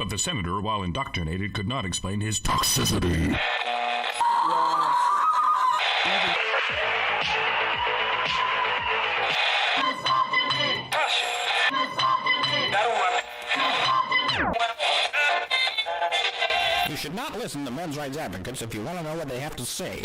But the senator, while indoctrinated, could not explain his toxicity. You should not listen to men's rights advocates if you want to know what they have to say.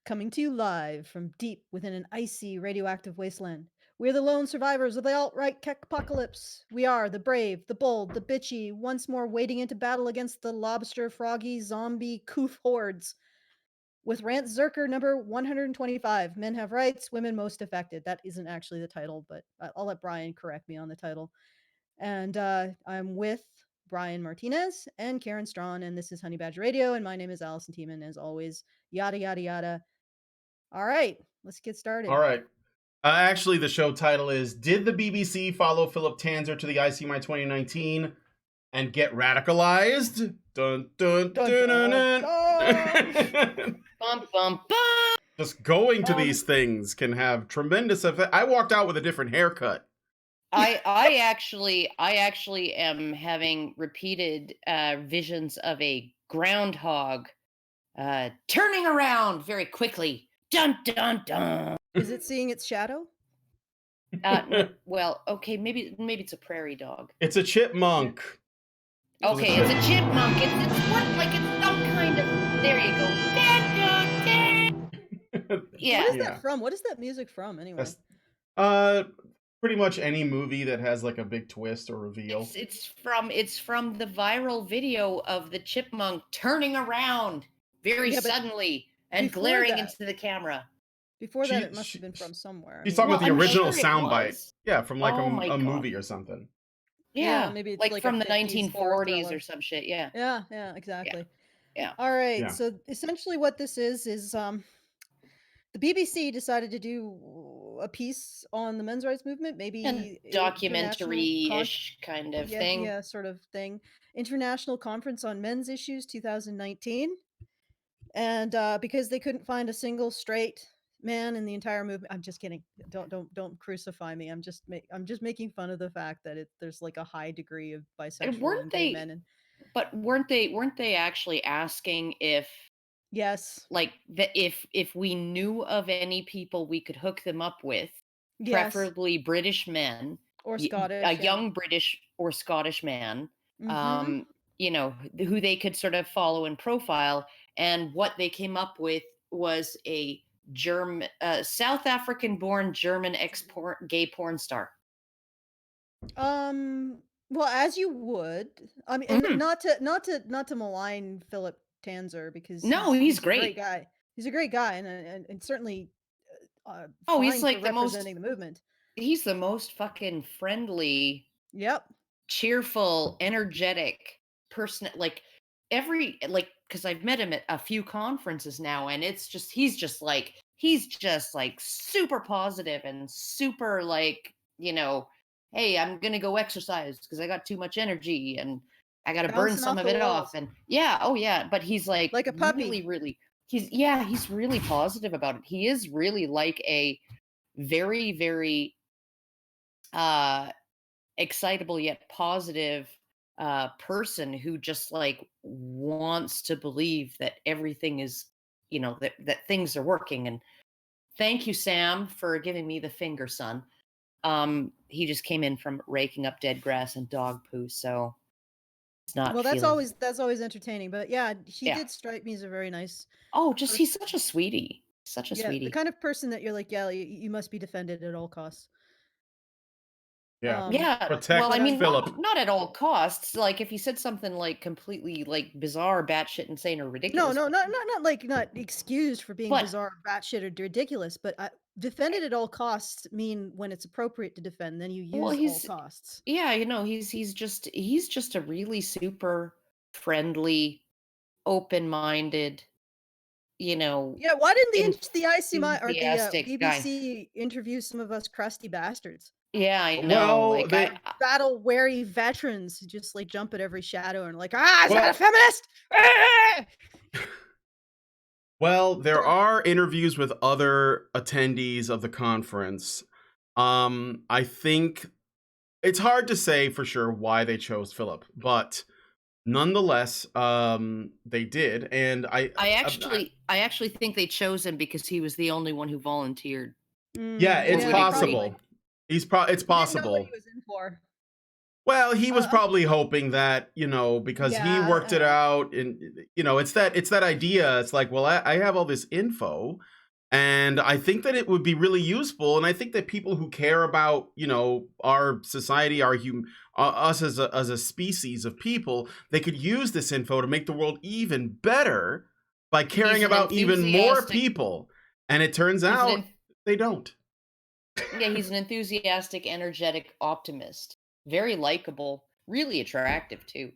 Coming to you live from deep within an icy radioactive wasteland. We're the lone survivors of the alt-right apocalypse. We are the brave, the bold, the bitchy, once more wading into battle against the lobster, froggy, zombie, coof hordes. With Rantzerker number 125, Men Have Rights, Women Most Affected. That isn't actually the title, but I'll let Brian correct me on the title. And I'm with Brian Martinez and Karen Strawn, and this is Honey Badger Radio, and my name is Alison Tiemann, as always. Yada, yada, yada. All right, let's get started. All right. Actually, the show title is, Did the BBC follow Philip Tanzer to the ICMI 2019 and get radicalized? Dun, dun, dun, dun, dun, dun. Bum, bum, bum. Just going to these things can have tremendous effect. I walked out with a different haircut. I actually am having repeated visions of a groundhog turning around very quickly. Dun dun dun. Is it seeing its shadow? Well, okay, maybe it's a prairie dog. It's a chipmunk. Okay, it's a chipmunk. It's what, like it's some kind of. There you go. Dun, dun, dun. Yeah. What is that from? What is that music from anyway? Pretty much any movie that has like a big twist or reveal. It's from the viral video of the chipmunk turning around very suddenly and glaring into the camera. Before that, it must have been from somewhere. He's talking about the original sure soundbite. Yeah, from like a God. movie or something. Yeah, maybe it's like from the 1940s 1940s or some shit. Yeah. Yeah, exactly. Yeah. All right, Yeah. so essentially what this is the BBC decided to do a piece on the men's rights movement, maybe And documentary-ish kind of thing. Yeah, sort of thing. International Conference on Men's Issues 2019. And because they couldn't find a single straight man in the entire movement, I'm just kidding. Don't crucify me. I'm just making fun of the fact that there's like a high degree of bisexual and gay men. But weren't they actually asking if Yes, like if we knew of any people we could hook them up with, yes, preferably British men or Scottish, a young British or Scottish man, Mhm. you know, who they could sort of follow and profile. And what they came up with was a South African-born German gay porn star. Well, as you would. I mean, and not to malign Philip Tanzer, because No, he's a great. great guy. He's a great guy, and certainly he's fine like for the most representing the movement. He's the most fucking friendly, Yep. cheerful, energetic person. Like because I've met him at a few conferences now, and he's just like super positive and super like, you know, hey, I'm gonna go exercise because I got too much energy and I gotta burn Bouncing some off of the it walls. off. And yeah, but he's like Like a puppy. really he's really positive about it. He is really like a very, very excitable yet positive person who just like wants to believe that everything is, you know, that things are working. And thank you, Sam, for giving me the finger, son. He just came in from raking up dead grass and dog poo, so it's not. Well, that's always entertaining. But yeah, he did strike me as a very nice. He's such a sweetie. Such a sweetie. The kind of person that you're like, yeah, you must be defended at all costs. Yeah. Protect well, I mean, Philip. not at all costs. Like if he said something like completely like bizarre, batshit, insane, or ridiculous. No, not excused for being bizarre, batshit, or ridiculous, but defended at all costs mean when it's appropriate to defend, then you use all costs. Yeah, you know, he's just a really super friendly, open-minded, you know. Yeah, why didn't the ICMI or the BBC guy interview some of us crusty bastards? Yeah, I know. Well, like battle-weary veterans who just like jump at every shadow and like, is that a feminist? Well, there are interviews with other attendees of the conference. I think It's hard to say for sure why they chose Philip, but nonetheless, they did, and I actually think they chose him because he was the only one who volunteered. yeah, it's would possible. It's He didn't know what possible. he was in for. Well, he was probably hoping that, because he worked it out, and it's that idea. It's like, well, I have all this info, and I think that it would be really useful, and I think that people who care about, our society, us as a species of people, they could use this info to make the world even better by caring about even more people. And it turns out they don't. Yeah, he's an enthusiastic, energetic optimist. Very likable, really attractive too.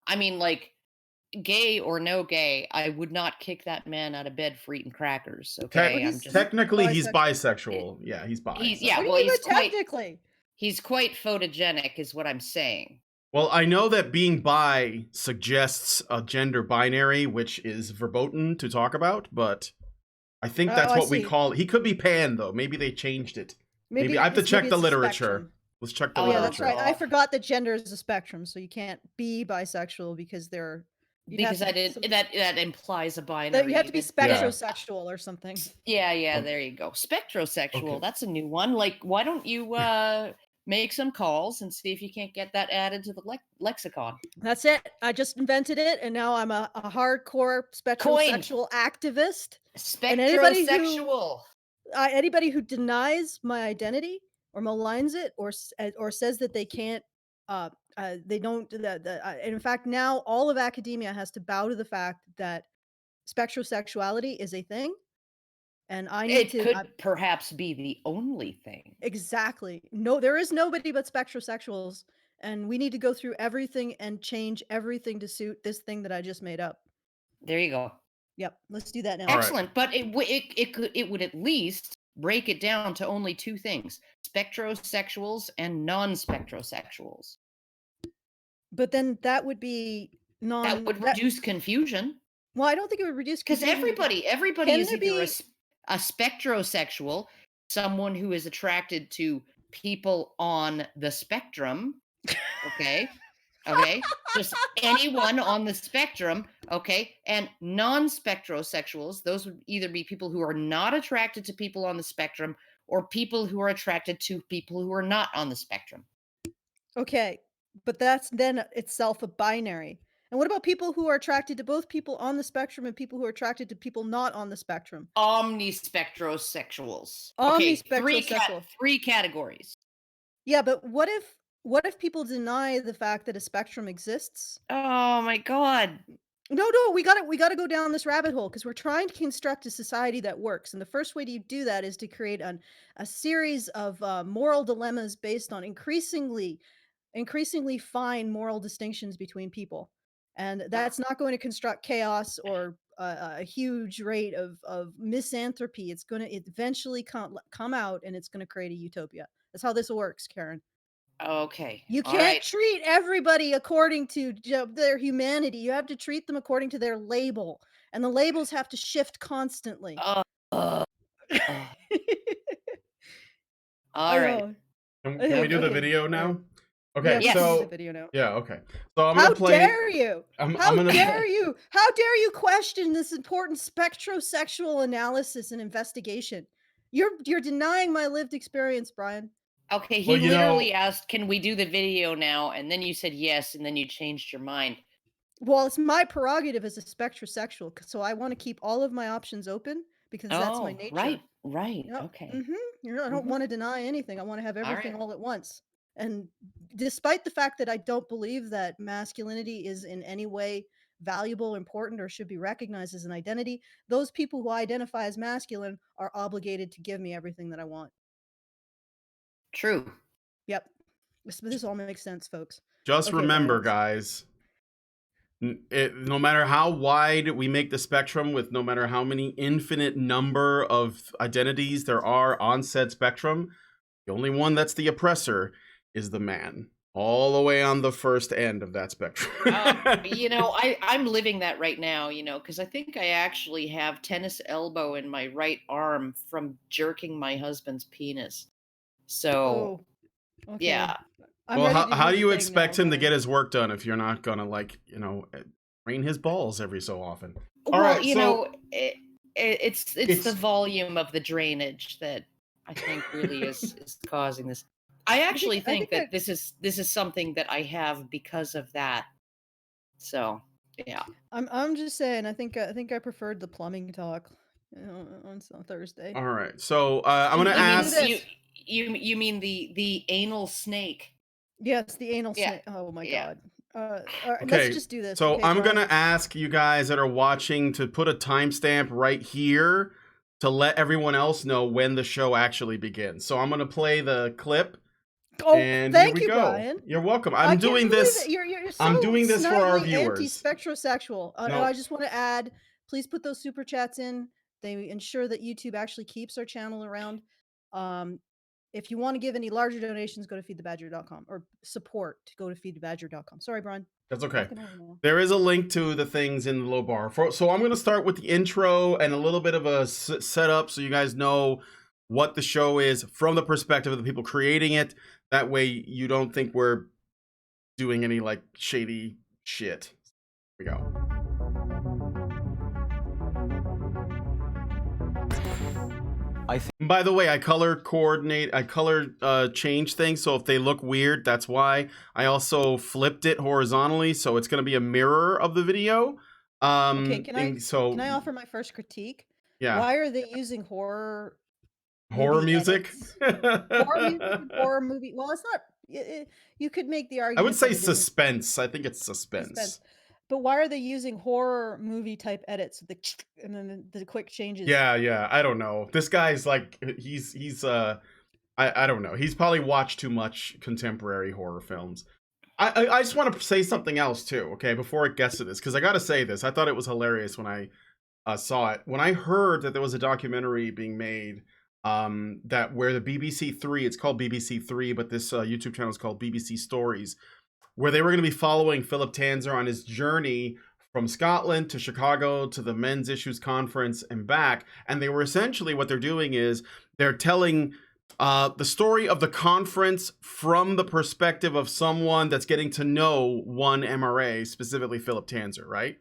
I mean, like, gay or no gay, I would not kick that man out of bed for eating crackers. Okay, Technically, he's bisexual. Yeah, he's bi. Technically. He's quite photogenic, is what I'm saying. Well, I know that being bi suggests a gender binary, which is verboten to talk about, but I think that's what we call it. He could be pan, though. Maybe they changed it. Maybe I have to check the literature. Let's check the literature. Yeah, that's right. I forgot that gender is a spectrum, so you can't be bisexual because that implies a binary. You have to be spectrosexual or something. Yeah, there you go. Spectrosexual. That's a new one. Like, why don't you make some calls and see if you can't get that added to the lexicon? That's it. I just invented it, and now I'm a hardcore spectrosexual activist. Spectrosexual. Anybody who denies my identity or maligns it or says that they can't, they don't. In fact, now all of academia has to bow to the fact that spectrosexuality is a thing. And it could perhaps be the only thing. Exactly. No, there is nobody but spectrosexuals, and we need to go through everything and change everything to suit this thing that I just made up. There you go. Yep, let's do that now. Excellent, but it would at least break it down to only two things: spectrosexuals and non-spectrosexuals. But then that would be that would reduce confusion. Well, I don't think it would reduce confusion. Because everybody is either a spectrosexual, someone who is attracted to people on the spectrum, okay? Just anyone on the spectrum, okay? And non-spectrosexuals, those would either be people who are not attracted to people on the spectrum or people who are attracted to people who are not on the spectrum. Okay, but that's then itself a binary. And what about people who are attracted to both people on the spectrum and people who are attracted to people not on the spectrum? Omnispectrosexuals. Omnispectrosexual. Three categories. Yeah, but what if people deny the fact that a spectrum exists? Oh my God. No, we got to go down this rabbit hole because we're trying to construct a society that works. And the first way to do that is to create a series of moral dilemmas based on increasingly fine moral distinctions between people. And that's not going to construct chaos or a huge rate of misanthropy. It's going to eventually come out, and it's going to create a utopia. That's how this works, Karen. Okay. You can't treat everybody according to their humanity. You have to treat them according to their label, and the labels have to shift constantly. All right. Can we do the video now? Okay, yes, so the video now. Yeah, okay. So I'm How gonna play. Dare you? How dare you? How dare you question this important spectrosexual analysis and investigation? You're denying my lived experience, Brian. Okay, he literally asked, "Can we do the video now?" And then you said yes, and then you changed your mind. Well, it's my prerogative as a spectrosexual, so I want to keep all of my options open because that's my nature. Right. Yep. Okay. I don't want to deny anything. I want to have everything all at once. And despite the fact that I don't believe that masculinity is in any way valuable, important, or should be recognized as an identity, those people who identify as masculine are obligated to give me everything that I want. True. Yep. This all makes sense, folks. Just remember, guys, no matter how wide we make the spectrum, with no matter how many infinite number of identities there are on said spectrum, the only one that's the oppressor is the man, all the way on the first end of that spectrum. I'm living that right now, because I think I actually have tennis elbow in my right arm from jerking my husband's penis. So, yeah. I'm Well, ready to how do do the you thing expect now, him to get Brian. his work done if you're not gonna train his balls every so often? All Well, right, so it's the it's volume of the drainage that I think really is causing this. I actually think that this is something that I have because of that. So yeah. I'm just saying. I think I preferred the plumbing talk on Thursday. all right. So I'm gonna Let's ask. do this. You mean the anal snake? Yes, the anal Yeah. snake. Oh my Yeah. god. All right, let's Okay, just do this. so Okay, I'm Brian? gonna ask you guys that are watching to put a timestamp right here to let everyone else know when the show actually begins. So I'm gonna play the clip. Oh, And here thank we you, go. You're You're welcome. I I'm can't doing believe this. it. You're so I'm doing this for our snidely viewers. anti-spectrosexual. And No, I just want to add, please put those super chats in. They ensure that YouTube actually keeps our channel around. If you want to give any larger donations, go to feedthebadger.com or support to go to feedthebadger.com. Sorry, Brian. that's okay. Talking over now. There is a link to the things in the low bar. So I'm going to start with the intro and a little bit of a setup so you guys know what the show is from the perspective of the people creating it. That way you don't think we're doing any like shady shit. Here we go. By the way, I color change things, so if they look weird, that's why. I also flipped it horizontally, so it's going to be a mirror of the video. Okay, can I offer my first critique? Yeah. Why are they using horror music? horror movie. Well, it's not. You could make the I argument. would say that it isn't suspense. I think it's suspense. But why are they using horror movie type edits? And then the quick changes. Yeah. I don't know. This guy's like he's I don't know. He's probably watched too much contemporary horror films. I just want to say something else too, okay, before it gets to this, because I gotta say this. I thought it was hilarious when I saw it. When I heard that there was a documentary being made that where the BBC Three, it's called BBC Three, but this YouTube channel is called BBC Stories, where they were going to be following Philip Tanzer on his journey from Scotland to Chicago to the Men's Issues Conference and back. And they were essentially, what they're doing is they're telling the story of the conference from the perspective of someone that's getting to know one MRA, specifically Philip Tanzer, right?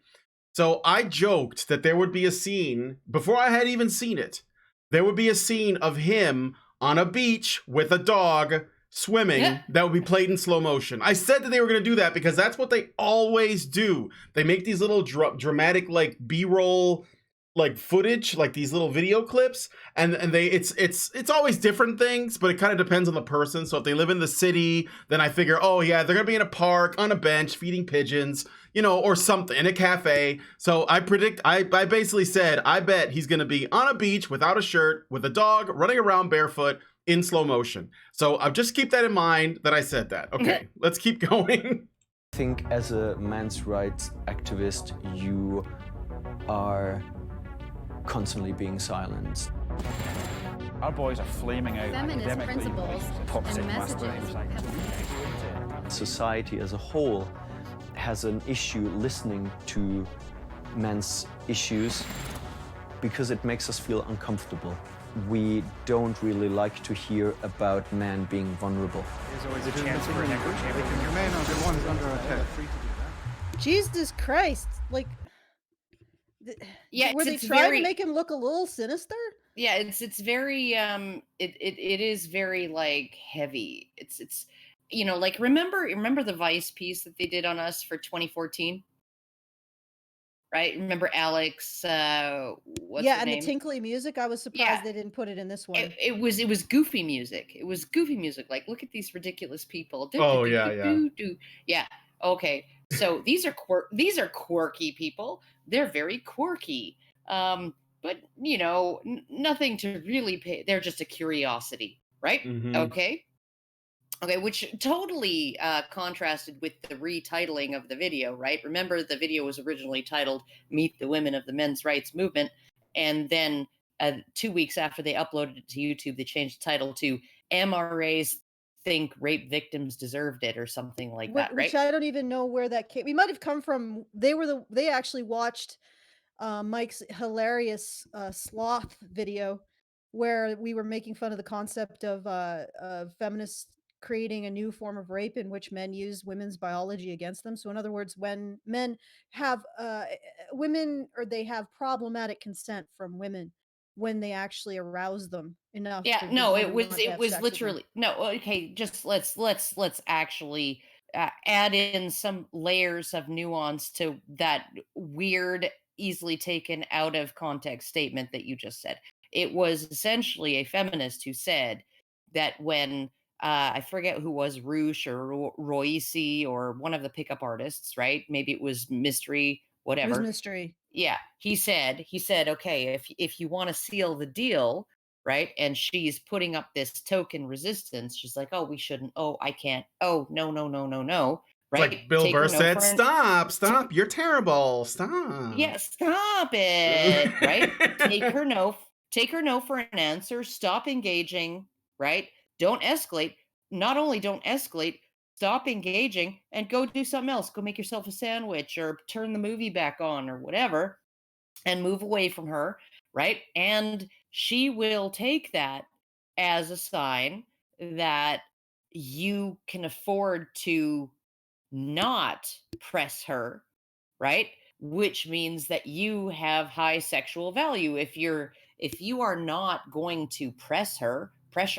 So I joked that there would be a scene, before I had even seen it, there would be a scene of him on a beach with a dog swimming that would be played in slow motion. I said that they were going to do that because that's what they always do. They make these little dramatic like B-roll like footage, like these little video clips, and it's always different things, but it kind of depends on the person. So if they live in the city, then I figure, oh yeah, they're gonna be in a park on a bench feeding pigeons, or something in a cafe. So I basically said, I bet he's gonna be on a beach without a shirt with a dog running around barefoot in slow motion. So I'll just keep that in mind that I said that. Okay, let's keep going. I think as a men's rights activist, you are constantly being silenced. Our boys are flaming out Feminist principles toxic and messages. Society as a whole has an issue listening to men's issues because it makes us feel uncomfortable. We don't really like to hear about men being vulnerable. There's always a chance for an echo chamber. Your man are the ones under attack. Jesus Christ! Like, were they trying to make him look a little sinister? Yeah, it's very it is very like heavy. It's like remember the Vice piece that they did on us for 2014? Right? Remember Alex what's her name? The tinkly music. I was surprised they didn't put it in this one. It was goofy music. It was goofy music. Like, look at these ridiculous people. Oh yeah. Okay. So these are quirky people. They're very quirky. But nothing to really pay. They're just a curiosity, right? Mm-hmm. Okay, which totally contrasted with the retitling of the video, right? Remember, the video was originally titled "Meet the Women of the Men's Rights Movement," and then 2 weeks after they uploaded it to YouTube, they changed the title to "MRAs Think Rape Victims Deserved It" or something like that, right? Which I don't even know where that came. We might have come from. They actually watched Mike's hilarious sloth video where we were making fun of the concept of feminist creating a new form of rape in which men use women's biology against them. So in other words, when men have women, or they have problematic consent from women when they actually arouse them enough Yeah, to no, really want to it have was sex with them. literally no. Okay, just let's actually add in some layers of nuance to that weird, easily taken out of context statement that you just said. It was essentially a feminist who said that when I forget who was Roosh or Royce or one of the pickup artists, right? Maybe it was Mystery, It was whatever. mystery. Yeah, he said, okay, if you want to seal the deal, right? And she's putting up this token resistance. She's like, oh, we shouldn't. Oh, I can't. Oh, no, no, no, no, no. It's Right? like Bill Take her Burr no said, for an stop, you're terrible, stop. yeah, stop it. Right? Take her no for an answer. Stop engaging. Right? Don't escalate. Not only don't escalate, stop engaging and go do something else. Go make yourself a sandwich or turn the movie back on or whatever and move away from her, right? And she will take that as a sign that you can afford to not press her, right? Which means that you have high sexual value. If you are not going to pressure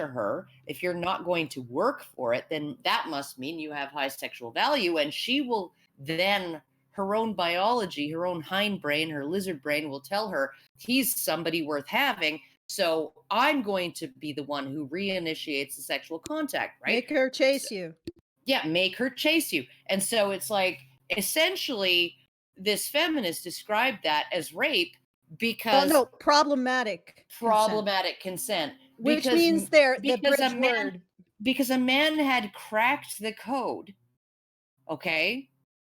her, if you're not going to work for it, then that must mean you have high sexual value, and she will then, her own biology, her own hindbrain, her lizard brain will tell her he's somebody worth having. So I'm going to be the one who reinitiates the sexual contact, right? Make her chase you. Yeah, make her chase you. And so it's like, essentially, this feminist described that as rape because no, problematic consent. Which means the bridge man, word. because a man had cracked the code. Okay?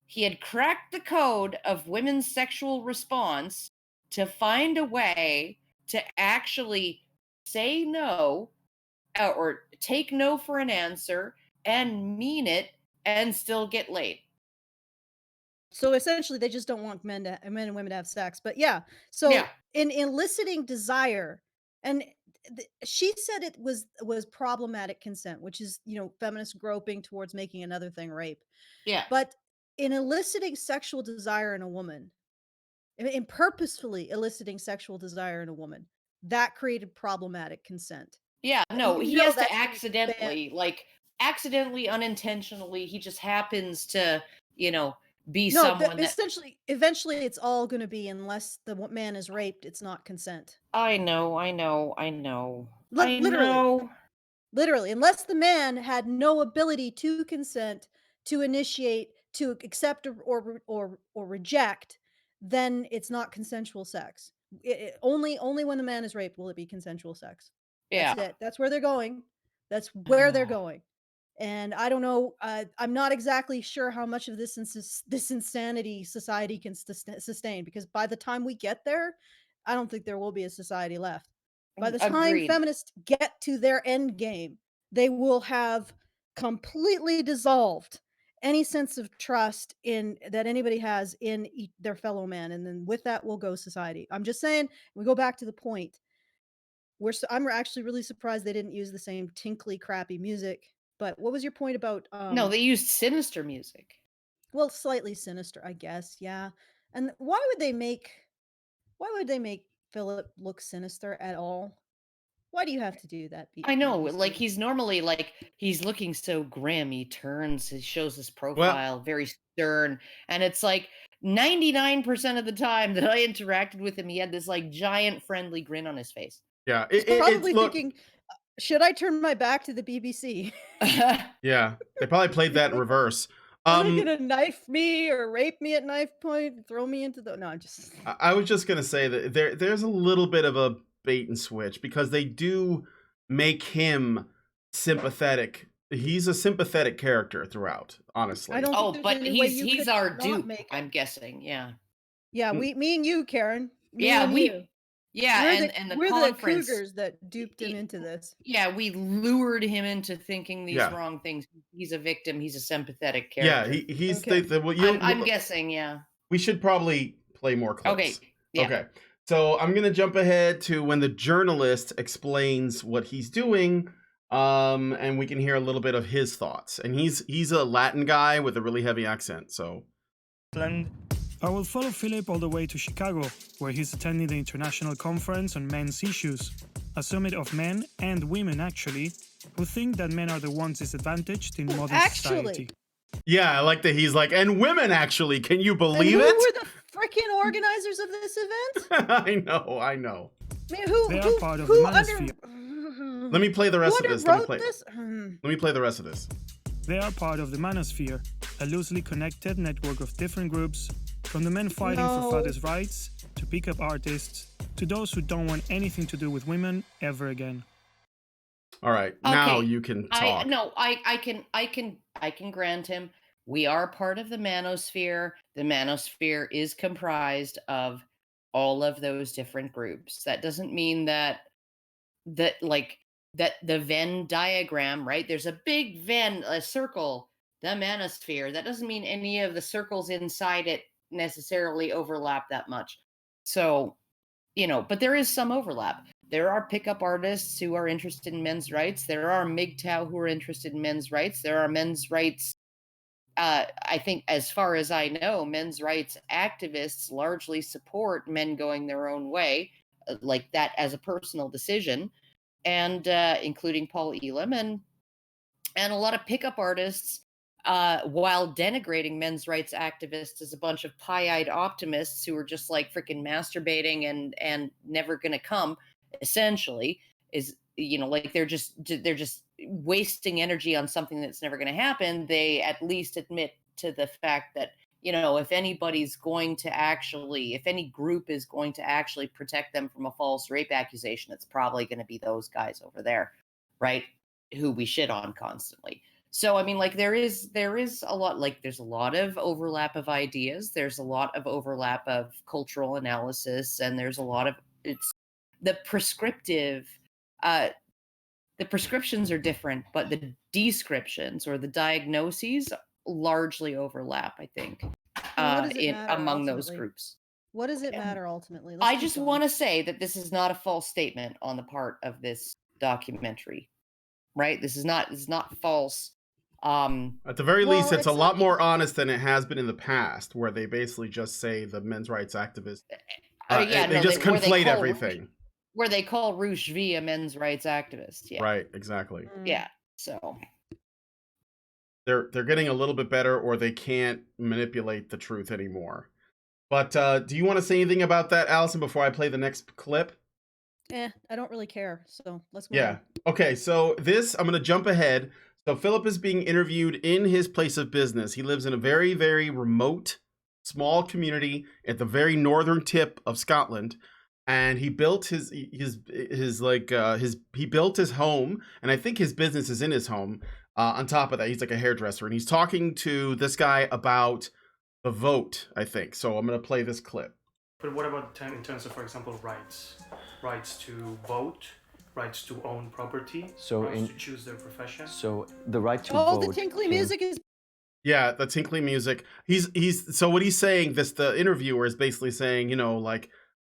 He had cracked the code of women's sexual response to find a way to actually say no or take no for an answer and mean it and still get laid. So essentially, they just don't want men and women to have sex. But yeah, so Yeah. in eliciting desire, and she said it was problematic consent, which is, feminists groping towards making another thing rape. Yeah. But in eliciting sexual desire in a woman, in purposefully eliciting sexual desire in a woman, that created problematic consent. Yeah, no, You he know has to that's accidentally, unintentionally, he just happens to, be No, someone that essentially, eventually, it's all going to be, unless the man is raped, it's not consent. I know. Literally, unless the man had no ability to consent, to initiate, to accept or reject, then it's not consensual sex. Only when the man is raped will it be consensual sex. That's Yeah. it. That's where they're going. That's where they're going. And I don't know. I'm not exactly sure how much of this insanity society can sustain, because by the time we get there, I don't think there will be a society left. By the time Agreed. feminists get to their end game, they will have completely dissolved any sense of trust that anybody has in their fellow man, and then with that will go society. I'm just saying, we go back to the point. I'm actually really surprised they didn't use the same tinkly, crappy music. But what was your point about? No, they used sinister music. Well, slightly sinister, I guess. Yeah. And why would they make Philip look sinister at all? Why do you have to do that? I know, BBC? like he's normally he's looking so grim. He shows his profile very stern, and it's like 99% of the time that I interacted with him, he had this like giant friendly grin on his face. Yeah, He's probably thinking, should I turn my back to the BBC? Yeah, they probably played that in reverse. Are they gonna knife me or rape me at knife point? Throw me into the? No, I'm just. I was just gonna say that there's a little bit of a bait and switch, because they do make him sympathetic. He's a sympathetic character throughout, honestly. I don't. Oh, think but there's any way you he's could our not dupe. make it. I'm guessing. Yeah. Yeah, me and you, Karen. Me Yeah, and we. you. Yeah, We're the conference. the cougars that duped him into this. Yeah, we lured him into thinking these Yeah. wrong things. He's a victim. He's a sympathetic character. Yeah, he's Okay. I'm guessing. Yeah. We should probably play more clips. Okay. Yeah. Okay. So I'm gonna jump ahead to when the journalist explains what he's doing. And we can hear a little bit of his thoughts. And he's a Latin guy with a really heavy accent, so. I will follow Philip all the way to Chicago, where he's attending the International Conference on Men's Issues, a summit of men and women, actually, who think that men are the ones disadvantaged in modern society. Yeah, I like that he's like, and women, actually, can you believe and it? who were the freaking organizers of this event? I know. I mean, They are part of the manosphere. Let me play the rest of this. Let me play the rest of this. They are part of the manosphere, a loosely connected network of different groups, from the men fighting for fathers' rights, to pickup artists, to those who don't want anything to do with women ever again. All right, now you can talk. I can grant him. We are part of the manosphere. The manosphere is comprised of all of those different groups. That doesn't mean that the Venn diagram, right? There's a big Venn, a circle, the manosphere. That doesn't mean any of the circles inside it necessarily overlap that much. So, but there is some overlap. There are pickup artists who are interested in men's rights. There are MGTOW who are interested in men's rights. There are men's rights. I think, as far as I know, men's rights activists largely support men going their own way, like that as a personal decision, and including Paul Elam and a lot of pickup artists, while denigrating men's rights activists as a bunch of pie-eyed optimists who are just like freaking masturbating and never going to come. Essentially, is like they're just wasting energy on something that's never going to happen. They at least admit to the fact that if any group is going to actually protect them from a false rape accusation, it's probably going to be those guys over there, right? Who we shit on constantly. So I mean, like there is a lot, like there's a lot of overlap of ideas. There's a lot of overlap of cultural analysis, and there's a lot of the prescriptions are different, but the descriptions or the diagnoses largely overlap, I think, among those groups. What does it matter ultimately? I just want to say that this is not a false statement on the part of this documentary, right? This is not false. At the very least, it's a lot more honest than it has been in the past, where they basically just say the men's rights activists. They conflate everything. Where they call Rouge V a men's rights activist. Yeah. Right, exactly. Yeah. So they're getting a little bit better, or they can't manipulate the truth anymore. But do you want to say anything about that, Alison, before I play the next clip? I don't really care. So let's move on. Okay, so I'm going to jump ahead. So Philip is being interviewed in his place of business. He lives in a very, very remote, small community at the very northern tip of Scotland. And he built he built his home, and I think his business is in his home. On top of that, he's like a hairdresser, and he's talking to this guy about the vote, I think. So I'm going to play this clip. But what about in terms of, for example, rights to vote, rights to own property, rights to choose their profession? So the right to vote. Oh, the tinkly music is. Yeah, the tinkly music. So what he's saying, the interviewer is basically saying,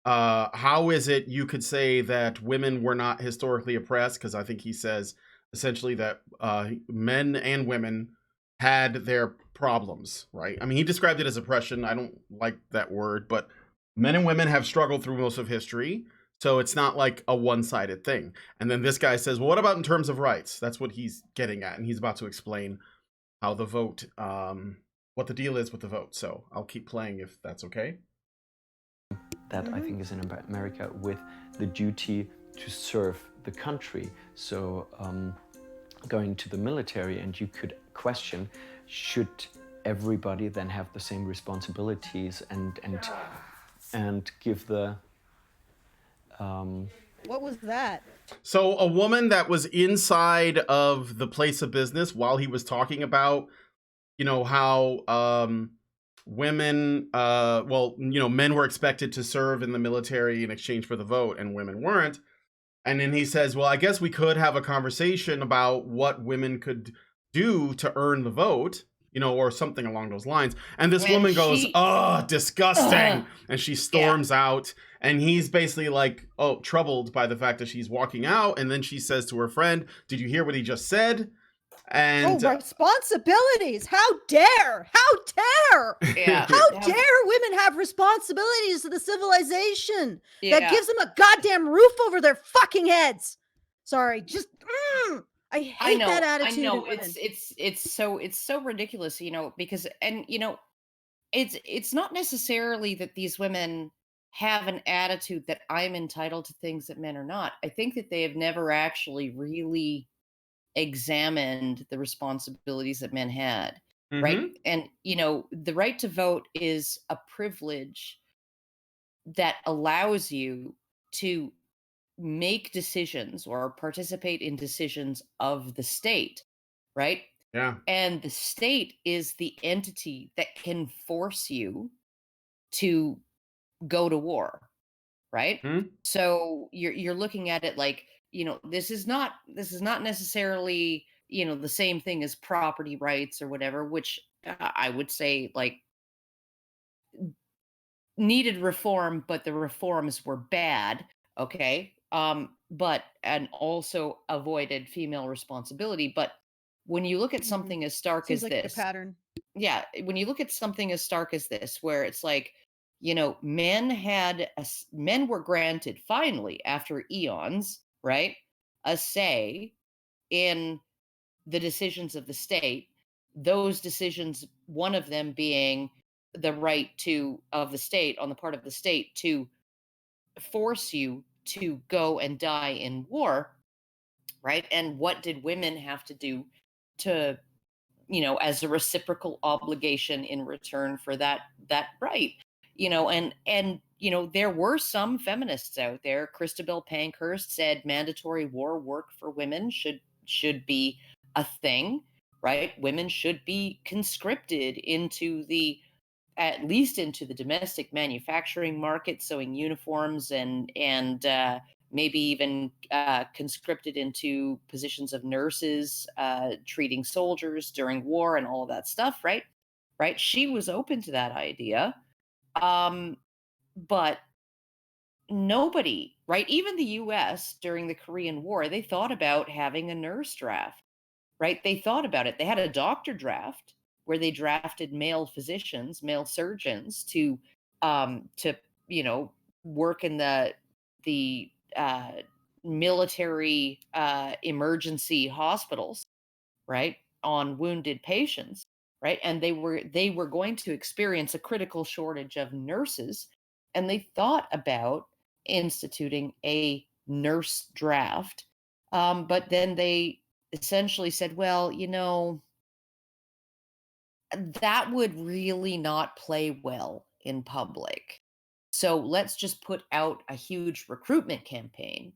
how is it you could say that women were not historically oppressed? Because I think he says essentially that men and women had their problems, right? I mean, he described it as oppression. I don't like that word, but men and women have struggled through most of history. So it's not like a one-sided thing. And then this guy says, well, what about in terms of rights? That's what he's getting at. And he's about to explain how the vote, what the deal is with the vote. So I'll keep playing if that's okay. That I think is in America, with the duty to serve the country. So going to the military, and you could question, should everybody then have the same responsibilities and give the What was that? So a woman that was inside of the place of business while he was talking about, how women, men were expected to serve in the military in exchange for the vote, and women weren't. And then he says, well, I guess we could have a conversation about what women could do to earn the vote, or something along those lines. And this And woman goes, she- "Oh, disgusting," Ugh. and she storms out. And he's basically like, troubled by the fact that she's walking out. And then she says to her friend, "Did you hear what he just said?" And responsibilities! How dare! How dare! Yeah. How dare women have responsibilities to the civilization that gives them a goddamn roof over their fucking heads? Sorry, just I hate that attitude. I know. It's so ridiculous, because it's not necessarily that these women have an attitude that I'm entitled to things that men are not. I think that they have never actually really examined the responsibilities that men had, right? Mhm. And the right to vote is a privilege that allows you to make decisions or participate in decisions of the state, right? Yeah. And the state is the entity that can force you to go to war, right? Hmm? So you're looking at it like, this is not necessarily, the same thing as property rights or whatever, which I would say like needed reform, but the reforms were bad, okay? But and also avoided female responsibility. But when you look at something as stark Seems as like a this, pattern. yeah, when you look at something as stark as this, where it's like, men were granted finally after eons, right, a say in the decisions of the state. Those decisions, one of them being the right of the state on the part of the state to force you to go and die in war, right? And what did women have to do to, as a reciprocal obligation in return for that right? And there were some feminists out there. Christabel Pankhurst said mandatory war work for women should be a thing, right? Women should be conscripted at least into the domestic manufacturing market, sewing uniforms and maybe even conscripted into positions of nurses, treating soldiers during war and all of that stuff, right? Right? She was open to that idea, but nobody, right? Even the U.S. during the Korean War, they thought about having a nurse draft, right? They thought about it. They had a doctor draft where they drafted male physicians, male surgeons to work in the military emergency hospitals, right, on wounded patients, right? And they were going to experience a critical shortage of nurses, and they thought about instituting a nurse draft, but then they essentially said, well, that would really not play well in public. So let's just put out a huge recruitment campaign.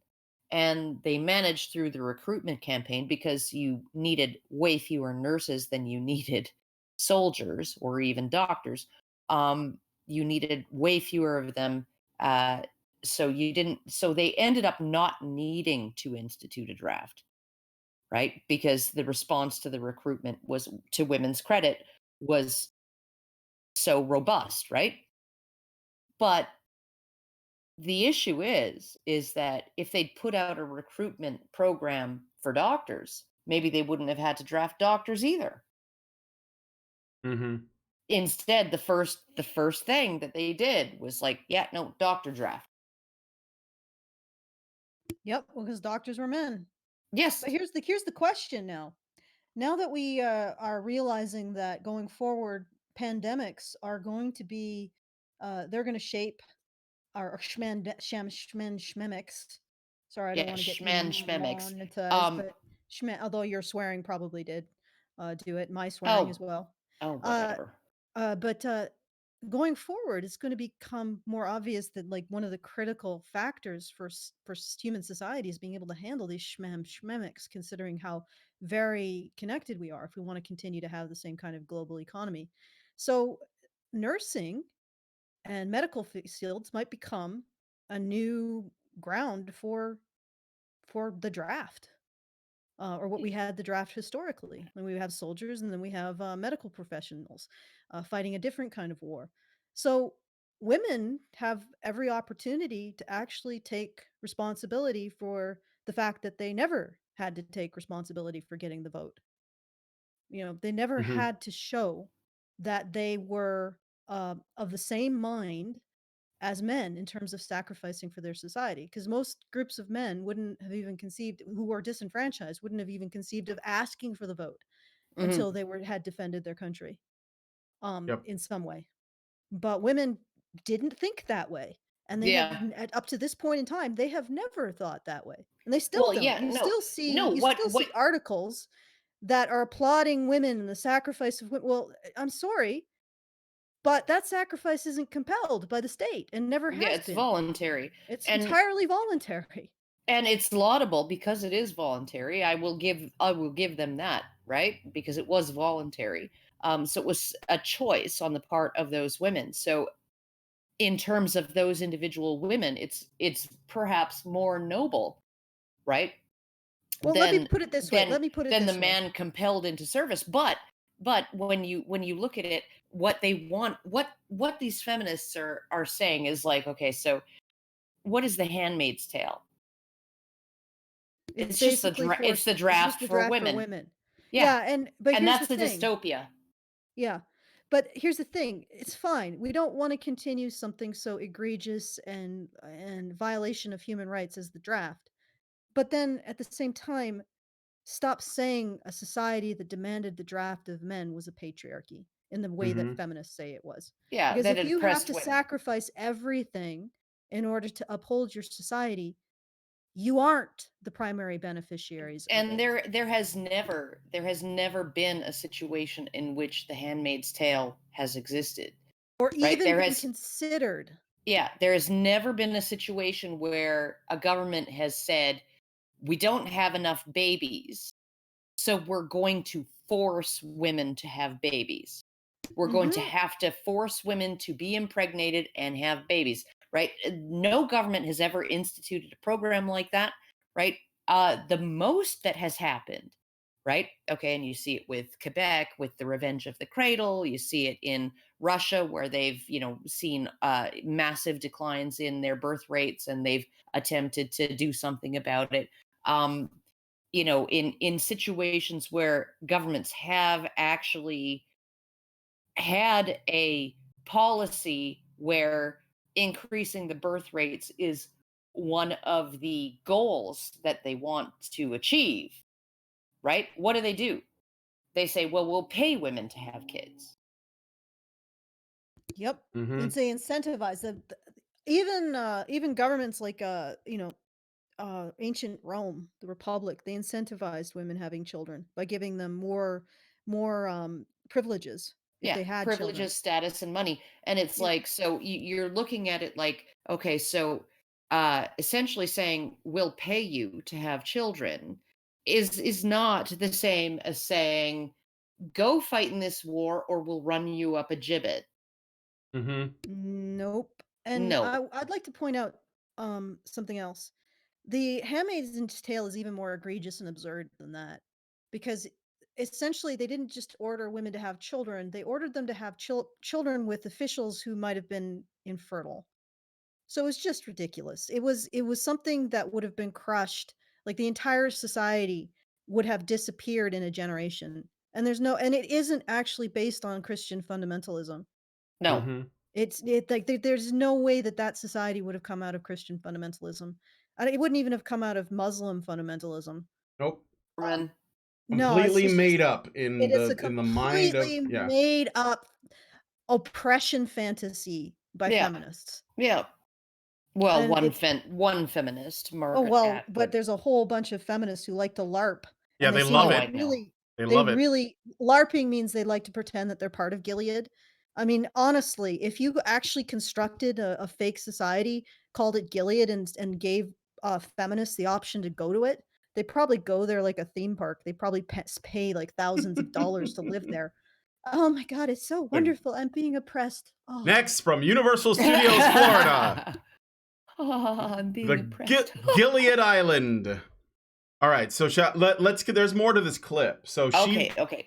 And they managed through the recruitment campaign because you needed way fewer nurses than you needed soldiers or even doctors. You needed way fewer of them. So they ended up not needing to institute a draft, right? Because the response to the recruitment was, to women's credit, was so robust, right? But the issue is that if they'd put out a recruitment program for doctors, maybe they wouldn't have had to draft doctors either. Mm-hmm. Instead, the first thing that they did was like, yeah, no, doctor draft. Yep, well, because doctors were men. Yes. But here's the question now. Now that we are realizing that going forward, pandemics are going to be, they're going to shape our shmemics. Sorry, I don't Yeah, want to get shmemics. monetized, but although your swearing probably did do it, my swearing as well. Whatever. But going forward, it's going to become more obvious that like one of the critical factors for human society is being able to handle these shmemics, considering how very connected we are if we want to continue to have the same kind of global economy. So nursing and medical fields might become a new ground for the draft. or what we had the draft historically. And we have soldiers, and then we have medical professionals fighting a different kind of war. So women have every opportunity to actually take responsibility for the fact that they never had to take responsibility for getting the vote. You know, they never Mhm. had to show that they were of the same mind as men in terms of sacrificing for their society, because most groups of men wouldn't have even conceived, who were disenfranchised, wouldn't have even conceived of asking for the vote until they had defended their country Yep. in some way. But women didn't think that way, and they have up to this point in time, they have never thought that way, and they still Well, don't. yeah, You no, still see no. you What still what see articles that are applauding women and the sacrifice of women. Well, I'm sorry, but that sacrifice isn't compelled by the state and never Yeah, has it's been. voluntary. It's And entirely voluntary. and it's laudable because it is voluntary. I will give them that, right? Because it was voluntary. So it was a choice on the part of those women. So in terms of those individual women, it's perhaps more noble, right? Well, let me put it this way. Than the man compelled into service. But when you look at it, what they want, what these feminists are saying is like, okay, so what is the Handmaid's Tale? It's just it's the draft for women. Yeah, but And here's that's the the thing. dystopia. Yeah. But here's the thing, it's fine. We don't want to continue something so egregious and violation of human rights as the draft. But then at the same time, stop saying a society that demanded the draft of men was a patriarchy in the way that feminists say it was. Yeah, Because that if it you have oppressed to women. sacrifice everything in order to uphold your society, you aren't the primary beneficiaries of And it. there has never been a situation in which the Handmaid's Tale has existed. Or Right? even been considered. Yeah, there has never been a situation where a government has said, we don't have enough babies, so we're going to force women to have babies. We're going to have to force women to be impregnated and have babies, right? No government has ever instituted a program like that, right? The most that has happened, right? Okay, and you see it with Quebec, with the Revenge of the Cradle. You see it in Russia, where they've, seen massive declines in their birth rates, and they've attempted to do something about it. In situations where governments have actually had a policy where increasing the birth rates is one of the goals that they want to achieve, right? What do? They say, well, we'll pay women to have kids. Yep. And they incentivize them. Even governments like ancient Rome, the Republic, they incentivized women having children by giving them more privileges if they had privileges, children. Status, and money. And it's like, so you're looking at it like, okay, so essentially saying we'll pay you to have children is not the same as saying go fight in this war or we'll run you up a gibbet. Nope. And No. I'd like to point out something else. The Handmaid's Tale is even more egregious and absurd than that, because essentially they didn't just order women to have children, they ordered them to have children with officials who might have been infertile. So it's just ridiculous. It was something that would have been crushed, like the entire society would have disappeared in a generation. And it isn't actually based on Christian fundamentalism. No. It's like there's no way that society would have come out of Christian fundamentalism. It wouldn't even have come out of Muslim fundamentalism. Nope. No, Completely made up in it is the mind of completely made up oppression fantasy by feminists. Yeah. Well, And one feminist, Oh well, but there's a whole bunch of feminists who like to LARP. Yeah, and they seem love to it. Really, They love it. really LARPing means they like to pretend that they're part of Gilead. I mean, honestly, if you actually constructed a fake society, called it Gilead, and gave feminists the option to go to it, they probably go there like a theme park. They probably pay like thousands of dollars to live there. Oh my God, it's so wonderful. I'm being oppressed. Oh. Next, from Universal Studios Florida, I'm being oppressed. Gilead Island. All right, so let's get. There's more to this clip. So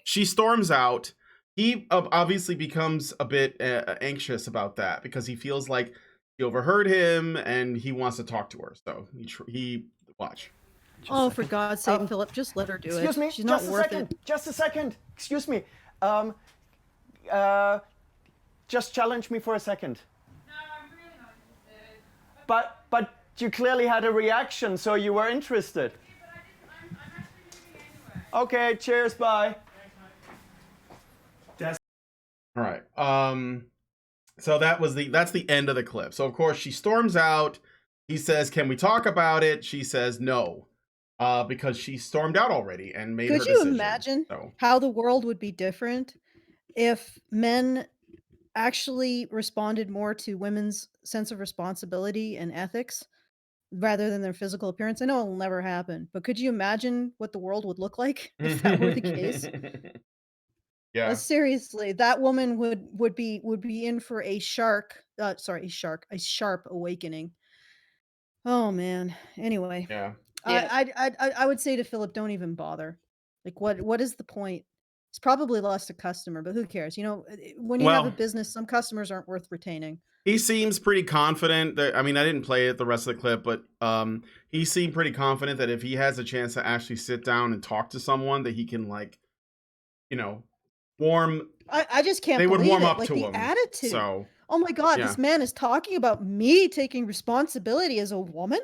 she storms out. He obviously becomes a bit anxious about that because he feels like she overheard him and he wants to talk to her. So he watch. Oh, for God's sake, Philip, just let her do it. Excuse me, She's not worth it. Just a second. Excuse me. Just challenge me for a second. No, I'm really not interested. But you clearly had a reaction, so you were interested. Yeah, but I'm actually leaving anyway. Okay, cheers, bye. All right. So that's the end of the clip. So of course she storms out. He says, "Can we talk about it?" She says no. Because she stormed out already and made her decision. Could you imagine how the world would be different if men actually responded more to women's sense of responsibility and ethics rather than their physical appearance? I know it'll never happen, but could you imagine what the world would look like if that were the case? Yeah. Seriously, that woman would be in for a sharp awakening. Oh man. Anyway. Yeah. I would say to Philip, don't even bother. Like, what is the point? It's probably lost a customer, but who cares? You know, when you have a business, some customers aren't worth retaining. He seems pretty confident that, I mean, I didn't play it the rest of the clip, but he seemed pretty confident that if he has a chance to actually sit down and talk to someone, that he can, like, you know, warm. I just can't. They would warm up like to the him. Attitude. So, oh my God, yeah. This man is talking about me taking responsibility as a woman.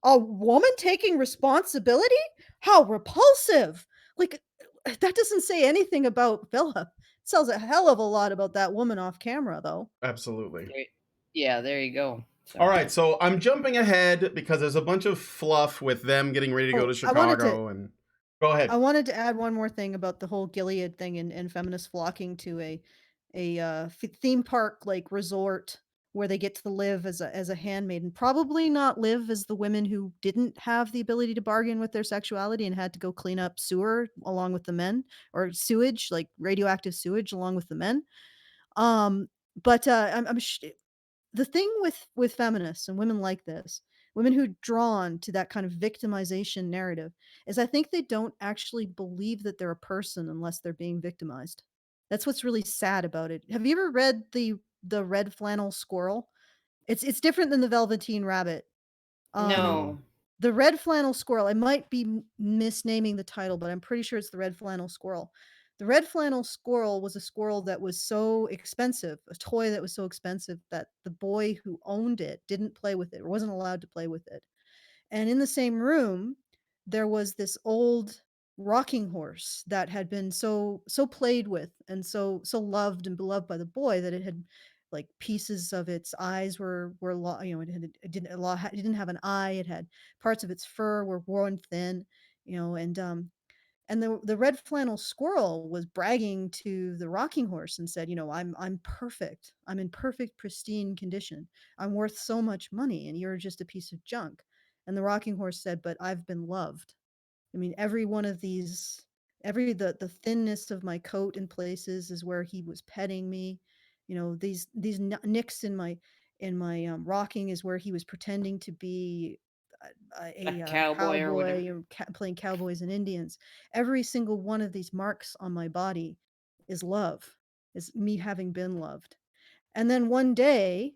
A woman taking responsibility? How repulsive! Like, that doesn't say anything about Philip. It tells a hell of a lot about that woman off camera, though. Absolutely. Yeah, there you go. So. All right, so I'm jumping ahead because there's a bunch of fluff with them getting ready to go to Chicago. And go ahead. I wanted to add one more thing about the whole Gilead thing and feminists flocking to a theme park like resort where they get to live as a handmaiden, probably not live as the women who didn't have the ability to bargain with their sexuality and had to go clean up sewer along with the men, or sewage, like radioactive sewage along with the men. But the thing with feminists and women like this, women who are drawn to that kind of victimization narrative, is I think they don't actually believe that they're a person unless they're being victimized. That's what's really sad about it. Have you ever read the Red Flannel Squirrel? It's different than the Velveteen Rabbit. No. The Red Flannel Squirrel, I might be misnaming the title, but I'm pretty sure it's the Red Flannel Squirrel. The Red Flannel Squirrel was a squirrel that was so expensive, a toy that was so expensive that the boy who owned it didn't play with it or wasn't allowed to play with it. And in the same room, there was this old rocking horse that had been so played with and so loved and beloved by the boy that it had, like, pieces of its eyes were it didn't have an eye. It had parts of its fur were worn thin, and the Red Flannel Squirrel was bragging to the rocking horse and said, I'm perfect. I'm in perfect, pristine condition. I'm worth so much money, and you're just a piece of junk. And the rocking horse said, but I've been loved. I mean, every one of these, the thinness of my coat in places is where he was petting me. These nicks in my rocking is where he was pretending to be a cowboy or whatever. playing cowboys and Indians. Every single one of these marks on my body is love, is me having been loved. And then one day,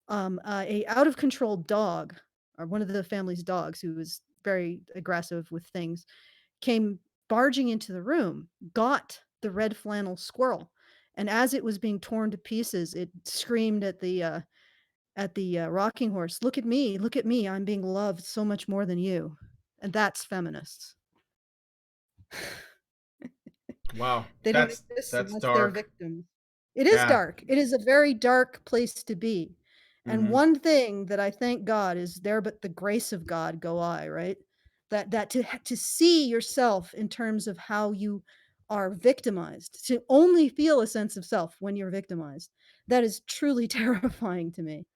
a out of control dog, or one of the family's dogs, who was very aggressive with things, came barging into the room, got the Red Flannel Squirrel, and as it was being torn to pieces, it screamed at the rocking horse, look at me, I'm being loved so much more than you. And that's feminists. Wow. They don't exist that's unless dark. they're victims. It is dark. It is a very dark place to be. And one thing that I thank God is there but the grace of God go I, right? That to see yourself in terms of how you are victimized, to only feel a sense of self when you're victimized, that is truly terrifying to me.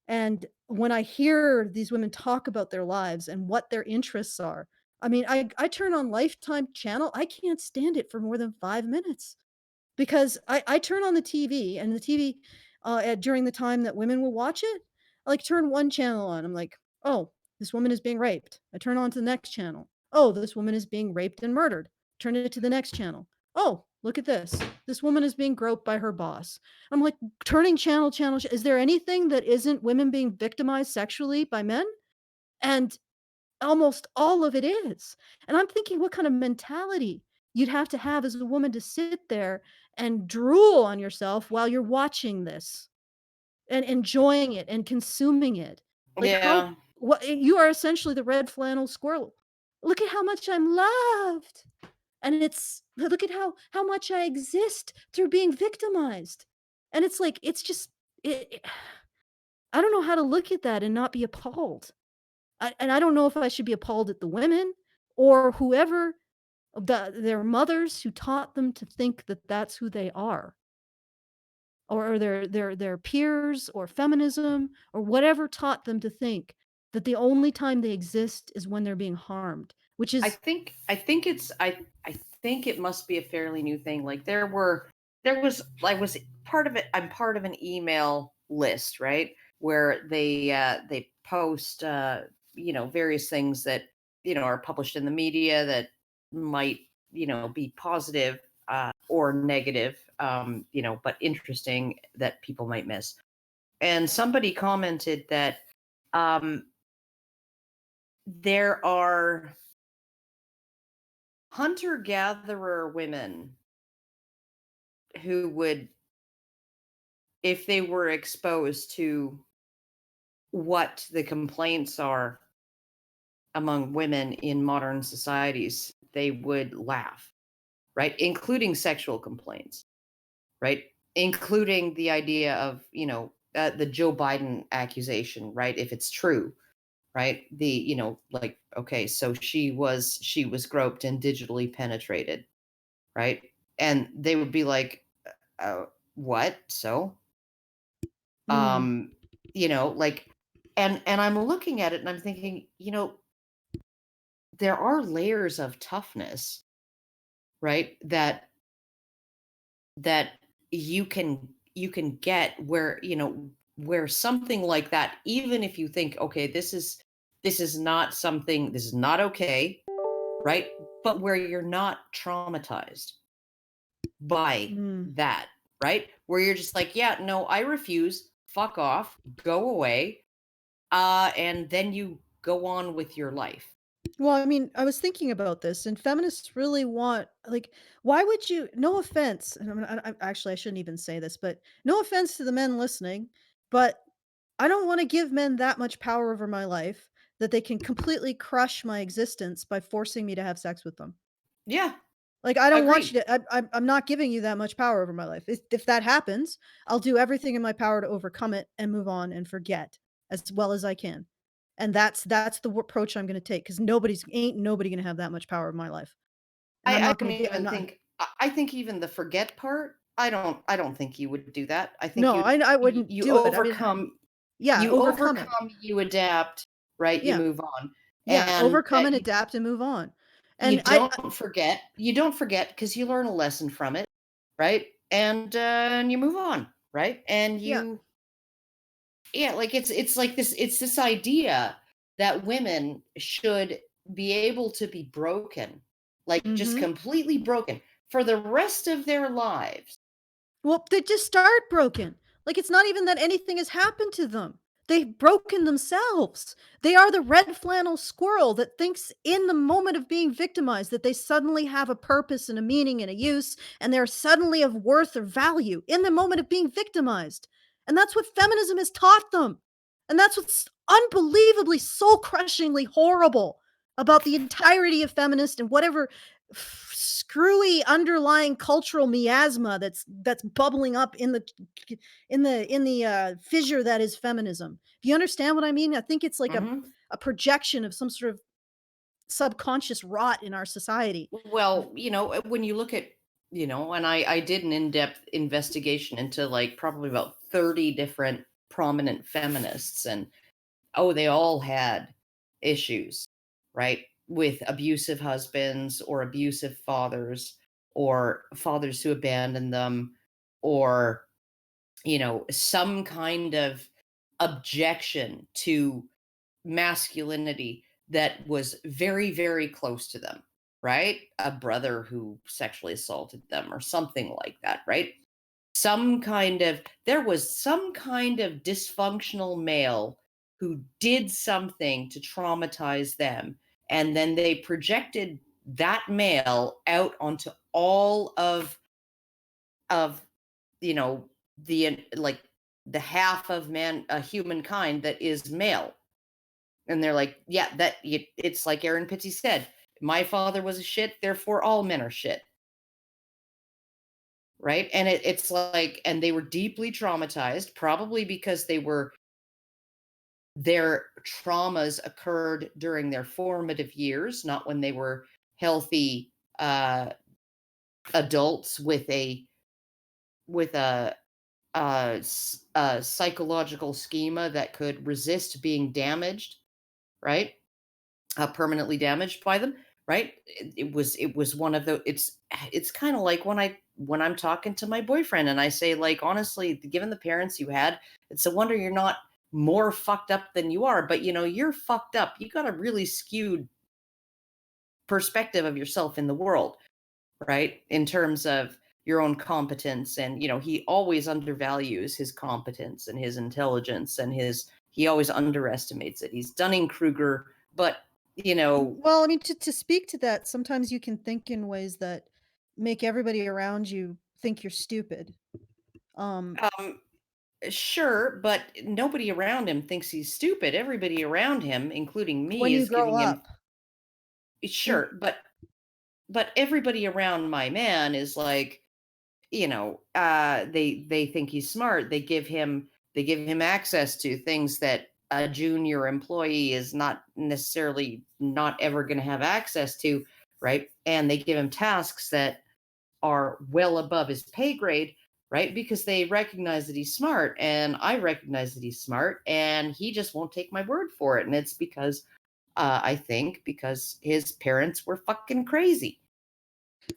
And when I hear these women talk about their lives and what their interests are, I mean, I turn on Lifetime channel. I can't stand it for more than 5 minutes because I turn on the TV, and the TV during the time that women will watch it, I like turn one channel on. I'm like, oh, this woman is being raped. I turn on to the next channel. Oh, this woman is being raped and murdered. Turn it to the next channel. Oh, look at this. This woman is being groped by her boss. I'm like, turning channel. Is there anything that isn't women being victimized sexually by men? And almost all of it is. And I'm thinking, what kind of mentality you'd have to have as a woman to sit there and drool on yourself while you're watching this and enjoying it and consuming it. Like Yeah. what you are essentially the red flannel squirrel. Look at how much I'm loved. And it's look at how much I exist through being victimized. And it's like it's just I don't know how to look at that and not be appalled. And I don't know if I should be appalled at the women or whoever their mothers who taught them to think that that's who they are, or their peers or feminism or whatever taught them to think that the only time they exist is when they're being harmed, which I is think I think it must be a fairly new thing. Like there was I was part of it. I'm part of an email list, right, where they post various things that are published in the media that might be positive or negative, but interesting that people might miss. And somebody commented that there are hunter-gatherer women who would, if they were exposed to what the complaints are among women in modern societies, they would laugh, right? Including sexual complaints, right? Including the idea of, the Joe Biden accusation, right? If it's true, right? Okay, so she was groped and digitally penetrated, right? And they would be like, what? So, Mm. and I'm looking at it and I'm thinking, there are layers of toughness, right? That you can get where something like that, even if you think, okay, this is not something, this is not okay, right? But where you're not traumatized by that, right? Where you're just like, yeah, no, I refuse, fuck off, go away, and then you go on with your life. Well, I mean, I was thinking about this, and feminists really want like, why would you? No offense, and actually I shouldn't even say this, but no offense to the men listening, but I don't want to give men that much power over my life that they can completely crush my existence by forcing me to have sex with them. Yeah. Like, I don't want Agreed. you to. I'm not giving you that much power over my life. If that happens, I'll do everything in my power to overcome it and move on and forget as well as I can. And that's the approach I'm gonna take, 'cause ain't nobody gonna have that much power in my life. And I'm I not don't gonna do I'm even not think I think even the forget part, I don't think you would do that. I think No, I wouldn't you do it. I mean, overcome yeah, you overcome it. overcome, you adapt, right? You Yeah. move on. Yeah, And overcome and adapt and move on. you And I don't forget. You don't forget because you learn a lesson from it, right? And you move on, right? And Yeah. like it's like this idea that women should be able to be broken, like just Mhm. completely broken for the rest of their lives. Well, they just start broken. Like, it's not even that anything has happened to them. They've broken themselves. They are the red flannel squirrel that thinks in the moment of being victimized that they suddenly have a purpose and a meaning and a use, and they're suddenly of worth or value in the moment of being victimized. And that's what feminism has taught them. And that's what's unbelievably soul crushingly horrible about the entirety of feminist and whatever screwy underlying cultural miasma that's bubbling up in the fissure that is feminism. Do you understand what I mean? I think it's like a projection of some sort of subconscious rot in our society. Well, when you look at, and I did an in-depth investigation into like probably about 30 different prominent feminists, and they all had issues, right? With abusive husbands or abusive fathers or fathers who abandoned them, or, some kind of objection to masculinity that was very, very close to them, right? A brother who sexually assaulted them or something like that, right? There was some kind of dysfunctional male who did something to traumatize them. And then they projected that male out onto all of the half of humankind that is male. And they're like, yeah, it's like Aaron Pizzey said, my father was a shit, therefore all men are shit. Right? And it's like, and they were deeply traumatized, probably because their traumas occurred during their formative years, not when they were healthy adults with a psychological schema that could resist being damaged, right? Permanently damaged by them, right? It was one of the. It's kind of like when I'm talking to my boyfriend and I say, like, honestly, given the parents you had, it's a wonder you're not more fucked up than you are. But you're fucked up. You got a really skewed perspective of yourself in the world, right? In terms of your own competence, and he always undervalues his competence and his intelligence, and he always underestimates it. He's Dunning-Kruger, but Well, I mean, to speak to that, sometimes you can think in ways that make everybody around you think you're stupid. Sure, but nobody around him thinks he's stupid. Everybody around him, including me, When you is grow giving him up. sure, but everybody around my man is like, they think he's smart. They give him access to things that a junior employee is not necessarily not ever going to have access to, right? And they give him tasks that are well above his pay grade, right? Because they recognize that he's smart, and I recognize that he's smart, and he just won't take my word for it. And it's because I think because his parents were fucking crazy.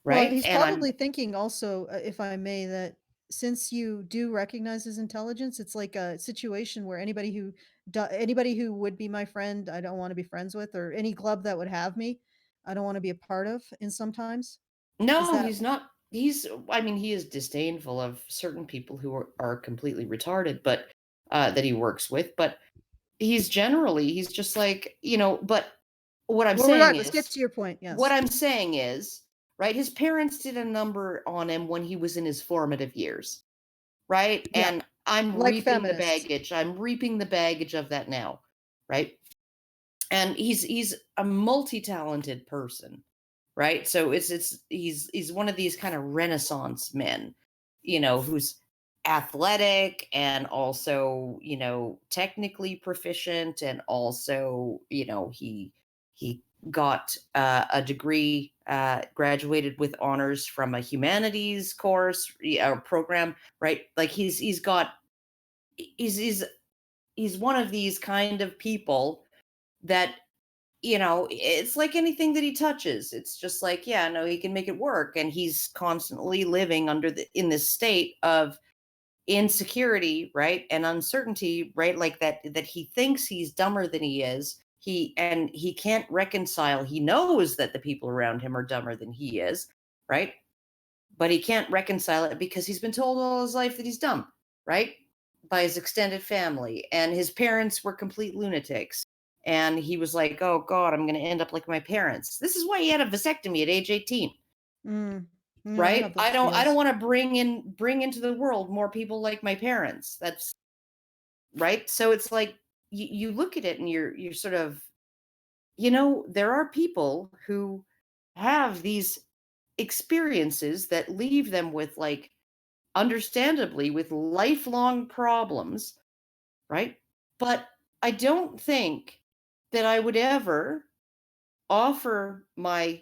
Well, Right? he's And I'm probably thinking also, if I may, that since you do recognize his intelligence, it's like a situation where anybody who would be my friend, I don't want to be friends with, or any club that would have me, I don't want to be a part of. In sometimes, is No, that he's not. I mean, he is disdainful of certain people who are completely retarded, but that he works with. But he's just like, but what I'm well, we're saying right. Let's get is, to your point. Yes. right, his parents did a number on him when he was in his formative years, right? Yeah. And I'm Like reaping the feminists. baggage. I'm reaping the baggage of that now, right? And he's a multi-talented person, right? So he's one of these kind of renaissance men, who's athletic and also, technically proficient, and also, he got a degree, graduated with honors from a humanities course program, right? Like he's one of these kind of people that it's like anything that he touches. It's just like, yeah, no, he can make it work. And he's constantly living in this state of insecurity, right? And uncertainty, right? Like that he thinks he's dumber than he is. He can't reconcile. He knows that the people around him are dumber than he is, right? But he can't reconcile it because he's been told all his life that he's dumb, right? By his extended family. And his parents were complete lunatics. And he was like, oh God, I'm going to end up like my parents. This is why he had a vasectomy at age 18. Right? I don't want to bring into the world more people like my parents. That's right. So it's like you look at it and you're sort of, there are people who have these experiences that leave them with, like, understandably, with lifelong problems, right? But I don't think that I would ever offer my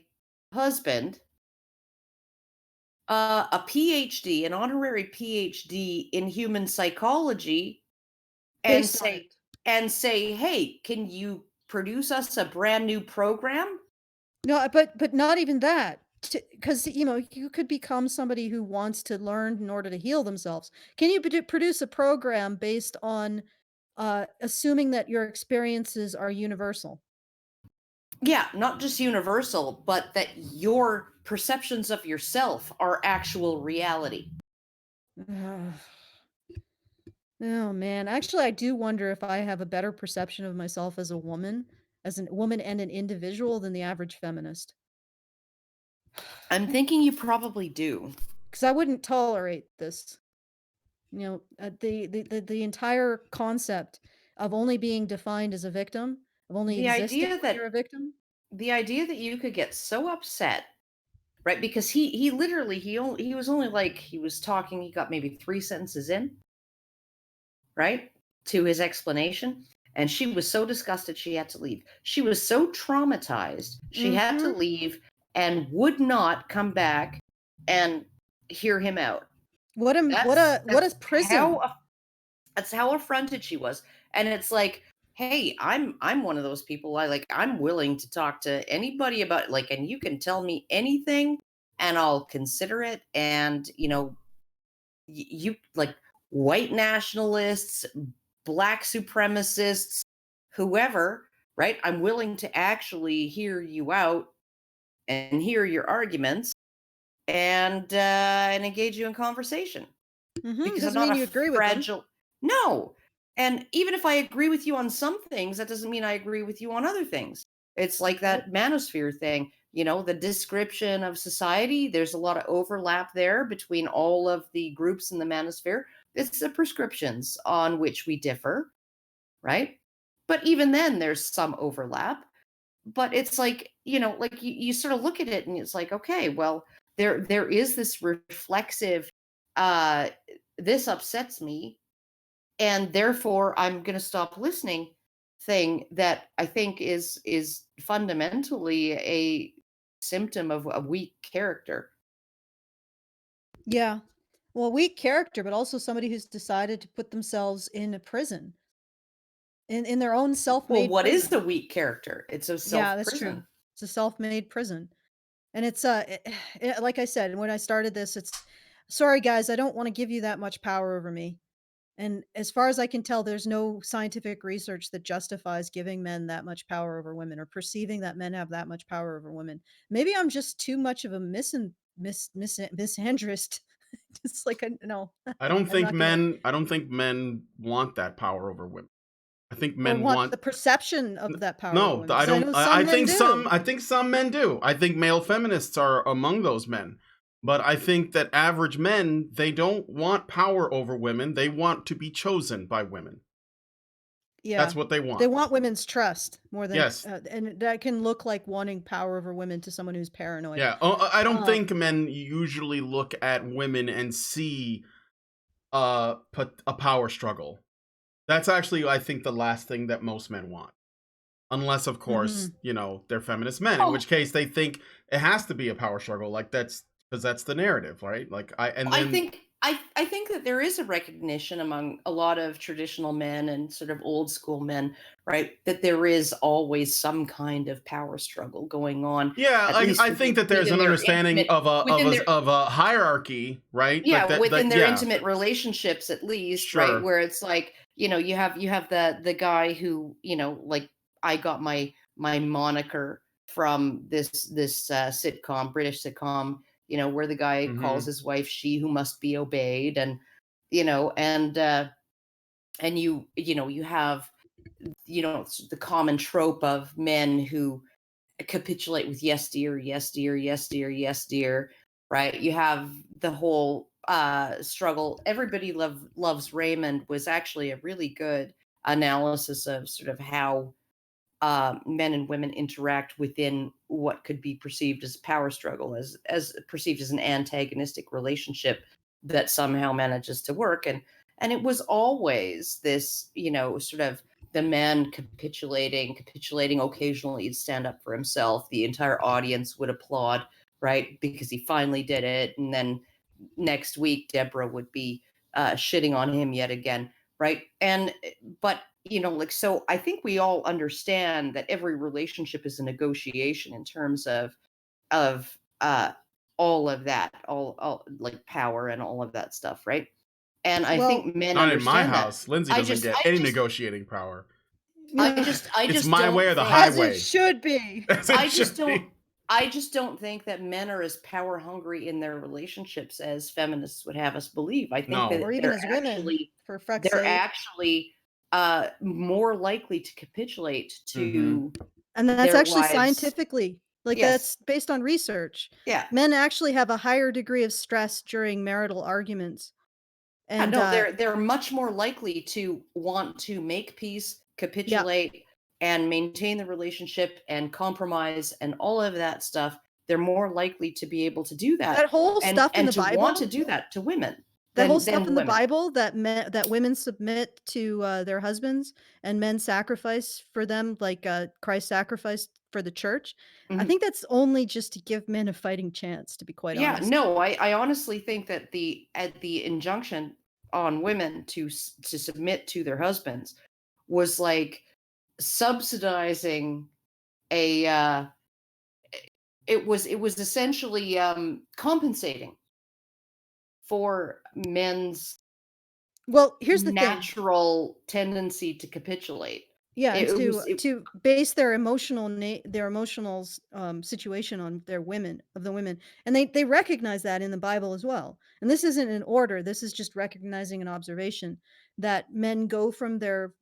husband a PhD, an honorary PhD in human psychology, and say, hey, can you produce us a brand new program? No, but not even that. Because you could become somebody who wants to learn in order to heal themselves. Can you produce a program based on assuming that your experiences are universal? Yeah, not just universal, but that your perceptions of yourself are actual reality. Oh man, actually, I do wonder if I have a better perception of myself as a woman and an individual than the average feminist. I'm thinking you probably do. Because I wouldn't tolerate this. The entire concept of only being defined as a victim, of only The existing idea when you're a that victim. the idea that you could get so upset, right? Because he literally he was only like he was talking. He got maybe 3 sentences in, right, to his explanation, and she was so disgusted she had to leave. She was so traumatized she had to leave and would not come back and hear him out. What a prison. That's how affronted she was. And it's like, hey, I'm one of those people. I'm willing to talk to anybody about and you can tell me anything and I'll consider it. And you like white nationalists, black supremacists, whoever, right? I'm willing to actually hear you out and hear your arguments and engage you in conversation. Because I'm not you agree fragile. with them. No. And even if I agree with you on some things, that doesn't mean I agree with you on other things. It's like that manosphere thing, the description of society. There's a lot of overlap there between all of the groups in the manosphere. It's the prescriptions on which we differ, right? But even then, there's some overlap. But it's like, you sort of look at it and it's like, okay, well, there is this reflexive, this upsets me, and therefore I'm going to stop listening thing that I think is fundamentally a symptom of a weak character. Yeah. Well, weak character, but also somebody who's decided to put themselves in a prison. In their own self-made What prison. is the weak character? It's a self-prison. Yeah, that's true. It's a self-made prison. And it's like I said, when I started this, it's sorry guys, I don't want to give you that much power over me. And as far as I can tell, there's no scientific research that justifies giving men that much power over women or perceiving that men have that much power over women. Maybe I'm just too much of a misandrist. It's like no. I don't think men want that power over women. I think men want the perception of that power. No, over women. I don't. I think some. Do. I think some men do. I think male feminists are among those men. But I think that average men, they don't want power over women. They want to be chosen by women. Yeah, that's what they want. They want women's trust more than yes, and that can look like wanting power over women to someone who's paranoid. Yeah, I don't think men usually look at women and see a power struggle. That's actually, I think, the last thing that most men want. Unless, of course, they're feminist men, in which case they think it has to be a power struggle. Like that's because that's the narrative, right? I think that there is a recognition among a lot of traditional men and sort of old school men, right, that there is always some kind of power struggle going on. Yeah, I think that there's an understanding of a hierarchy, right? Yeah, within their intimate relationships, at least, right, where it's like you have the guy who I got my moniker from this sitcom, British sitcom, where the guy calls his wife she who must be obeyed, and you have the common trope of men who capitulate with yes dear, yes dear, yes dear, yes dear, right? You have the whole struggle. Everybody Loves Raymond was actually a really good analysis of sort of how men and women interact within what could be perceived as power struggle, as perceived as an antagonistic relationship that somehow manages to work. And it was always this, sort of the man capitulating occasionally. He'd stand up for himself. The entire audience would applaud, right? Because he finally did it. And then next week, Deborah would be shitting on him yet again, right? But so I think we all understand that every relationship is a negotiation in terms of all of that, all like power and all of that stuff, right? And I think men not understand in my house. that. Lindsay doesn't get any negotiating power. It's my don't way or the think- As highway. it should be. I just don't think that men are as power hungry in their relationships as feminists would have us believe. I think that Or even they're as women, actually, for fuck's they're sake. actually more likely to capitulate to And that's their actually wives. scientifically, like Yes. that's based on research. Yeah. Men actually have a higher degree of stress during marital arguments. And no, they're much more likely to want to make peace, capitulate, and maintain the relationship and compromise and all of that stuff. They're more likely to be able to do that. That whole stuff in and the to Bible, want to do that to women. that whole than stuff in the women. Bible that women submit to their husbands and men sacrifice for them, like Christ sacrificed for the church. I think that's only just to give men a fighting chance, to be quite honest. No, I honestly think that the injunction on women to submit to their husbands was like subsidizing a it was essentially compensating for men's here's the natural tendency to capitulate. Yeah, and to base their emotional situation on the women, and they recognize that in the Bible as well. And this isn't an order; this is just recognizing an observation that men go from their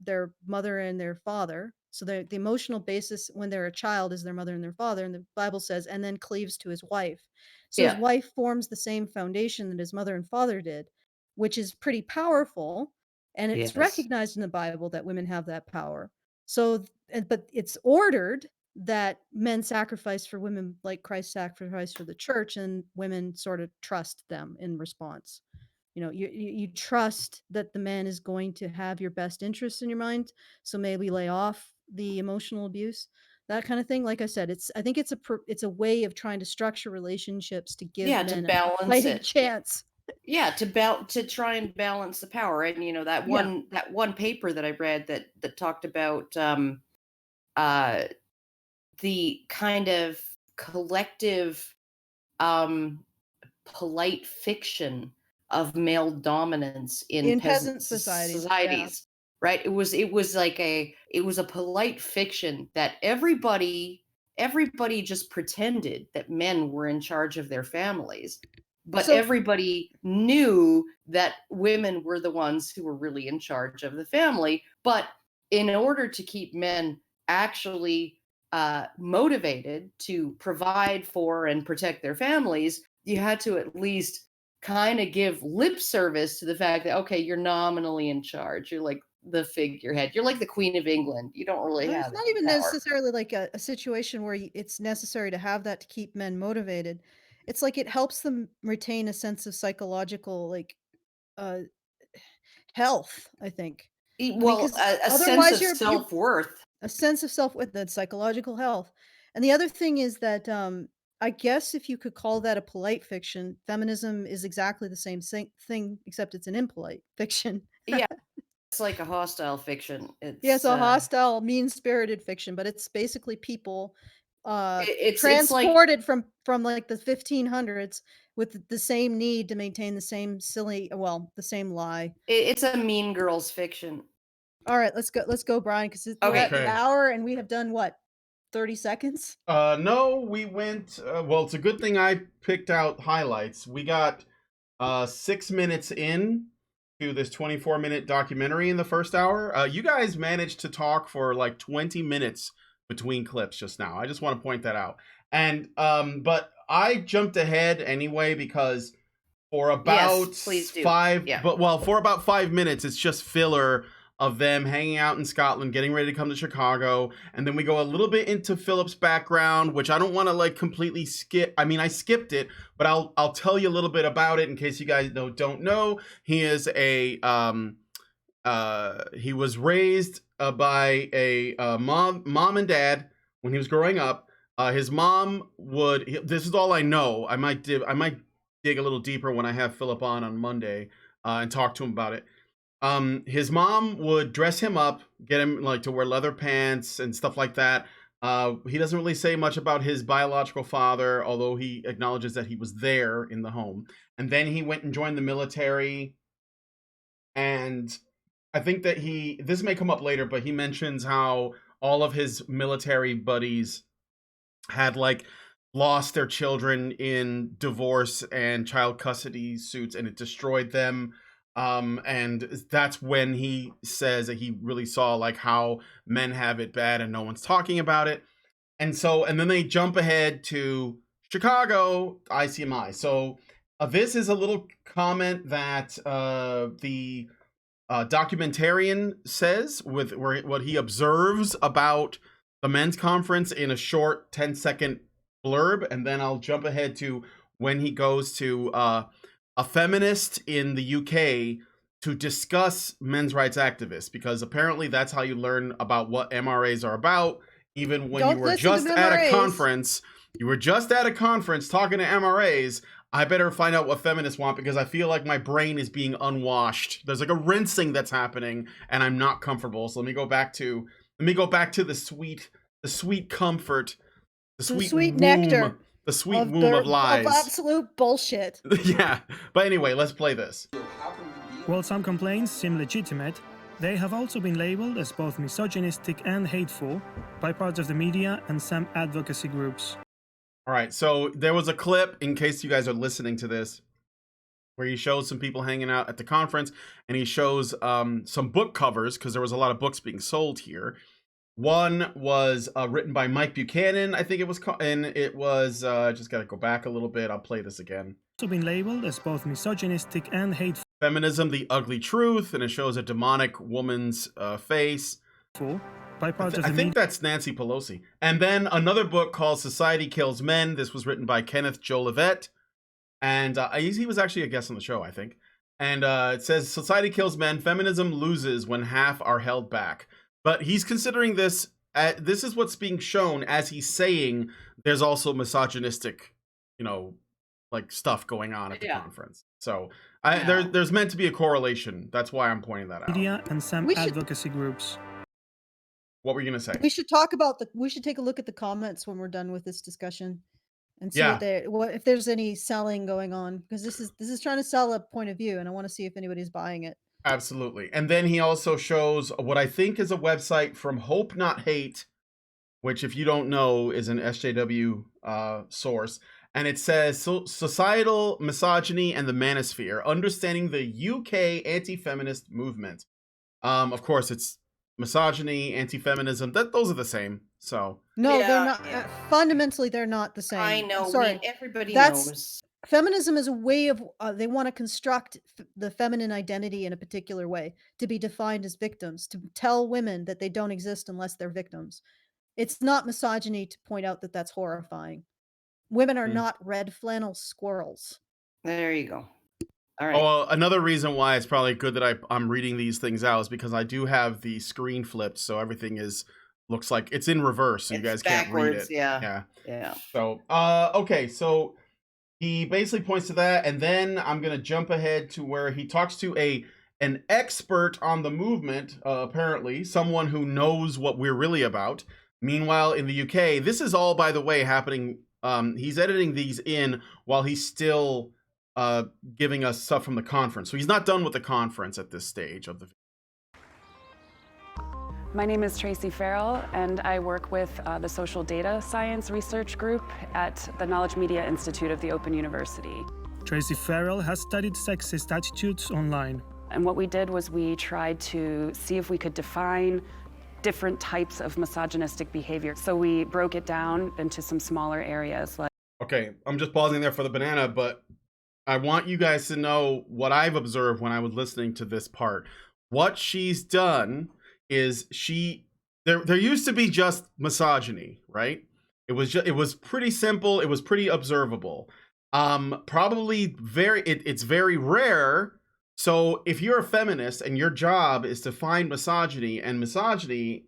mother and their father. So the emotional basis when they're a child is their mother and their father, and the Bible says, and then cleaves to his wife. So his wife forms the same foundation that his mother and father did, which is pretty powerful, and it's recognized in the Bible that women have that power. So, but it's ordered that men sacrifice for women like Christ sacrificed for the church, and women sort of trust them in response. You know, you trust that the man is going to have your best interests in your mind, so maybe lay off the emotional abuse, that kind of thing. Like I said, I think it's a way of trying to structure relationships to give men to balance a fighting it. chance. Yeah, to try and balance the power, right? And you know that one paper that I read that talked about the kind of collective polite fiction of male dominance in peasant societies. Right? It was like a polite fiction that everybody just pretended that men were in charge of their families. But everybody knew that women were the ones who were really in charge of the family. But in order to keep men actually motivated to provide for and protect their families, you had to at least kind of give lip service to the fact that, okay, you're nominally in charge. You're like the figurehead. You're like the Queen of England. You don't really have. It's not even necessarily like a situation where it's necessary to have that to keep men motivated. It's like it helps them retain a sense of psychological health, I think. Well, a sense of self-worth. A sense of self-worth, that psychological health. And the other thing is that I guess if you could call that a polite fiction, feminism is exactly the same thing, except it's an impolite fiction. Yeah, it's like a hostile fiction. It's a hostile, mean-spirited fiction, but it's basically people transported from like the 1500s with the same need to maintain the same the same lie. It's a Mean Girls fiction. All right, let's go, Brian, because we're at the hour and we have done what, 30 seconds? No, we went. Well, it's a good thing I picked out highlights. We got 6 minutes in to this 24-minute documentary in the first hour. You guys managed to talk for like 20 minutes between clips just now. I just want to point that out. And but I jumped ahead anyway because for about for about 5 minutes, it's just filler of them hanging out in Scotland, getting ready to come to Chicago. And then we go a little bit into Philip's background, which I don't want to like completely skip. I mean, I skipped it, but I'll tell you a little bit about it in case you guys don't know. He is he was raised by a mom and dad when he was growing up. His mom this is all I know. I might dig a little deeper when I have Philip on Monday and talk to him about it. His mom would dress him up, get him like to wear leather pants and stuff like that. He doesn't really say much about his biological father, although he acknowledges that he was there in the home. And then he went and joined the military. And I think that this may come up later, but he mentions how all of his military buddies had like lost their children in divorce and child custody suits, and it destroyed them. And that's when he says that he really saw like how men have it bad and no one's talking about it. And then they jump ahead to Chicago, ICMI. So this is a little comment that the documentarian says with what he observes about the men's conference in a short 10-second blurb, and then I'll jump ahead to when he goes to a feminist in the UK to discuss men's rights activists, because apparently that's how you learn about what MRAs are about. Even when you were just at a conference, talking to MRAs, I better find out what feminists want, because I feel like my brain is being unwashed. There's like a rinsing that's happening and I'm not comfortable. So let me go back to the sweet comfort, the sweet womb, nectar, the sweet womb of lies. Of absolute bullshit. Yeah. But anyway, let's play this. While some complaints seem legitimate, they have also been labeled as both misogynistic and hateful by parts of the media and some advocacy groups. All right, so there was a clip, in case you guys are listening to this, where he shows some people hanging out at the conference, and he shows some book covers, because there was a lot of books being sold here. One was written by Mike Buchanan, I think it was called, and it was, just gotta go back a little bit, I'll play this again. Also been labeled as both misogynistic and hateful. Feminism, the Ugly Truth, and it shows a demonic woman's face. By parts I think that's Nancy Pelosi. And then another book called Society Kills Men. This was written by Kenneth Jolivet. And he was actually a guest on the show, I think. And it says, Society Kills Men, Feminism Loses When Half Are Held Back. But he's considering this, this is what's being shown as he's saying there's also misogynistic, like stuff going on at the conference. So there's meant to be a correlation. That's why I'm pointing that out. Media and some advocacy groups. What were you gonna say? We should talk about we should take a look at the comments when we're done with this discussion, and see what if there's any selling going on, because this is trying to sell a point of view, and I want to see if anybody's buying it. Absolutely. And then he also shows what I think is a website from Hope Not Hate, which, if you don't know, is an SJW source. And it says, Societal Misogyny and the Manosphere, Understanding the UK Anti-Feminist Movement. Of course, it's misogyny, anti-feminism, those are the same. So no, they're not. Fundamentally, they're not the same. I know. Sorry, everybody knows. Feminism is a way of they want to construct the feminine identity in a particular way to be defined as victims, to tell women that they don't exist unless they're victims. It's not misogyny to point out that that's horrifying. Women are not red flannel squirrels. There you go. All right. Oh, another reason why it's probably good that I'm reading these things out is because I do have the screen flipped, so everything looks like it's in reverse, so you guys can't read it. Yeah. So, okay, so he basically points to that, and then I'm gonna jump ahead to where he talks to an expert on the movement, apparently someone who knows what we're really about. Meanwhile, in the UK, this is all, by the way, happening. He's editing these in while he's still giving us stuff from the conference. So he's not done with the conference at this stage of the video. My name is Tracy Farrell, and I work with the Social Data Science Research Group at the Knowledge Media Institute of the Open University. Tracy Farrell has studied sexist attitudes online. And what we did was we tried to see if we could define different types of misogynistic behavior. So we broke it down into some smaller areas. Okay, I'm just pausing there for the banana, but I want you guys to know what I've observed when I was listening to this part. What she's done is there used to be just misogyny, right? It was pretty simple. It was pretty observable. Probably it's very rare. So if you're a feminist and your job is to find misogyny, and misogyny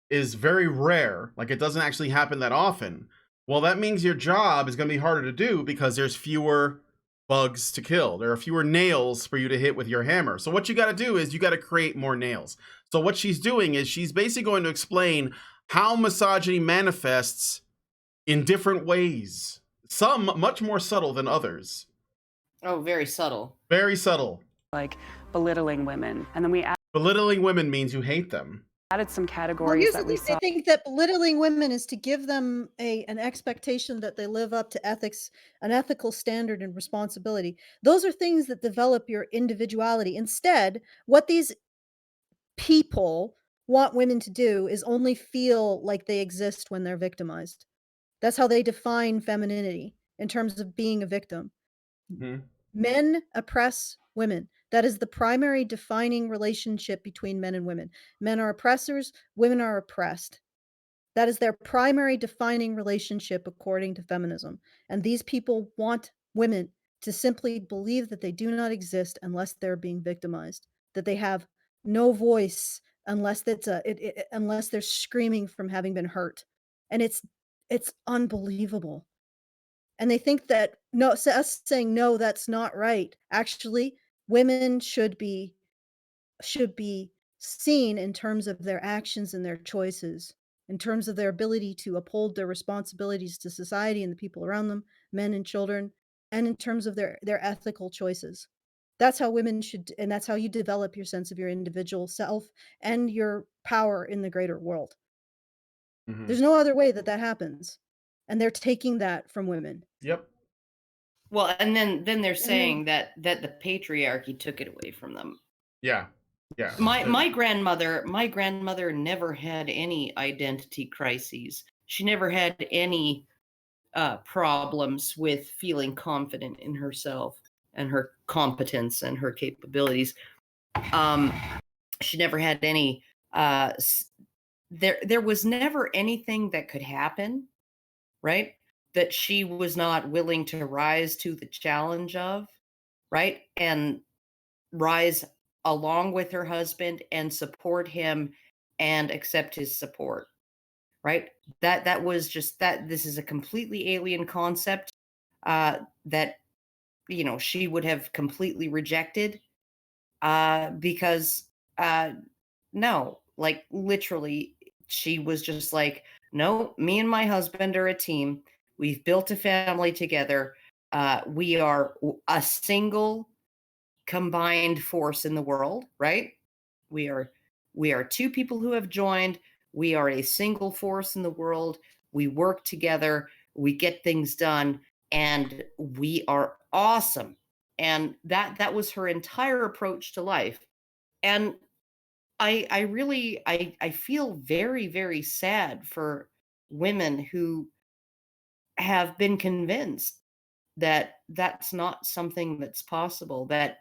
is very rare, like it doesn't actually happen that often, well, that means your job is going to be harder to do because there's fewer bugs to kill. There are fewer nails for you to hit with your hammer. So what you got to do is you got to create more nails. So what she's doing is she's basically going to explain how misogyny manifests in different ways. Some much more subtle than others. Oh, very subtle. Very subtle. Like belittling women. And then we Belittling women means you hate them. Added some Well, categories here's that the we thing. saw. They think that belittling women is to give them an expectation that they live up to ethics, an ethical standard and responsibility. Those are things that develop your individuality. Instead, what these people want women to do is only feel like they exist when they're victimized. That's how they define femininity in terms of being a victim. Mhm. Men oppress women. That is the primary defining relationship between men and women. Men are oppressors, women are oppressed. That is their primary defining relationship according to feminism. And these people want women to simply believe that they do not exist unless they're being victimized, that they have no voice unless unless they're screaming from having been hurt. And it's unbelievable. And they think that us saying no, that's not right. Actually, women should be seen in terms of their actions and their choices, in terms of their ability to uphold their responsibilities to society and the people around them, men and children, and in terms of their ethical choices. That's how women should, and that's how you develop your sense of your individual self and your power in the greater world. Mhm. There's no other way that happens. And they're taking that from women. Yep. Well, and then they're saying that the patriarchy took it away from them. Yeah. Yeah. My grandmother never had any identity crises. She never had any problems with feeling confident in herself and her competence and her capabilities. She never had any there was never anything that could happen, right, that she was not willing to rise to the challenge of, right, and rise along with her husband and support him and accept his support, right? That was just that. This is a completely alien concept that she would have completely rejected because no, like literally she was just like, no, me and my husband are a team. We've built a family together. We are a single combined force in the world, right? We are two people who have joined. We are a single force in the world. We work together. We get things done, and we are awesome. And that was her entire approach to life. And I really feel very, very sad for women who have been convinced that that's not something that's possible, that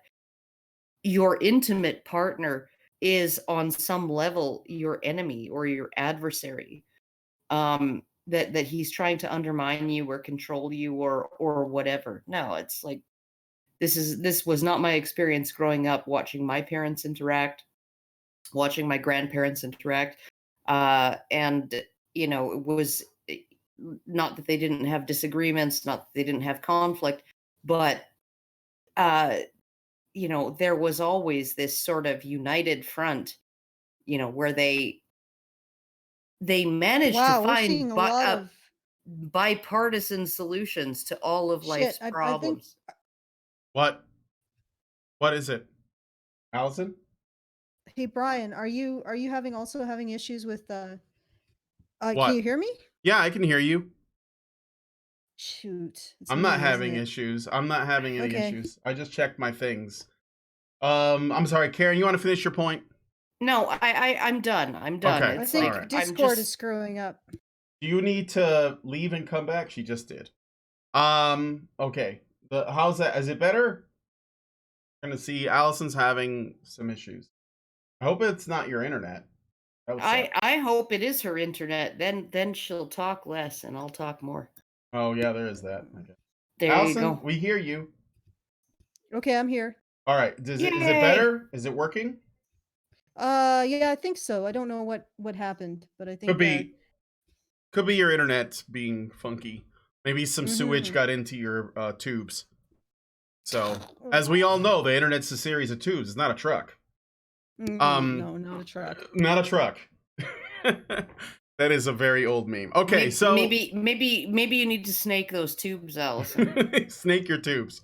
your intimate partner is on some level your enemy or your adversary, that he's trying to undermine you or control you or whatever. No, it's like this was not my experience growing up, watching my parents interact, watching my grandparents interact, and it was not that they didn't have disagreements, not that they didn't have conflict, but there was always this sort of united front, where they managed to We're find seeing a lot of bipartisan solutions to all of life's I think problems. What is it, Alison? Hey Brian, are you also having issues with can What? you hear me? Yeah, I can hear you. Shoot. It's I'm me, not isn't having it? issues. I'm not having any Okay. issues. I just checked my things. I'm sorry, Karen, you want to finish your point? No, I'm done. I'm done. Okay. I It's think like Discord is screwing up. Do you need to leave and come back? She just did. Okay. How's that? Is it better? I'm gonna see Allison's having some issues. I hope it's not your internet. That would suck. I hope it is her internet. Then she'll talk less and I'll talk more. Oh yeah, there is that. Okay. There Alison, you go. we hear you. Okay, I'm here. All right. Is it Yay! better? Is it working? Yeah, I think so. I don't know what happened, but I think Could be your internet being funky. Maybe some sewage got into your tubes. So, as we all know, the internet's a series of tubes. It's not a truck. no, not a truck. Not a truck. That is a very old meme. Okay, so maybe you need to snake those tubes, Alison. snake your tubes.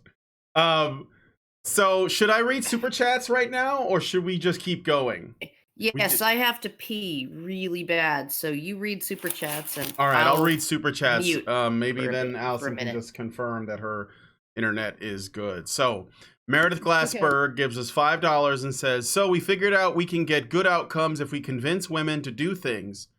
So should I read super chats right now, or should we just keep going? Yes, I have to pee really bad, so you read super chats and all right, I'll read super chats. mute Maybe then for a Alison can minute. just confirm that her internet is good. So Meredith Glassberg gives us $5 and says, so we figured out we can get good outcomes if we convince women to do things.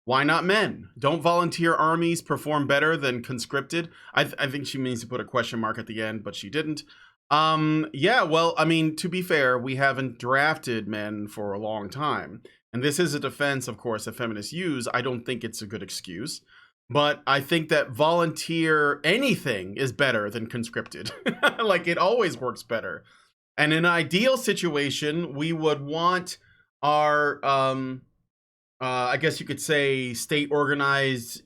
Why not men? Don't volunteer armies perform better than conscripted? I think she means to put a question mark at the end, but she didn't. Yeah, well, I mean, to be fair, we haven't drafted men for a long time. And this is a defense, of course, that feminists use. I don't think it's a good excuse. But I think that volunteer anything is better than conscripted. Like, it always works better. And in an ideal situation, we would want our, I guess you could say, state organized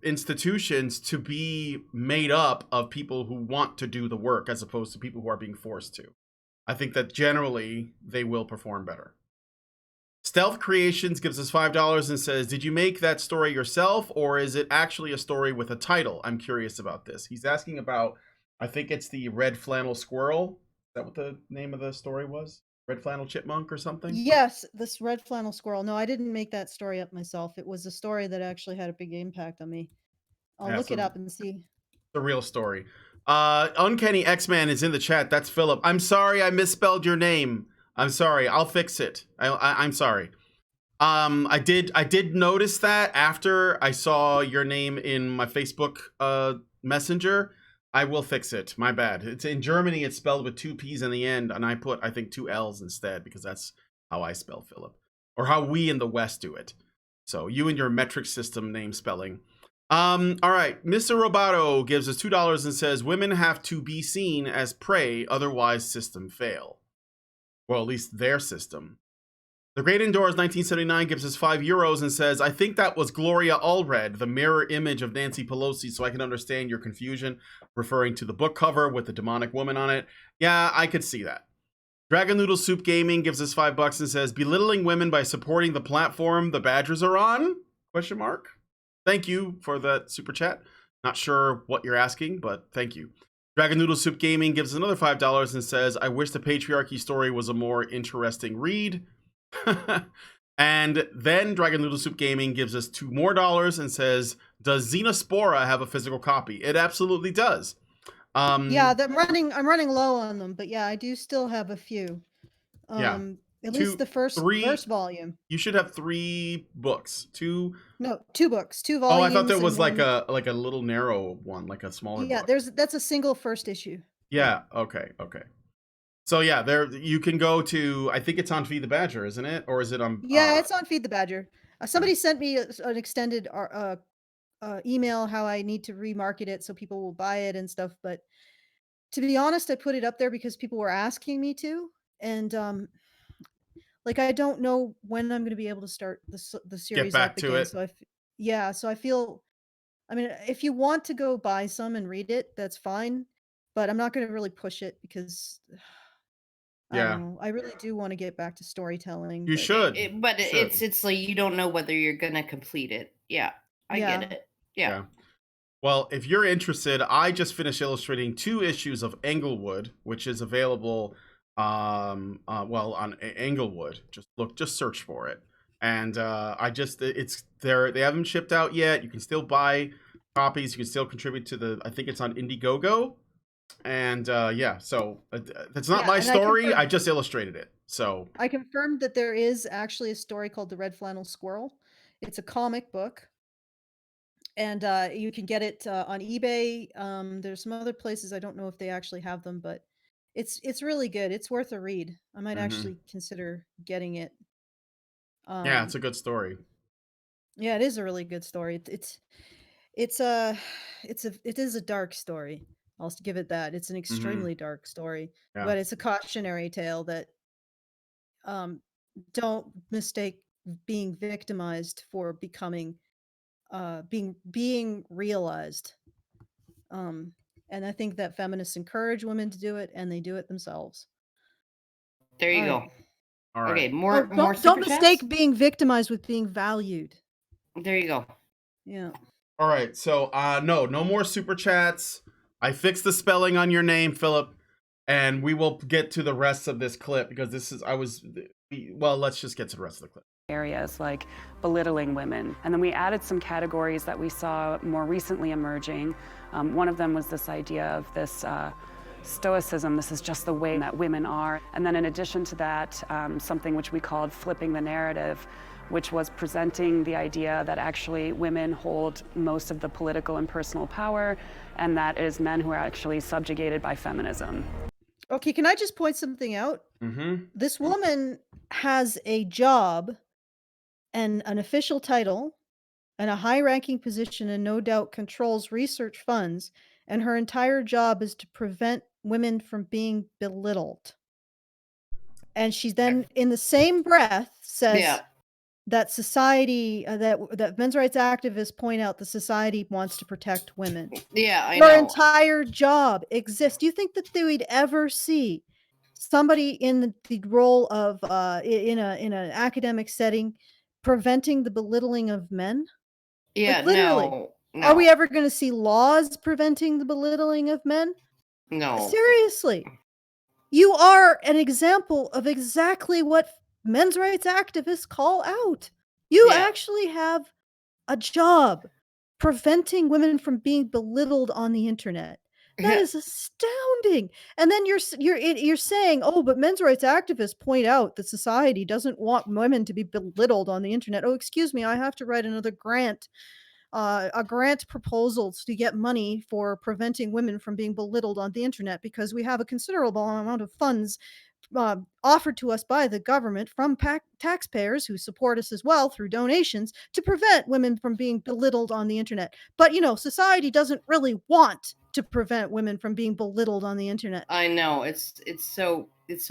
institutions to be made up of people who want to do the work as opposed to people who are being forced to. I think that generally they will perform better. Stealth Creations gives us $5 and says, did you make that story yourself, or is it actually a story with a title? I'm curious about this. He's asking about, I think it's the Red Flannel Squirrel. Is that what the name of the story was? Red Flannel Chipmunk or something? Yes, this Red Flannel Squirrel. No, I didn't make that story up myself. It was a story that actually had a big impact on me. I'll look it up and see. The real story. Uncanny X-Man is in the chat. That's Philip. I'm sorry I misspelled your name. I'm sorry. I'll fix it. I'm sorry. I did notice that after I saw your name in my Facebook Messenger. I will fix it. My bad. It's in Germany. It's spelled with 2 P's in the end, and I put, I think, 2 L's instead because that's how I spell Philip, or how we in the West do it. So you and your metric system name spelling. All right. Mr. Roboto gives us $2 and says, women have to be seen as prey, otherwise system fail. Well, at least their system. The Great Indoors 1979 gives us €5 and says, I think that was Gloria Allred, the mirror image of Nancy Pelosi, so I can understand your confusion, referring to the book cover with the demonic woman on it. Yeah, I could see that. Dragon Noodle Soup Gaming gives us $5 and says, belittling women by supporting the platform the Badgers are on? Question mark. Thank you for that super chat. Not sure what you're asking, but thank you. Dragon Noodle Soup Gaming gives us another $5 and says, I wish the patriarchy story was a more interesting read. And then Dragon Noodle Soup Gaming gives us $2 more and says, does Xenospora have a physical copy? It absolutely does. Yeah, I'm running low on them, but yeah, I do still have a few. Yeah. At least the first volume. You should have 3 books. 2 books, 2 volumes. Oh, I thought there was like a little narrow one, like a smaller book. That's a single first issue. Yeah, okay. So yeah, there you can go to, I think it's on Feed the Badger, isn't it? Or is it on it's on Feed the Badger. Somebody sent me an extended email how I need to remarket it so people will buy it and stuff, but to be honest, I put it up there because people were asking me to, and like I don't know when I'm going to be able to start the series get back up to again. it. So I feel, I mean, if you want to go buy some and read it, that's fine, but I'm not going to really push it because I don't know. I really do want to get back to storytelling. You should. It's like you don't know whether you're going to complete it. Yeah, I get it. Yeah. Well, if you're interested, I just finished illustrating 2 issues of Englewood, which is available on Englewood. Just search for it. And it's there. They haven't shipped out yet. You can still buy copies. You can still contribute to I think it's on Indiegogo. And so that's not my story. I just illustrated it. So I confirmed that there is actually a story called The Red Flannel Squirrel. It's a comic book, and you can get it on eBay. There's some other places. I don't know if they actually have them, but it's really good. It's worth a read. I might actually consider getting it. Yeah, it's a good story. Yeah, it is a really good story. It is a dark story. I'll give it that. It's an extremely dark story, but it's a cautionary tale that don't mistake being victimized for becoming being realized. And I think that feminists encourage women to do it, and they do it themselves. There you go. All right. Okay, more don't mistake being victimized with being valued. There you go. Yeah. All right. So no more super chats. I fixed the spelling on your name, Philip, and we will get to the rest of this clip because let's just get to the rest of the clip. Areas like belittling women. And then we added some categories that we saw more recently emerging. One of them was this idea of this stoicism. This is just the way that women are. And then in addition to that, something which we called flipping the narrative, which was presenting the idea that actually women hold most of the political and personal power, and that it is men who are actually subjugated by feminism. Okay, can I just point something out? Mm-hmm. This woman has a job and an official title and a high-ranking position, and no doubt controls research funds, and her entire job is to prevent women from being belittled. And she then, in the same breath, says that society, that men's rights activists point out the society wants to protect women. Yeah, I know. Her entire job exists. Do you think that they would ever see somebody in the role of in an academic setting preventing the belittling of men? Yeah, like, literally. no. Are we ever going to see laws preventing the belittling of men? No. Seriously. You are an example of exactly what men's rights activists call out. You actually have a job preventing women from being belittled on the internet. That is astounding. And then you're saying, oh, but men's rights activists point out that society doesn't want women to be belittled on the internet. Oh, excuse me, I have to write another grant. A grant proposals to get money for preventing women from being belittled on the internet because we have a considerable amount of funds offered to us by the government from taxpayers who support us as well through donations to prevent women from being belittled on the internet. But, society doesn't really want to prevent women from being belittled on the internet. I know. It's so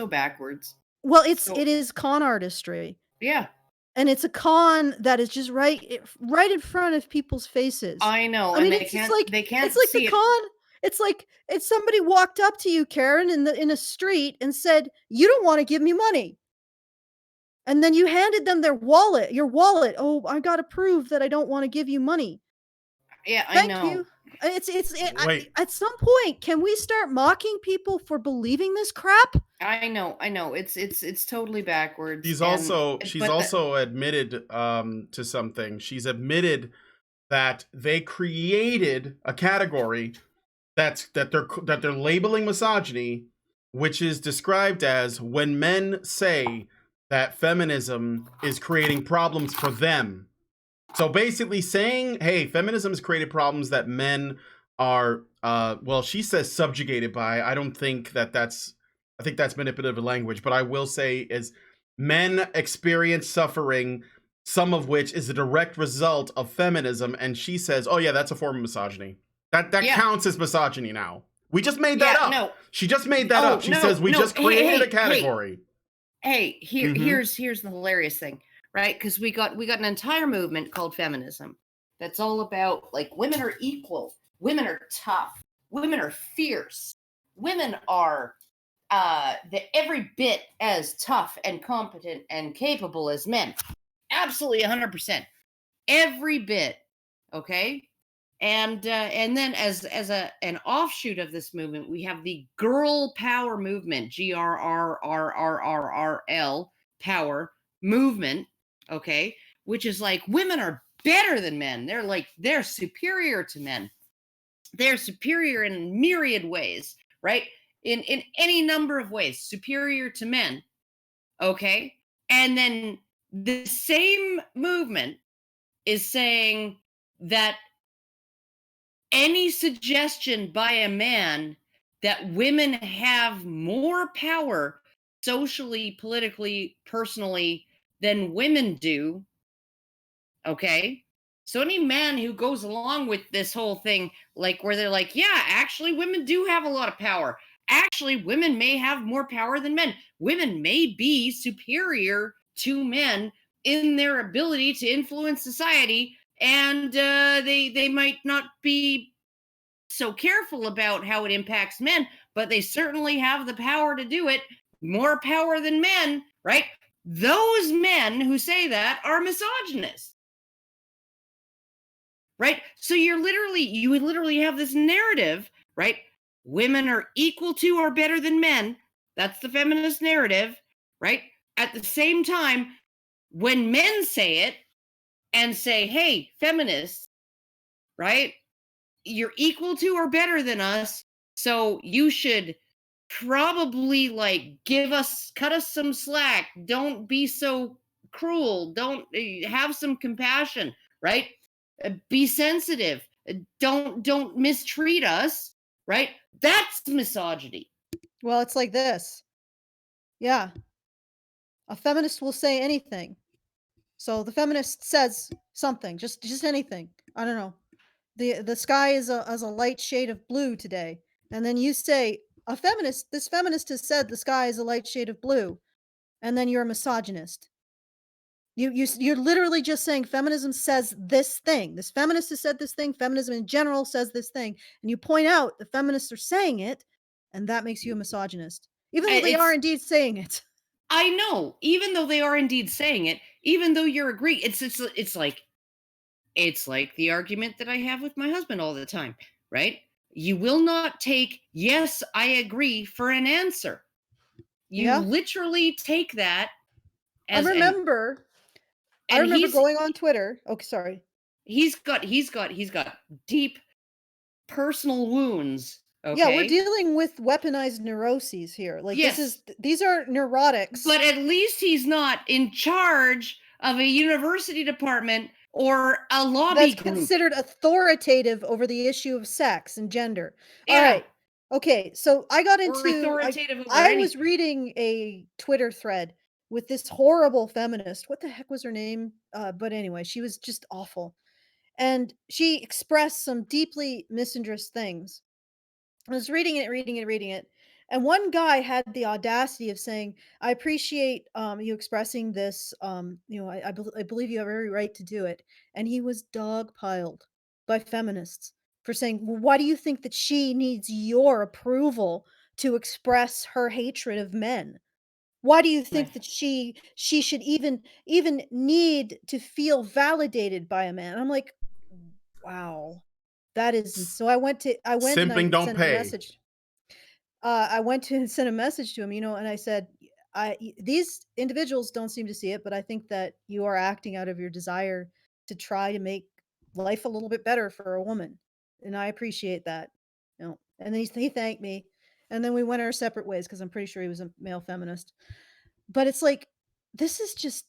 backwards. Well, it is con artistry. Yeah. And it's a con that is just right in front of people's faces. I know. I mean, they can't it's like see the it. con. It's like if somebody walked up to you, Karen, in a street and said, "You don't want to give me money," and then you handed them your wallet. Oh, I got to prove that I don't want to give you money. Yeah, Thank I know. you. At some point, can we start mocking people for believing this crap? I know. It's totally backwards. She's also admitted to something. She's admitted that they created a category that they're labeling misogyny, which is described as when men say that feminism is creating problems for them. So basically saying, hey, feminism has created problems that men are, she says subjugated by. I think that's manipulative language, but I will say is men experience suffering, some of which is a direct result of feminism. And she says, oh yeah, that's a form of misogyny. That counts as misogyny now. We just made that up. No. She just made that up. She says we just created a category. Here's the hilarious thing. Right, because we got an entire movement called feminism that's all about like women are equal, women are tough, women are fierce, women are every bit as tough and competent and capable as men, absolutely 100%, every bit, okay. And then as an offshoot of this movement, we have the girl power movement, GRRRRRRL power movement. Okay, which is like women are better than men. They're superior to men. They're superior in myriad ways, right? In any number of ways, superior to men. Okay, and then the same movement is saying that any suggestion by a man that women have more power socially, politically, personally than women do, okay? So any man who goes along with this whole thing, like where they're like, yeah, actually women do have a lot of power. Actually, women may have more power than men. Women may be superior to men in their ability to influence society, and they might not be so careful about how it impacts men, but they certainly have the power to do it. More power than men, right? Those men who say that are misogynists, right? So you literally have this narrative right? Women are equal to or better than men. That's the feminist narrative, right? At the same time, when men say it and say, hey, feminists, right? You're equal to or better than us, so you should probably like cut us some slack. Don't be so cruel. Don't have some compassion, right? Be sensitive. Don't mistreat us, right? That's misogyny. Well, it's like this. Yeah. A feminist will say anything. So the feminist says something, just anything. I don't know. The sky is a light shade of blue today. And then you say, this feminist has said the sky is a light shade of blue. And then you're a misogynist. You're literally just saying feminism says this thing. This feminist has said this thing. Feminism in general says this thing. And you point out the feminists are saying it, and that makes you a misogynist. Even though they are indeed saying it. I know, even though they are indeed saying it, even though you're agreeing, it's like the argument that I have with my husband all the time, right? You will not take yes, I agree for an answer. You literally take that as I remember going on Twitter. Oh, sorry. He's got deep personal wounds. Okay? Yeah, we're dealing with weaponized neuroses here. Like these are neurotics. But at least he's not in charge of a university department or a lobby that's group. Considered authoritative over the issue of sex and gender. Yeah. All right. Okay, so I got into I was reading a Twitter thread with this horrible feminist. What the heck was her name? But anyway, she was just awful. And she expressed some deeply misandrous things. I was reading it. And one guy had the audacity of saying, I appreciate you expressing this. I believe you have every right to do it. And he was dogpiled by feminists for saying, well, why do you think that she needs your approval to express her hatred of men? Why do you think that she should even need to feel validated by a man? I'm like, wow. That is so. I went and I sent a message. I went to and sent a message to him, and I said, these individuals don't seem to see it, but I think that you are acting out of your desire to try to make life a little bit better for a woman, and I appreciate that. And then he thanked me, and then we went our separate ways because I'm pretty sure he was a male feminist. But it's like this is just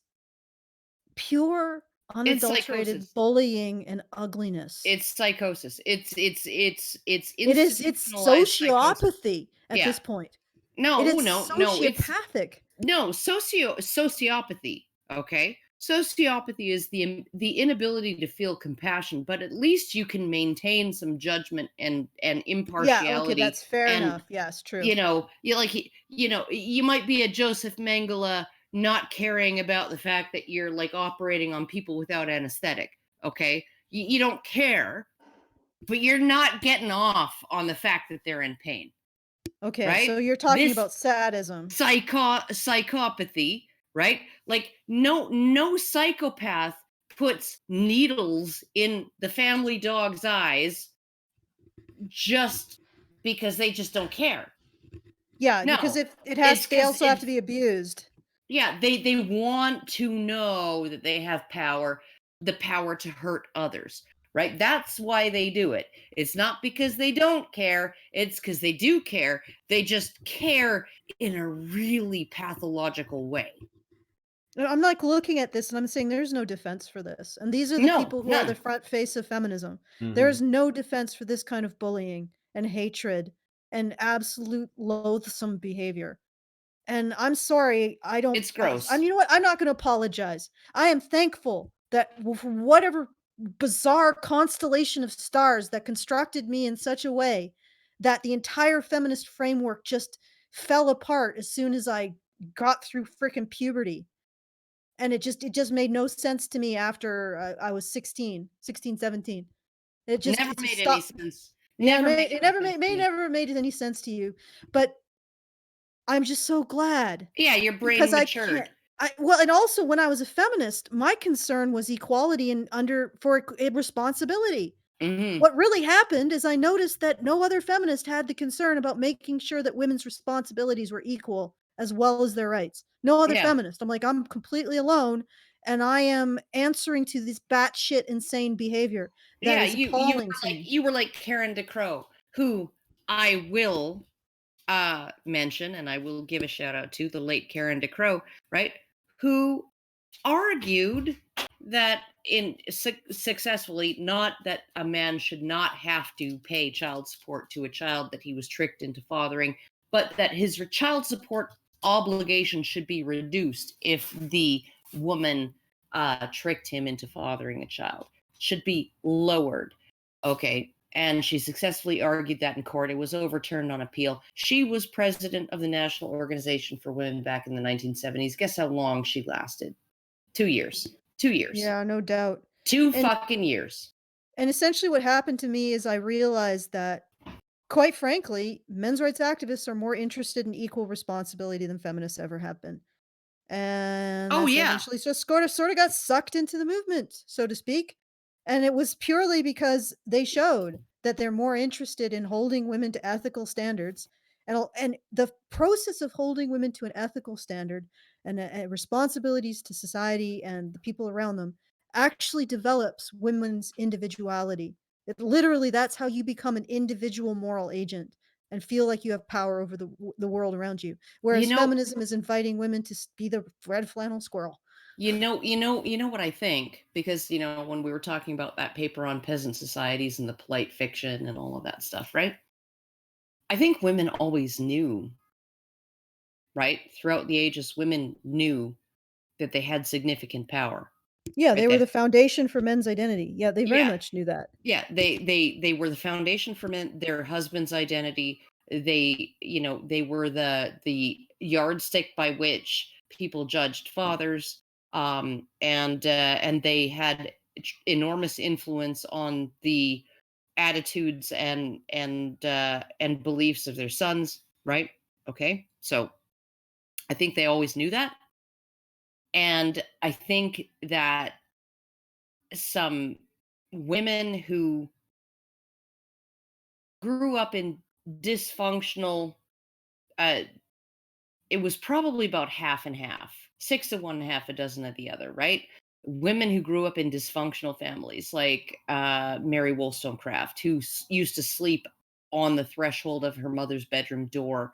pure unadulterated bullying and ugliness. It's psychosis. It's sociopathy at this point. No, it is sociopathic. Sociopathy. Okay, sociopathy is the inability to feel compassion, but at least you can maintain some judgment and impartiality. Yeah, okay, that's fair enough. Yes, true. You might be a Joseph Mengele, not caring about the fact that you're like operating on people without anesthetic. Okay. You don't care, but you're not getting off on the fact that they're in pain. Okay. Right? So you're talking about sadism. Psychopathy, right? Like no psychopath puts needles in the family dog's eyes just because they just don't care. Yeah. No, because they also have to be abused. Yeah, they want to know that they have power, the power to hurt others, right? That's why they do it. It's not because they don't care. It's because they do care. They just care in a really pathological way. I'm like looking at this and I'm saying there's no defense for this. And these are the people who are the front face of feminism. Mm-hmm. There's no defense for this kind of bullying and hatred and absolute loathsome behavior. And I'm sorry, I don't. It's gross. You know what? I'm not going to apologize. I am thankful that for whatever bizarre constellation of stars that constructed me in such a way that the entire feminist framework just fell apart as soon as I got through freaking puberty. And it just made no sense to me after I was 16, 17. It just never made any sense. It never made any sense to you, but I'm just so glad. Yeah, your brain matured. And also when I was a feminist, my concern was equality and for responsibility. Mhm. What really happened is I noticed that no other feminist had the concern about making sure that women's responsibilities were equal as well as their rights. No other Yeah. feminist. I'm like, I'm completely alone, and I am answering to this batshit insane behavior that Yeah, is appalling to me. you were like Karen DeCrow, who I will mention, and I will give a shout out to the late Karen DeCrow, right? Who argued that successfully, not that a man should not have to pay child support to a child that he was tricked into fathering, but that his child support obligation should be reduced if the woman tricked him into fathering a child, should be lowered. Okay. And she successfully argued that in court. It was overturned on appeal. She was president of the National Organization for Women back in the 1970s. Guess how long she lasted? 2 years. 2 years. Yeah, no doubt. 2 And fucking years. and essentially what happened to me is I realized that, quite frankly, men's rights activists are more interested in equal responsibility than feminists ever have been. And Oh, that's yeah. eventually just sort of got sucked into the movement, so to speak. And it was purely because they showed that they're more interested in holding women to ethical standards. And the process of holding women to an ethical standard and responsibilities to society and the people around them actually develops women's individuality. It literally, that's how you become an individual moral agent and feel like you have power over the world around you. You Whereas know, feminism is inviting women to be the red flannel squirrel. you know what I think? Because, when we were talking about that paper on peasant societies and the polite fiction and all of that stuff, right? I think women always knew, right? Throughout the ages, women knew that they had significant power. Yeah, Right? they were the foundation for men's identity. Yeah, they very Yeah. much knew that. Yeah, they were the foundation for men, their husband's identity. They were the yardstick by which people judged fathers, and they had enormous influence on the attitudes and beliefs of their sons, right? Okay, so I think they always knew that, and I think that some women who grew up in dysfunctional, uh it was probably about half and half, 6 of one, half a dozen of the other, right? Women who grew up in dysfunctional families, like Mary Wollstonecraft, who used to sleep on the threshold of her mother's bedroom door,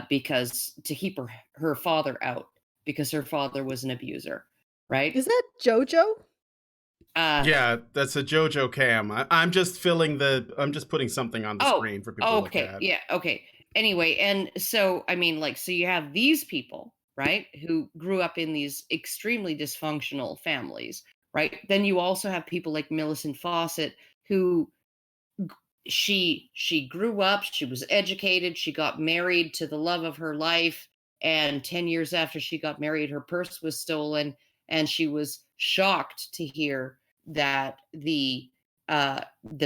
because to keep her father out, because her father was an abuser, right? Is that JoJo? Yeah, that's a JoJo cam. I'm just I'm just putting something on the screen for people to look at. Yeah, okay. Anyway, and so I mean, like, so you have these people, right, who grew up in these extremely dysfunctional families, right? Then you also have people like Millicent Fawcett, who she grew up, she was educated, she got married to the love of her life, and 10 years after she got married, her purse was stolen, and she was shocked to hear that the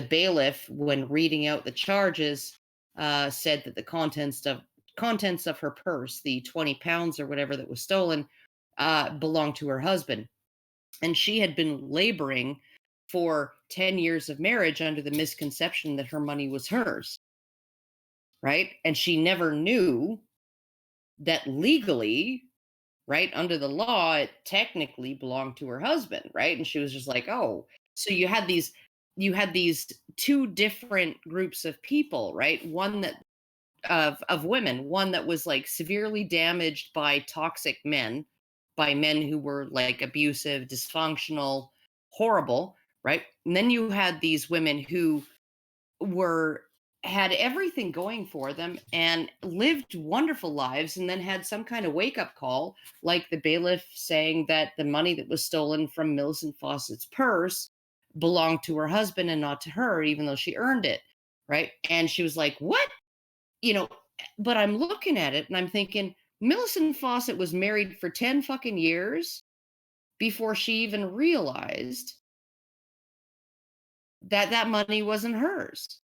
bailiff, when reading out the charges, said that the contents of her purse, the 20 pounds or whatever that was stolen, belonged to her husband. And she had been laboring for 10 years of marriage under the misconception that her money was hers. Right? And she never knew that legally, right, under the law, it technically belonged to her husband, right? And she was just like, oh, so you had these two different groups of people, right? One that of women, one that was like severely damaged by toxic men, by men who were like abusive, dysfunctional, horrible, right? And then you had these women who had everything going for them and lived wonderful lives, and then had some kind of wake up call, like the bailiff saying that the money that was stolen from Millicent Fawcett's purse belonged to her husband and not to her, even though she earned it, right? And she was like, what? But I'm looking at it and I'm thinking, Millicent Fawcett was married for 10 fucking years before she even realized that money wasn't hers,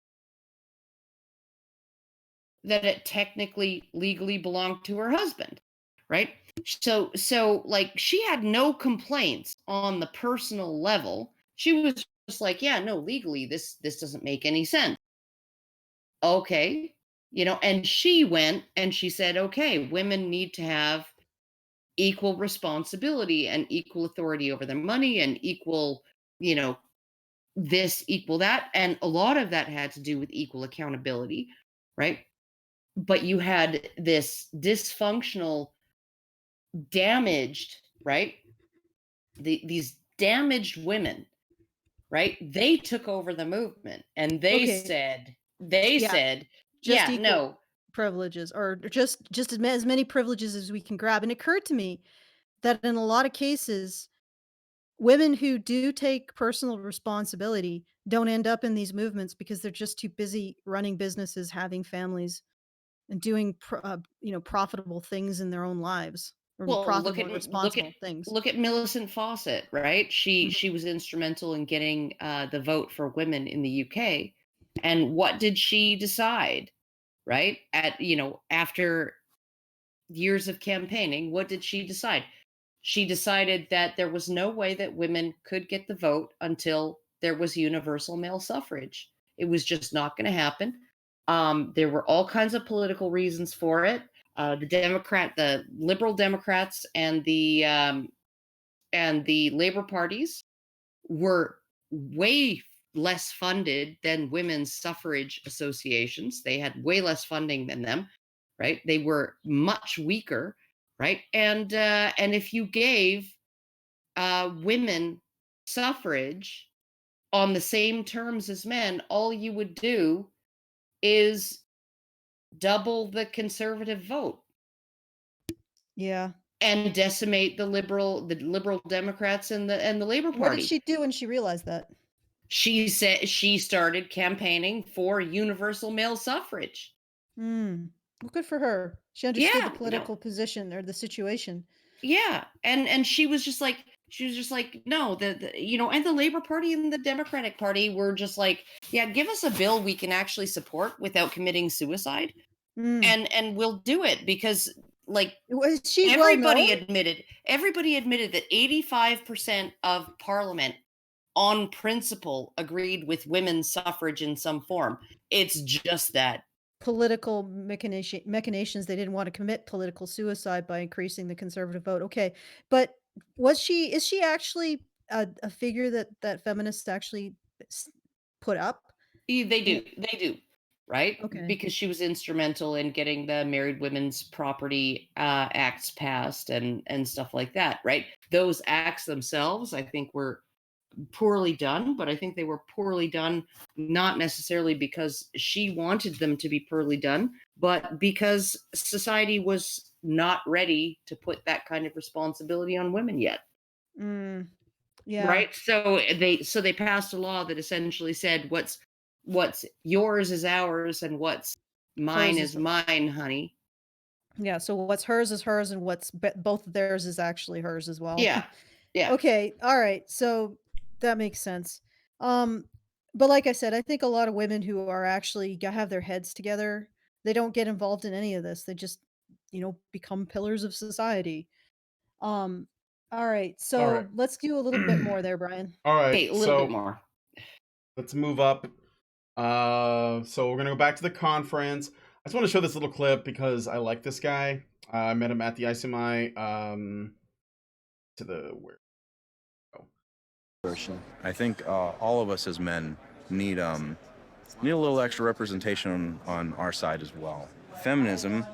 that it technically, legally belonged to her husband, right? So like, she had no complaints on the personal level. She was just like, yeah, no, legally, this doesn't make any sense. Okay, and she went and she said, okay, women need to have equal responsibility and equal authority over their money and equal, this, equal that. And a lot of that had to do with equal accountability, right? But you had this dysfunctional, damaged, right? These damaged women, right? They took over the movement and they said, just yeah, no. privileges, or just as many privileges as we can grab. And it occurred to me that in a lot of cases, women who do take personal responsibility don't end up in these movements because they're just too busy running businesses, having families, and doing profitable things in their own lives, or Well, profitable and responsible things. look at Millicent Fawcett, right? She was instrumental in getting the vote for women in the UK. And what did she decide, right? After years of campaigning, what did she decide? She decided that there was no way that women could get the vote until there was universal male suffrage. It was just not going to happen. There were all kinds of political reasons for it. The Liberal Democrats and the Labor parties were way less funded than women's suffrage associations. They had way less funding than them, right? They were much weaker, right? And if you gave women suffrage on the same terms as men, all you would do is double the conservative vote. Yeah. And decimate the liberal Democrats and the Labor Party. What did she do when she realized that? She said she started campaigning for universal male suffrage. Well, good for her. She understood the political position or the situation. Yeah, and she was just like, no, and the Labor Party and the Democratic Party were just like, yeah, give us a bill we can actually support without committing suicide, and we'll do it, because everybody admitted that 85% of Parliament on principle agreed with women's suffrage in some form. It's just that political machinations, they didn't want to commit political suicide by increasing the conservative vote. Okay, but is she actually a figure that feminists actually put up? They do, right? Okay. Because she was instrumental in getting the Married Women's Property Acts passed and stuff like that, right? Those acts themselves, I think, were poorly done, but I think they were poorly done not necessarily because she wanted them to be poorly done, but because society was not ready to put that kind of responsibility on women yet. Yeah. Right? So they passed a law that essentially said what's yours is ours and what's mine is mine, honey. Yeah, so what's hers is hers, and what's both of theirs is actually hers as well. Yeah. Okay, all right, so that makes sense. But like I said, I think a lot of women who are actually have their heads together, they don't get involved in any of this. They just, become pillars of society. All right, so let's do a little bit more there, Brian. All right, a little bit more. Let's move up. So we're gonna go back to the conference. I just want to show this little clip because I like this guy. I met him at the ICMI. I think all of us as men need a little extra representation on our side as well. Feminism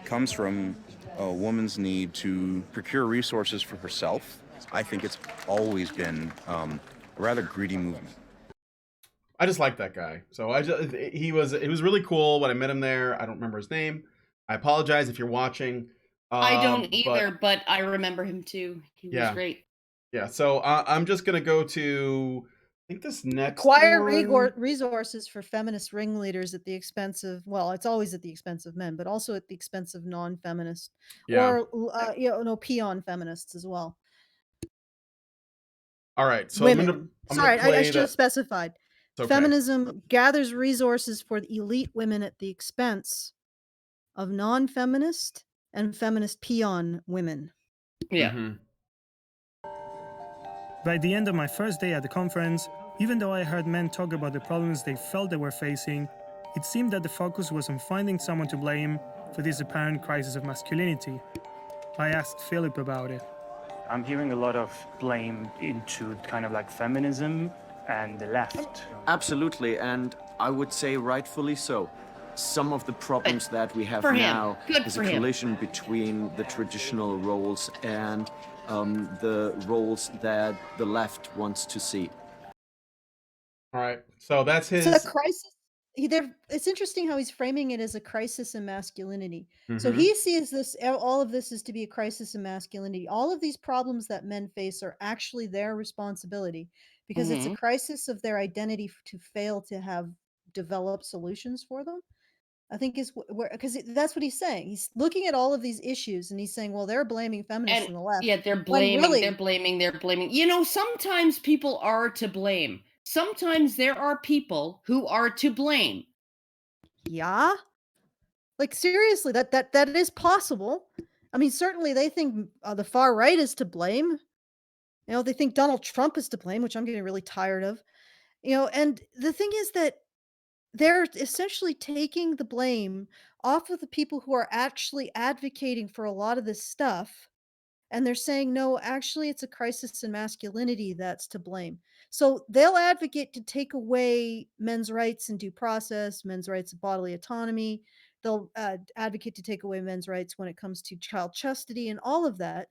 comes from a woman's need to procure resources for herself. I think it's always been a rather greedy movement. I just like that guy. So it was really cool when I met him there. I don't remember his name. I apologize if you're watching. I don't either, but I remember him too. He was great. Yeah, so I'm just gonna go to, I think this next acquire resources for feminist ringleaders at the expense of, well, it's always at the expense of men, but also at the expense of non-feminists or peon feminists as well. All right, so women. I should have specified. Okay. Feminism gathers resources for the elite women at the expense of non-feminist and feminist peon women. Yeah. By the end of my first day at the conference, Even though I heard men talk about the problems they felt they were facing, it seemed that the focus was on finding someone to blame for this apparent crisis of masculinity. I asked Philip about it. I'm hearing a lot of blame into kind of like feminism and the left. Absolutely, and I would say rightfully so. Some of the problems that we have For him. now Good is for a him. collision between the traditional roles and the roles that the left wants to see. All right, so that's his. It's a crisis. It's interesting how he's framing it as a crisis in masculinity. So Mhm. he sees this, all of this is to be a crisis in masculinity. All of these problems that men face are actually their responsibility because it's a Mhm. crisis of their identity to fail to have developed solutions for them. I think is where, because that's what he's saying. He's looking at all of these issues and he's saying, well, they're blaming feminists And on the left. yeah, they're when blaming, really, they're blaming. You know, sometimes people are to blame. Sometimes there are people who are to blame. yeah, like seriously, that is possible. I mean, certainly they think the far right is to blame. You know, they think Donald Trump is to blame, which I'm getting really tired of. You know, and the thing is that they're essentially taking the blame off of the people who are actually advocating for a lot of this stuff. And they're saying, no, actually, it's a crisis in masculinity that's to blame. So they'll advocate to take away men's rights and due process, men's rights of bodily autonomy. They'll advocate to take away men's rights when it comes to child custody and all of that.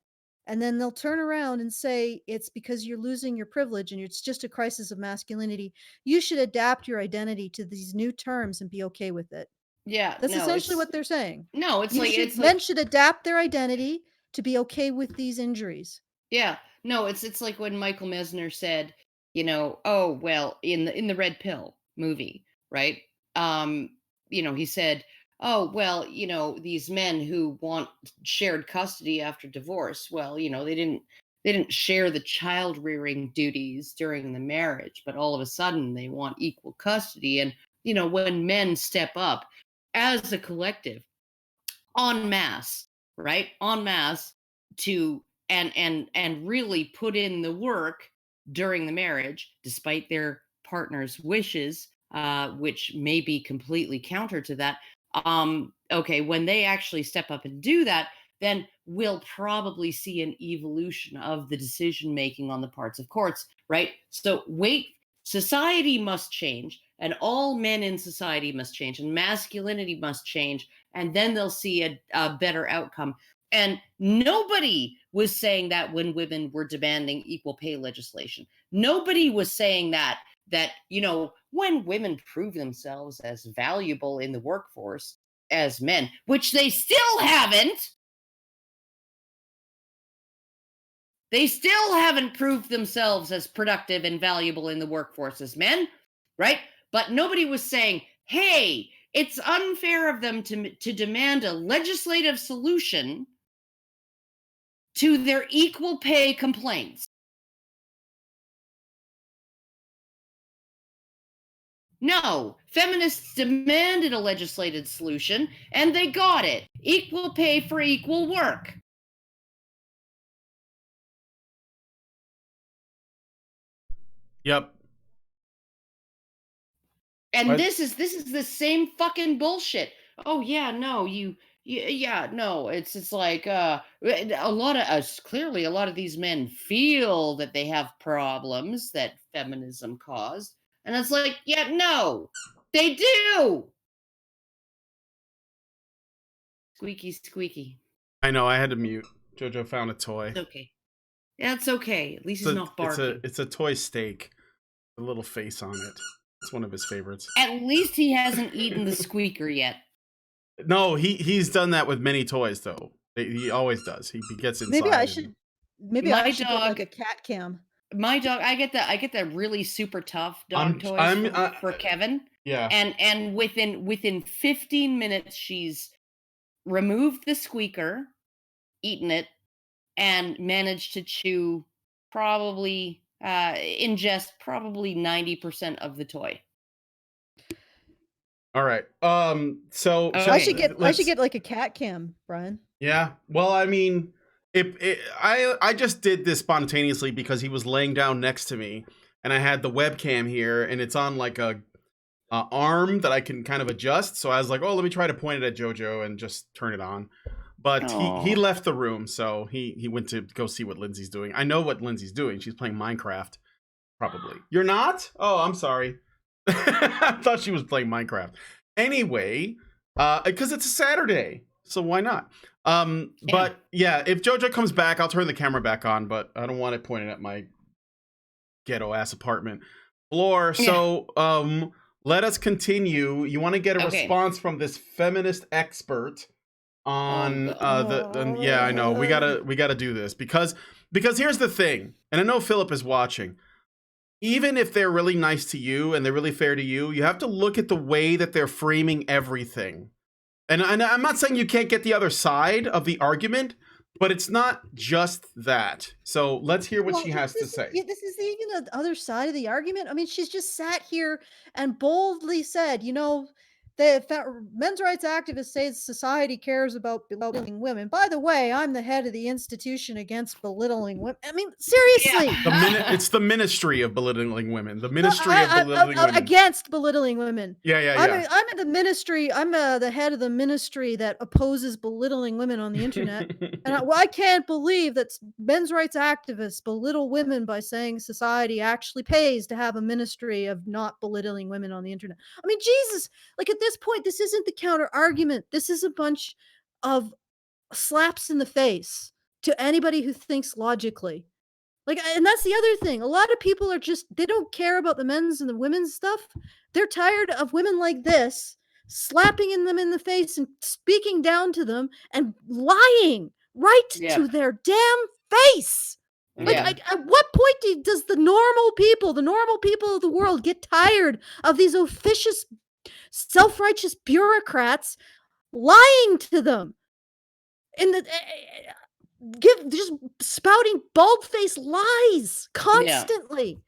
And then they'll turn around and say, it's because you're losing your privilege and it's just a crisis of masculinity. You should adapt your identity to these new terms and be okay with it. Yeah, That's no, essentially it's what they're saying. no, it's You like should, it's men like should adapt their identity to be okay with these injuries. yeah, no, it's like when Michael Mesner said, you know, oh well, in the Red Pill movie, right? You know, he said, oh well, you know, these men who want shared custody after divorce, well, you know, they didn't share the child rearing duties during the marriage, but all of a sudden they want equal custody. And you know, when men step up as a collective en masse, right? En masse to and really put in the work during the marriage, despite their partner's wishes, which may be completely counter to that. Okay, when they actually step up and do that, then we'll probably see an evolution of the decision making on the parts of courts, right? So society must change, and all men in society must change, and masculinity must change, and then they'll see a better outcome. And nobody was saying that when women were demanding equal pay legislation. Nobody was saying that you know, when women prove themselves as valuable in the workforce as men, which they still haven't. They still haven't proved themselves as productive and valuable in the workforce as men, right? But nobody was saying, hey, it's unfair of them to demand a legislative solution to their equal pay complaints. No, feminists demanded a legislated solution, and they got it. Equal pay for equal work. Yep. And this is the same fucking bullshit. Oh yeah, no, yeah, no, it's like a lot of us, clearly a lot of these men feel that they have problems that feminism caused. And it's like, yeah, no, they do. Squeaky, squeaky. I know, I had to mute. Jojo found a toy. It's okay. Yeah, it's okay. At least he's not barking. It's a toy steak. A little face on it. It's one of his favorites. At least he hasn't eaten the squeaker yet. No, he's done that with many toys though. He always does. He gets inside. Maybe I should get like a cat cam. My dog, I get that really super tough dog toys for Kevin. Yeah. And within 15 minutes, she's removed the squeaker, eaten it, and managed to chew ingest probably 90% of the toy. All right. So I should get like a cat cam, Brian. Yeah. Well, I mean, I just did this spontaneously because he was laying down next to me, and I had the webcam here, and it's on like a arm that I can kind of adjust. So I was like, oh, let me try to point it at JoJo and just turn it on. But he left the room, so he went to go see what Lindsay's doing. I know what Lindsay's doing. She's playing Minecraft, probably. You're not? Oh, I'm sorry. I thought she was playing Minecraft. Anyway, because it's a Saturday, so why not? But yeah, if JoJo comes back, I'll turn the camera back on, but I don't want it pointed at my ghetto ass apartment floor. So let us continue. You want to get a response from this feminist expert on yeah, I know. We gotta do this because here's the thing, and I know Philip is watching. Even if they're really nice to you and they're really fair to you, you have to look at the way that they're framing everything. And I'm not saying you can't get the other side of the argument, but it's not just that. So let's hear what she has to say. This is even the other side of the argument. I mean, she's just sat here and boldly said, you know, the men's rights activists say society cares about belittling women. By the way, I'm the head of the institution against belittling women. I mean, seriously. It's the ministry of belittling women. The ministry of belittling women. Against belittling women. Yeah. I'm in the ministry. I'm the head of the ministry that opposes belittling women on the internet. And I can't believe that men's rights activists belittle women by saying society actually pays to have a ministry of not belittling women on the internet. I mean, Jesus, like at this point, this isn't the counter argument. This is a bunch of slaps in the face to anybody who thinks logically. Like, and that's the other thing. A lot of people are they don't care about the men's and the women's stuff. They're tired of women like this slapping them in the face and speaking down to them and lying right to their damn face. Like, at what point does the normal people of the world get tired of these officious, self-righteous bureaucrats lying to them in the just spouting bald-faced lies constantly?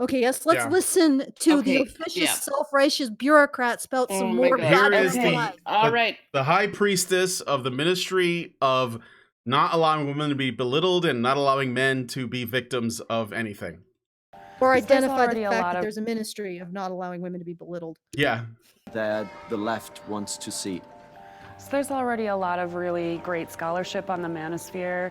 Okay, yes, let's listen to the officious self-righteous bureaucrat spout some more lies. All right. The high priestess of the ministry of not allowing women to be belittled and not allowing men to be victims of anything. Or identify the fact that there's a ministry of not allowing women to be belittled. Yeah. That the left wants to see. So there's already a lot of really great scholarship on the manosphere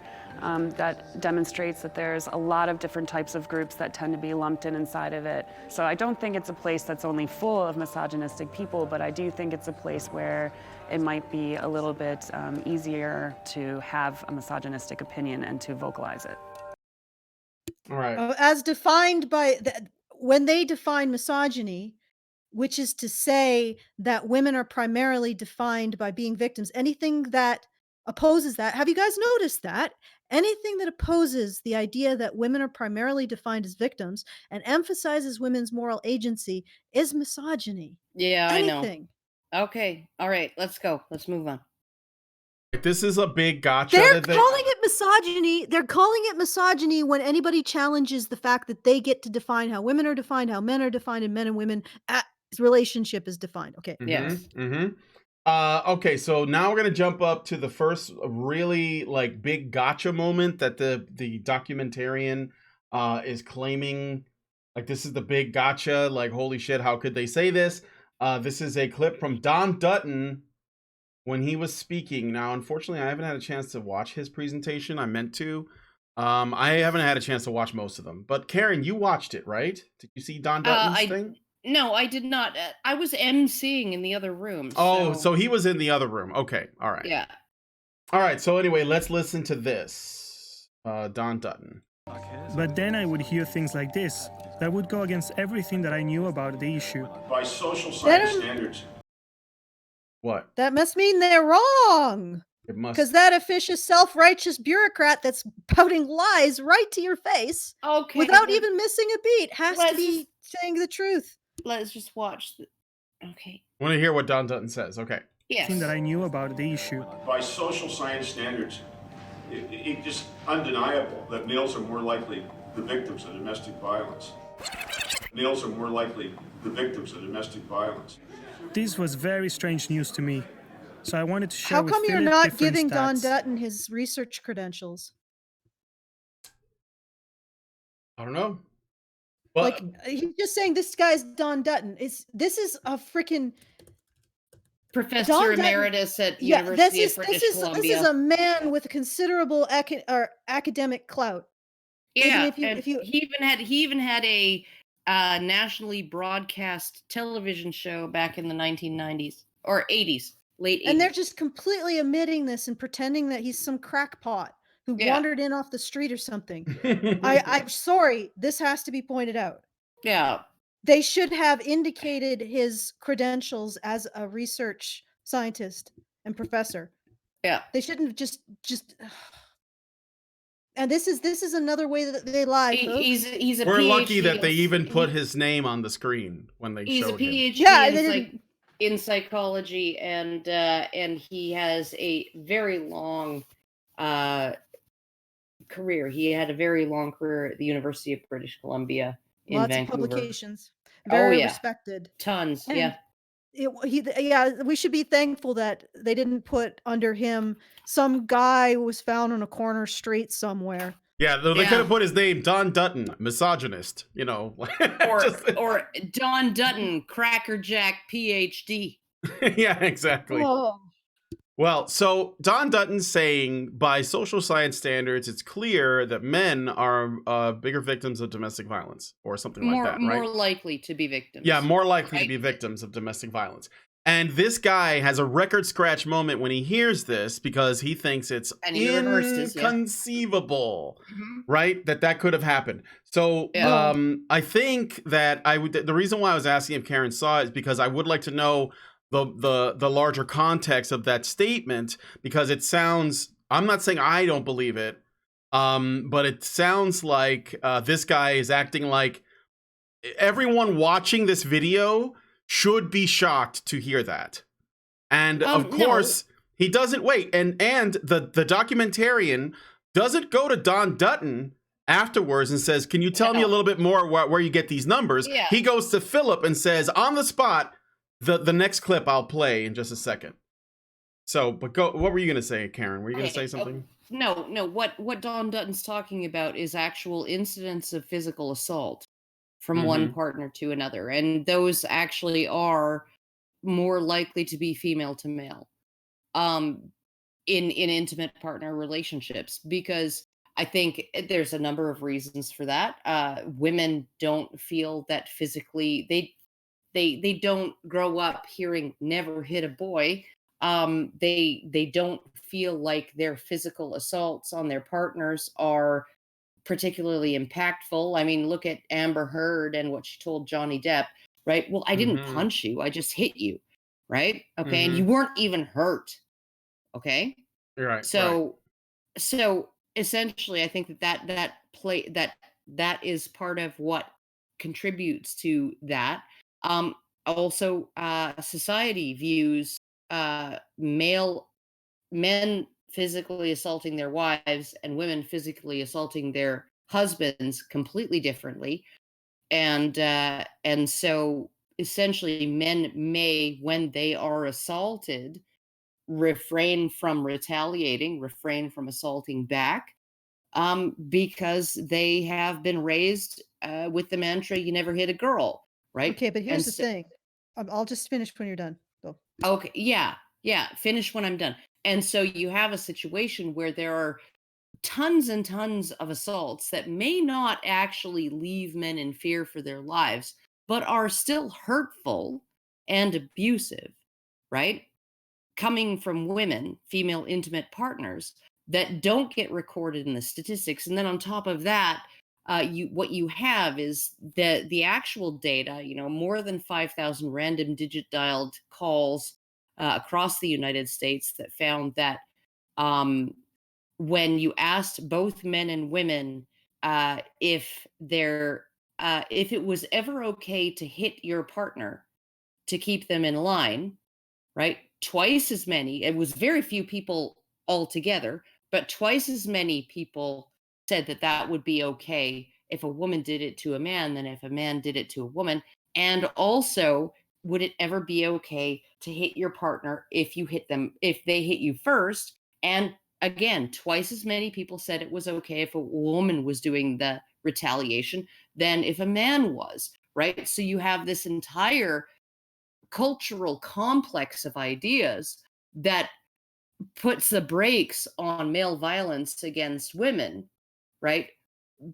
that demonstrates that there's a lot of different types of groups that tend to be lumped in inside of it. So I don't think it's a place that's only full of misogynistic people, but I do think it's a place where it might be a little bit easier to have a misogynistic opinion and to vocalize it. All right. As defined by, when they define misogyny, which is to say that women are primarily defined by being victims, anything that opposes that, have you guys noticed that? Anything that opposes the idea that women are primarily defined as victims and emphasizes women's moral agency is misogyny. Yeah, anything. I know. Okay. All right. Let's go. Let's move on. This is a big gotcha. They're calling it misogyny. They're calling it misogyny when anybody challenges the fact that they get to define how women are defined, how men are defined, and men and women relationship is defined. Okay. Yes. Okay, so now we're gonna jump up to the first really like big gotcha moment that the documentarian is claiming. Like, this is the big gotcha. Like, holy shit, how could they say this? This is a clip from Don Dutton when he was speaking. Now, unfortunately, I haven't had a chance to watch his presentation. I meant to. I haven't had a chance to watch most of them. But Karen, you watched it, right? Did you see Don Dutton's thing? No, I did not. I was emceeing in the other room. So he was in the other room. Okay, all right. Yeah. All right, so anyway, let's listen to this. Don Dutton. But then I would hear things like this that would go against everything that I knew about the issue. By social science standards. What? That must mean they're wrong. It must. Because that officious, self-righteous bureaucrat that's pouting lies right to your face, without even missing a beat, has to be saying the truth. Let's just watch. Okay. I want to hear what Don Dutton says. Okay. Yes. Thing that I knew about the issue. By social science standards, it's just undeniable that males are more likely the victims of domestic violence. Males are more likely the victims of domestic violence. This was very strange news to me, so I wanted to share How with come you're Philip not different giving stats. Don Dutton his research credentials? I don't know. But Like, he's just saying this guy's Don Dutton. This is a freaking Professor Don Dutton. Emeritus at Yeah, University of British Columbia. This is a man with considerable academic clout. Yeah, if you he even had a nationally broadcast television show back in the 1990s or 80s, late 80s. And they're just completely omitting this and pretending that he's some crackpot who wandered in off the street or something. I'm sorry, this has to be pointed out. Yeah. They should have indicated his credentials as a research scientist and professor. Yeah. They shouldn't have just and this is another way that they lie, folks. He's a we're PhD lucky that they even put his name on the screen when they showed him. He's a PhD in psychology, and he has a very long career. He had a very long career at the University of British Columbia in Lots Vancouver. of publications. Very respected. Tons, and yeah. We should be thankful that they didn't put under him some guy who was found on a corner street somewhere. Yeah, they could have put his name, Don Dutton, misogynist, you know. or Don Dutton, crackerjack PhD. Yeah, exactly. Oh. Well, so Don Dutton's saying, by social science standards, it's clear that men are bigger victims of domestic violence or something like that, right? More likely to be victims. Yeah, more likely to be victims of domestic violence. And this guy has a record scratch moment when he hears this because he thinks it's inconceivable, right? That could have happened. So I think that the reason why I was asking if Karen saw it is because I would like to know the larger context of that statement, because it sounds, I'm not saying I don't believe it, but it sounds like this guy is acting like everyone watching this video should be shocked to hear that. And of course, he doesn't wait. And the documentarian doesn't go to Don Dutton afterwards and says, can you tell me a little bit more where you get these numbers? Yeah. He goes to Philip and says, on the spot, the next clip I'll play in just a second. So, but go. What were you going to say, Karen? Were you going to say something? No. What Don Dutton's talking about is actual incidents of physical assault from one partner to another, and those actually are more likely to be female to male, in intimate partner relationships, because I think there's a number of reasons for that. Women don't feel that physically they don't grow up hearing "never hit a boy." They don't feel like their physical assaults on their partners are particularly impactful. I mean, look at Amber Heard and what she told Johnny Depp, right? Well, I didn't punch you, I just hit you, right? Okay, and you weren't even hurt. Okay, right. So essentially, I think that is part of what contributes to that. Also, society views men physically assaulting their wives and women physically assaulting their husbands completely differently, and so essentially men may, when they are assaulted, refrain from retaliating, refrain from assaulting back, because they have been raised with the mantra, you never hit a girl, right? Okay, but here's the thing. I'll just finish when you're done. Go. Okay, yeah, finish when I'm done. And so you have a situation where there are tons and tons of assaults that may not actually leave men in fear for their lives, but are still hurtful and abusive, right? Coming from women, female intimate partners, that don't get recorded in the statistics. And then on top of that, what you have is the actual data, more than 5,000 random digit dialed calls across the United States that found that when you asked both men and women if it was ever okay to hit your partner to keep them in line, right? Twice as many, it was very few people altogether, but twice as many people said that would be okay if a woman did it to a man than if a man did it to a woman. And also, would it ever be okay to hit your partner if they hit you first? And again, twice as many people said it was okay if a woman was doing the retaliation than if a man was, right? So you have this entire cultural complex of ideas that puts the brakes on male violence against women, right?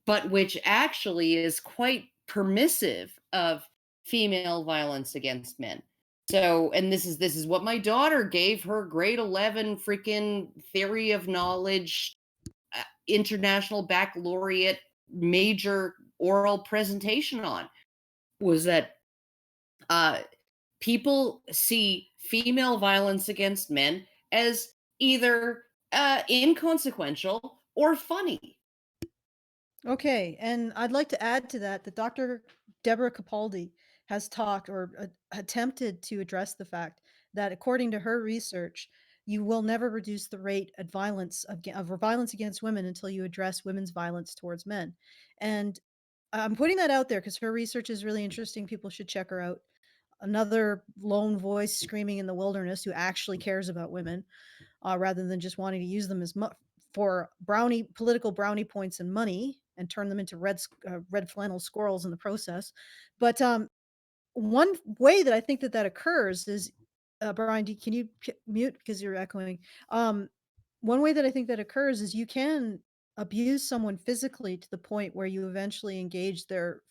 But which actually is quite permissive of female violence against men. So, and this is what my daughter gave her grade 11 freaking theory of knowledge, international baccalaureate major oral presentation on, was that people see female violence against men as either inconsequential or funny. Okay, and I'd like to add to that that Dr. Deborah Capaldi has talked or attempted to address the fact that according to her research, you will never reduce the rate of violence against women until you address women's violence towards men. And I'm putting that out there because her research is really interesting. People should check her out. Another lone voice screaming in the wilderness who actually cares about women, rather than just wanting to use them as for political brownie points and money and turn them into red flannel squirrels in the process. But one way that I think that occurs is, Brian, can you mute because you're echoing? One way that I think that occurs is you can abuse someone physically to the point where you eventually engage their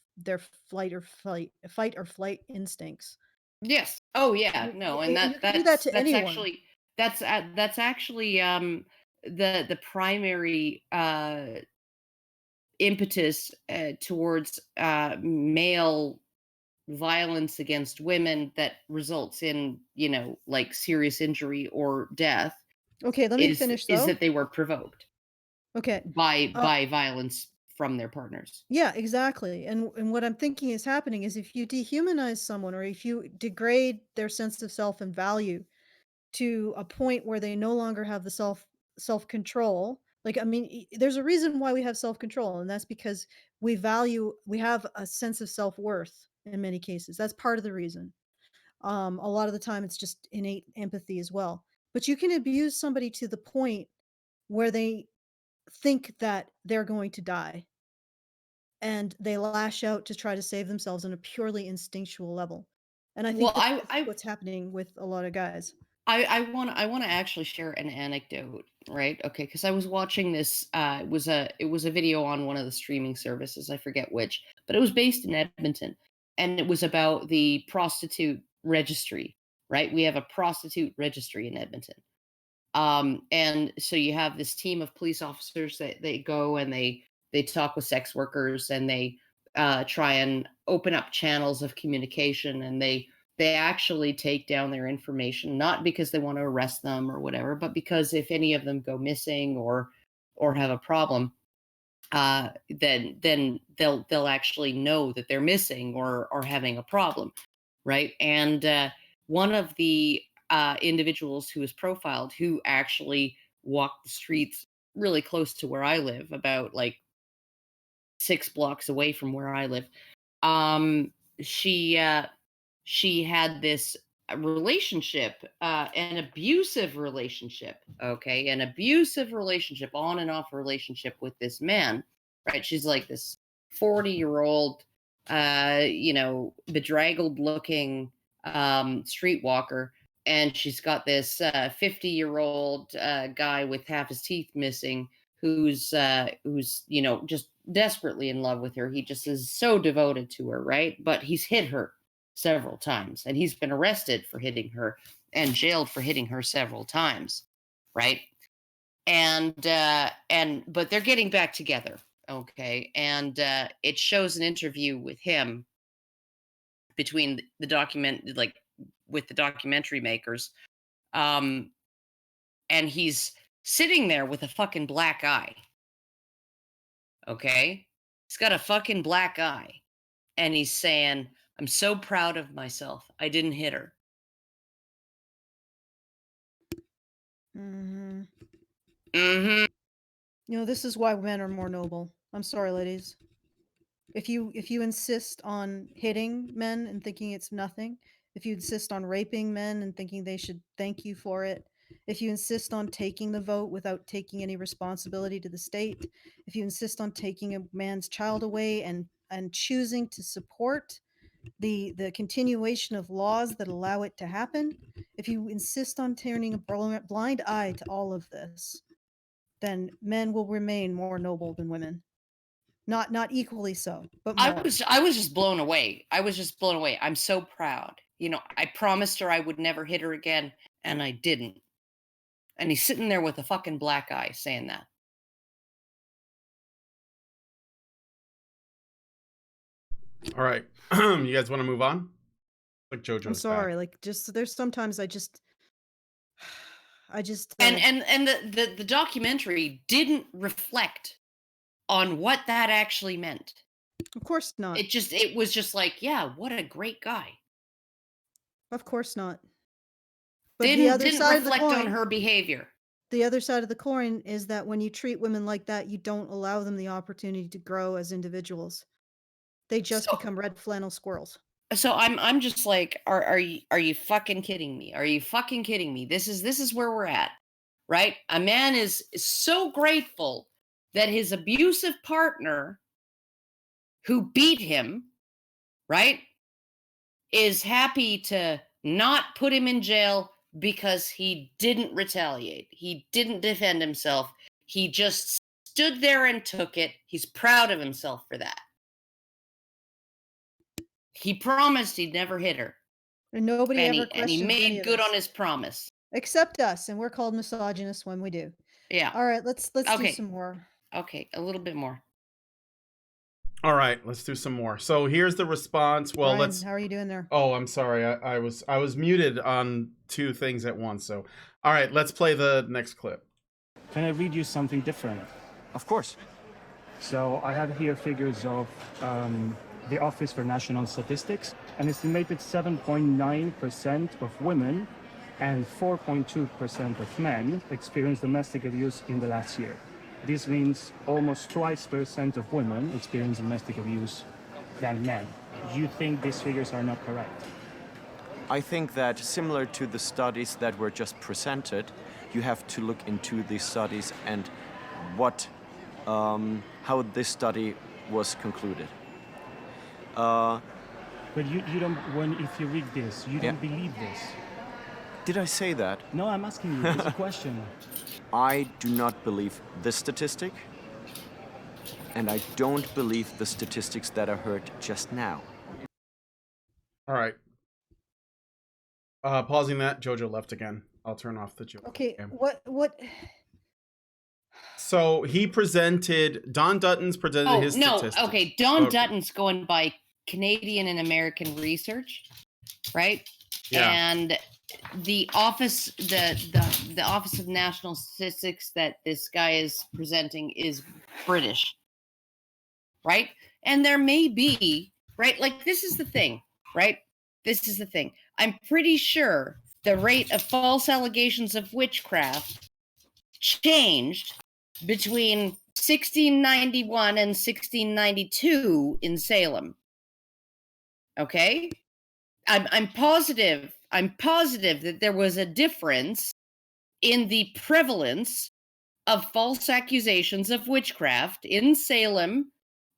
fight or flight instincts. Yes. Oh yeah. No, and You can do that to anyone. that's actually the primary impetus towards male violence against women that results in, like serious injury or death. Okay, let me finish though. Is that they were provoked Okay. by violence from their partners. Yeah, exactly. And what I'm thinking is happening is if you dehumanize someone or if you degrade their sense of self and value to a point where they no longer have the self-control, like, I mean, there's a reason why we have self-control, and that's because we have a sense of self-worth in many cases. That's part of the reason. A lot of the time it's just innate empathy as well. But you can abuse somebody to the point where they think that they're going to die and they lash out to try to save themselves on a purely instinctual level. And I think that's what's happening with a lot of guys. I want to actually share an anecdote, right? Okay, because I was watching this. It was a video on one of the streaming services. I forget which, but it was based in Edmonton, and it was about the prostitute registry. Right, we have a prostitute registry in Edmonton, and so you have this team of police officers that they go and they talk with sex workers and they try and open up channels of communication, and they actually take down their information, not because they want to arrest them or whatever, but because if any of them go missing or have a problem, then they'll actually know that they're missing or having a problem, right? And one of the individuals who was profiled, who actually walked the streets really close to where I live, about like 6 blocks away from where I live, she had this relationship, an abusive relationship, okay, an abusive relationship, on and off relationship with this man, right? She's like this 40-year-old, bedraggled looking streetwalker, and she's got this 50-year-old guy with half his teeth missing who's just desperately in love with her. He just is so devoted to her, right? But he's hit her several times, and he's been arrested for hitting her and jailed for hitting her several times, right? And but they're getting back together, okay? And it shows an interview with him between with the documentary makers, and he's sitting there with a fucking black eye, okay? He's got a fucking black eye, and he's saying, "I'm so proud of myself. I didn't hit her." Mm-hmm. Mm-hmm. This is why men are more noble. I'm sorry, ladies. If you insist on hitting men and thinking it's nothing, if you insist on raping men and thinking they should thank you for it, if you insist on taking the vote without taking any responsibility to the state, if you insist on taking a man's child away and choosing to support the continuation of laws that allow it to happen, if you insist on turning a blind eye to all of this, then men will remain more noble than women. Not equally so, but more. I was just blown away. I was just blown away. I'm so proud. You know, I promised her I would never hit her again, and I didn't. And he's sitting there with a fucking black eye saying that. All right. You guys want to move on? Like JoJo's I'm sorry. back. Like, just there's sometimes I just And the documentary didn't reflect on what that actually meant. Of course not. It was just like, yeah, what a great guy. Of course not. But Didn't reflect on her behavior. The other side of the coin is that when you treat women like that, you don't allow them the opportunity to grow as individuals. They just become red flannel squirrels. So I'm just like, are you fucking kidding me? Are you fucking kidding me? This is where we're at, right? A man is so grateful that his abusive partner, who beat him, right, is happy to not put him in jail because he didn't retaliate. He didn't defend himself. He just stood there and took it. He's proud of himself for that. He promised he'd never hit her. And nobody ever questioned and he any made of good this. on his promise. Except us, and we're called misogynists when we do. Yeah. All right, let's do Okay. some more. Okay, a little bit more. All right, let's do some more. So here's the response. Well, Brian, how are you doing there? Oh, I'm sorry. I was muted on two things at once. So, all right, let's play the next clip. Can I read you something different? Of course. So I have here figures of the Office for National Statistics. An estimated 7.9% of women and 4.2% of men experienced domestic abuse in the last year. This means almost twice % of women experience domestic abuse than men. Do you think these figures are not correct? I think that similar to the studies that were just presented, you have to look into these studies and how this study was concluded. But you don't. If you read this, you don't believe this. Did I say that? No, I'm asking you. It's a question. I do not believe this statistic, and I don't believe the statistics that I heard just now. All right. Pausing that. JoJo left again. I'll turn off the JoJo. Okay, cam. what? So he presented. Don Dutton's presented his statistics. Okay. Don Dutton's going by Canadian and American research, right? Yeah. And the office, the Office of National Statistics that this guy is presenting is British, right? And there may be, right? Like, this is the thing, right? This is the thing. I'm pretty sure the rate of false allegations of witchcraft changed between 1691 and 1692 in Salem. Okay? I'm positive that there was a difference in the prevalence of false accusations of witchcraft in Salem,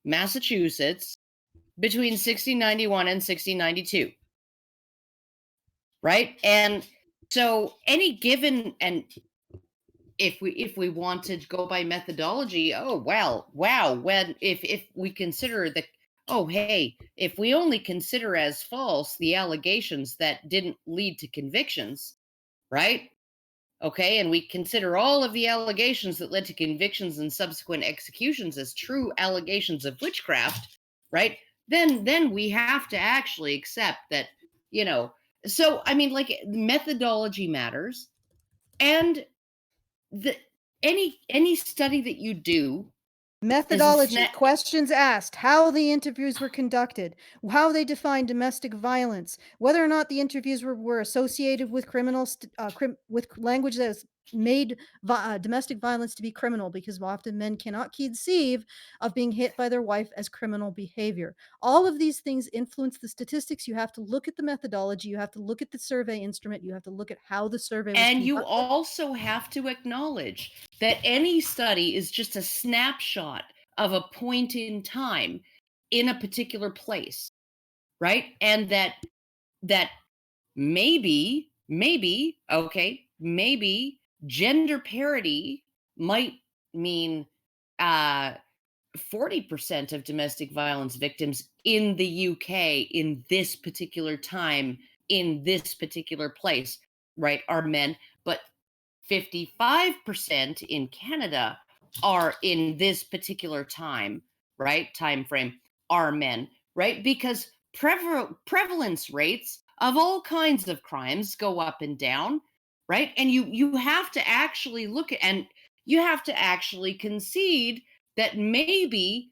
Massachusetts, between 1691 and 1692. Right? And so any given, and if we want to go by methodology, if we consider if we only consider as false the allegations that didn't lead to convictions, right? Okay, and we consider all of the allegations that led to convictions and subsequent executions as true allegations of witchcraft, right? Then we have to actually accept that, so I mean, like, methodology matters, and any study that you do. Methodology, questions asked, how the interviews were conducted, how they defined domestic violence, whether or not the interviews were associated with with language that was made domestic violence to be criminal, because often men cannot conceive of being hit by their wife as criminal behavior. All of these things influence the statistics. You have to look at the methodology. You have to look at the survey instrument. You have to look at how the survey was And you conducted. also have to acknowledge that any study is just a snapshot of a point in time in a particular place, right? And that maybe gender parity might mean 40% of domestic violence victims in the UK in this particular time, in this particular place, right, are men, but 55% in Canada are in this particular time, right, time frame, are men, right? Because prevalence rates of all kinds of crimes go up and down, right? And you have to actually look at, and you have to actually concede that maybe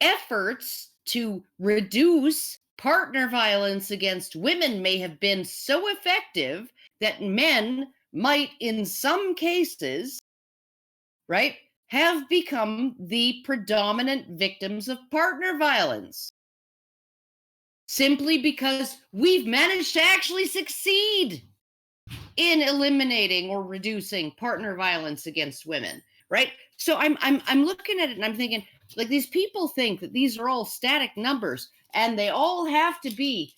efforts to reduce partner violence against women may have been so effective that men might, in some cases, right, have become the predominant victims of partner violence. Simply because we've managed to actually succeed in eliminating or reducing partner violence against women, right? So I'm looking at it and I'm thinking, like, these people think that these are all static numbers and they all have to be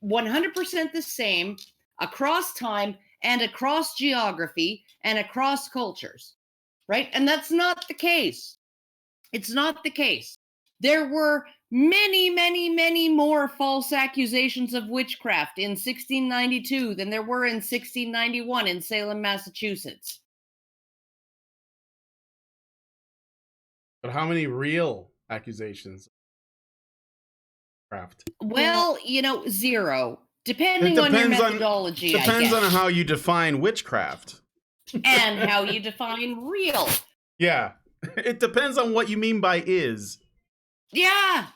100% the same across time and across geography and across cultures, right? And that's not the case. It's not the case. There were many, many, many more false accusations of witchcraft in 1692 than there were in 1691 in Salem, Massachusetts. But how many real accusations? Well, zero. Depending on your methodology, depends on how you define witchcraft. And how you define real. Yeah. It depends on what you mean by is. Yeah.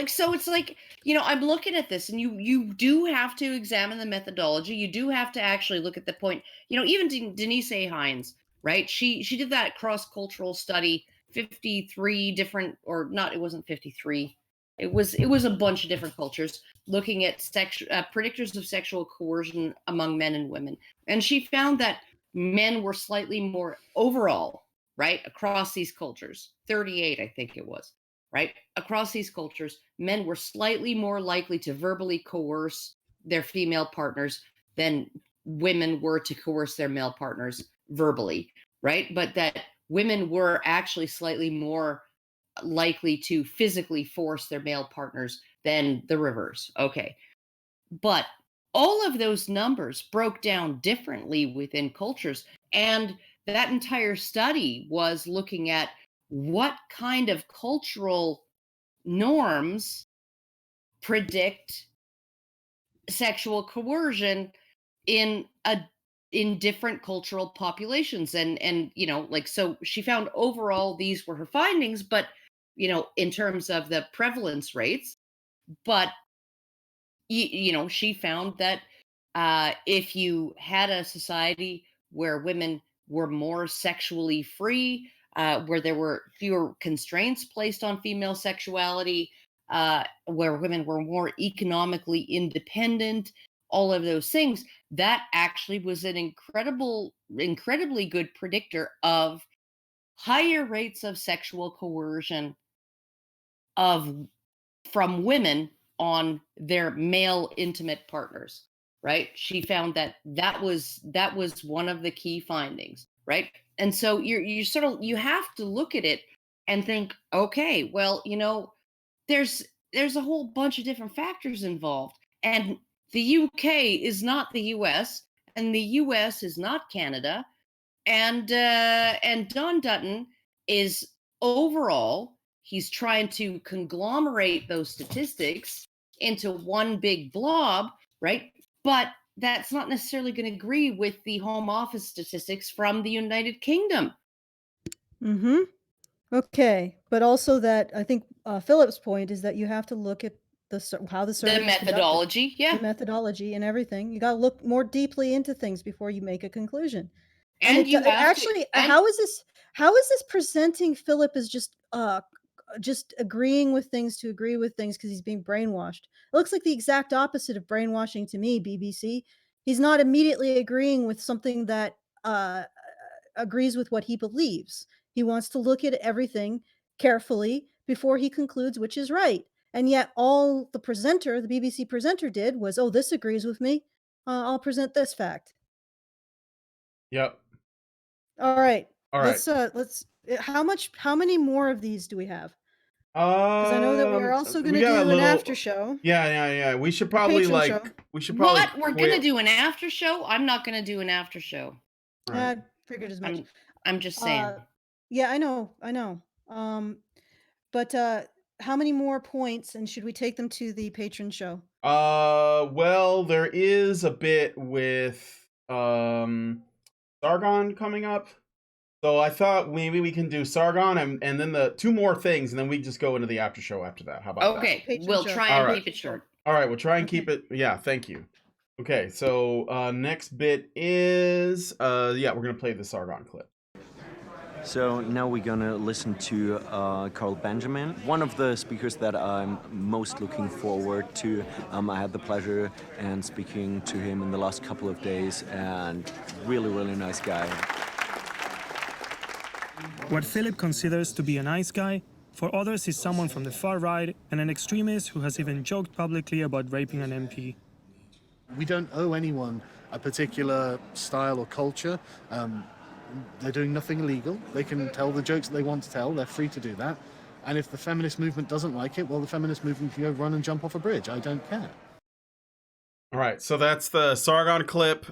So it's like, I'm looking at this and you do have to examine the methodology. You do have to actually look at the point. Even Denise A. Hines, right? She did that cross-cultural study, 53 different, or not, it wasn't 53. It was a bunch of different cultures looking at predictors of sexual coercion among men and women. And she found that men were slightly more overall, right, across these cultures, 38, I think it was, right? Across these cultures, men were slightly more likely to verbally coerce their female partners than women were to coerce their male partners verbally, right? But that women were actually slightly more likely to physically force their male partners than the reverse. Okay. But all of those numbers broke down differently within cultures. And that entire study was looking at what kind of cultural norms predict sexual coercion in different cultural populations. And so she found overall these were her findings, but in terms of the prevalence rates, but she found that if you had a society where women were more sexually free, where there were fewer constraints placed on female sexuality, where women were more economically independent, all of those things, that actually was an incredibly good predictor of higher rates of sexual coercion from women on their male intimate partners, right? She found that was one of the key findings, right? And so you have to look at it and think, okay, well, there's a whole bunch of different factors involved, and the UK is not the US, and the US is not Canada, and Don Dutton is overall, he's trying to conglomerate those statistics into one big blob, right? But that's not necessarily going to agree with the Home Office statistics from the United Kingdom. Mm-hmm. Okay, but also that I think Philip's point is that you have to look at how the survey The methodology, yeah, the methodology and everything. You got to look more deeply into things before you make a conclusion. And you have actually, how is this presenting Philip as just agreeing with things to agree with things because he's being brainwashed? It looks like the exact opposite of brainwashing to me, BBC. He's not immediately agreeing with something that agrees with what he believes. He wants to look at everything carefully before he concludes which is right. And yet all the BBC presenter did was, oh, this agrees with me. I'll present this fact. Yep. All right. All right. Let's how many more of these do we have? Because I know that we are also going to do an after show. Yeah. We should probably What? We're going to do an after show? I'm not going to do an after show. I figured as much. I'm just saying. Yeah, I know. But how many more points, and should we take them to the patron show? Well, there is a bit with Sargon coming up. So I thought maybe we can do Sargon and then the 2 more things, and then we just go into the after show after that. How about that? Okay, we'll try and keep it short. All right, we'll try and keep it. Yeah, thank you. Okay, so next bit is we're gonna play the Sargon clip. So now we're gonna listen to Carl Benjamin, one of the speakers that I'm most looking forward to. I had the pleasure and speaking to him in the last couple of days, and really nice guy. What Philip considers to be a nice guy, for others is someone from the far right and an extremist who has even joked publicly about raping an MP. We don't owe anyone a particular style or culture. They're doing nothing illegal. They can tell the jokes that they want to tell. They're free to do that. And if the feminist movement doesn't like it, well, the feminist movement can go run and jump off a bridge. I don't care. All right, so that's the Sargon clip.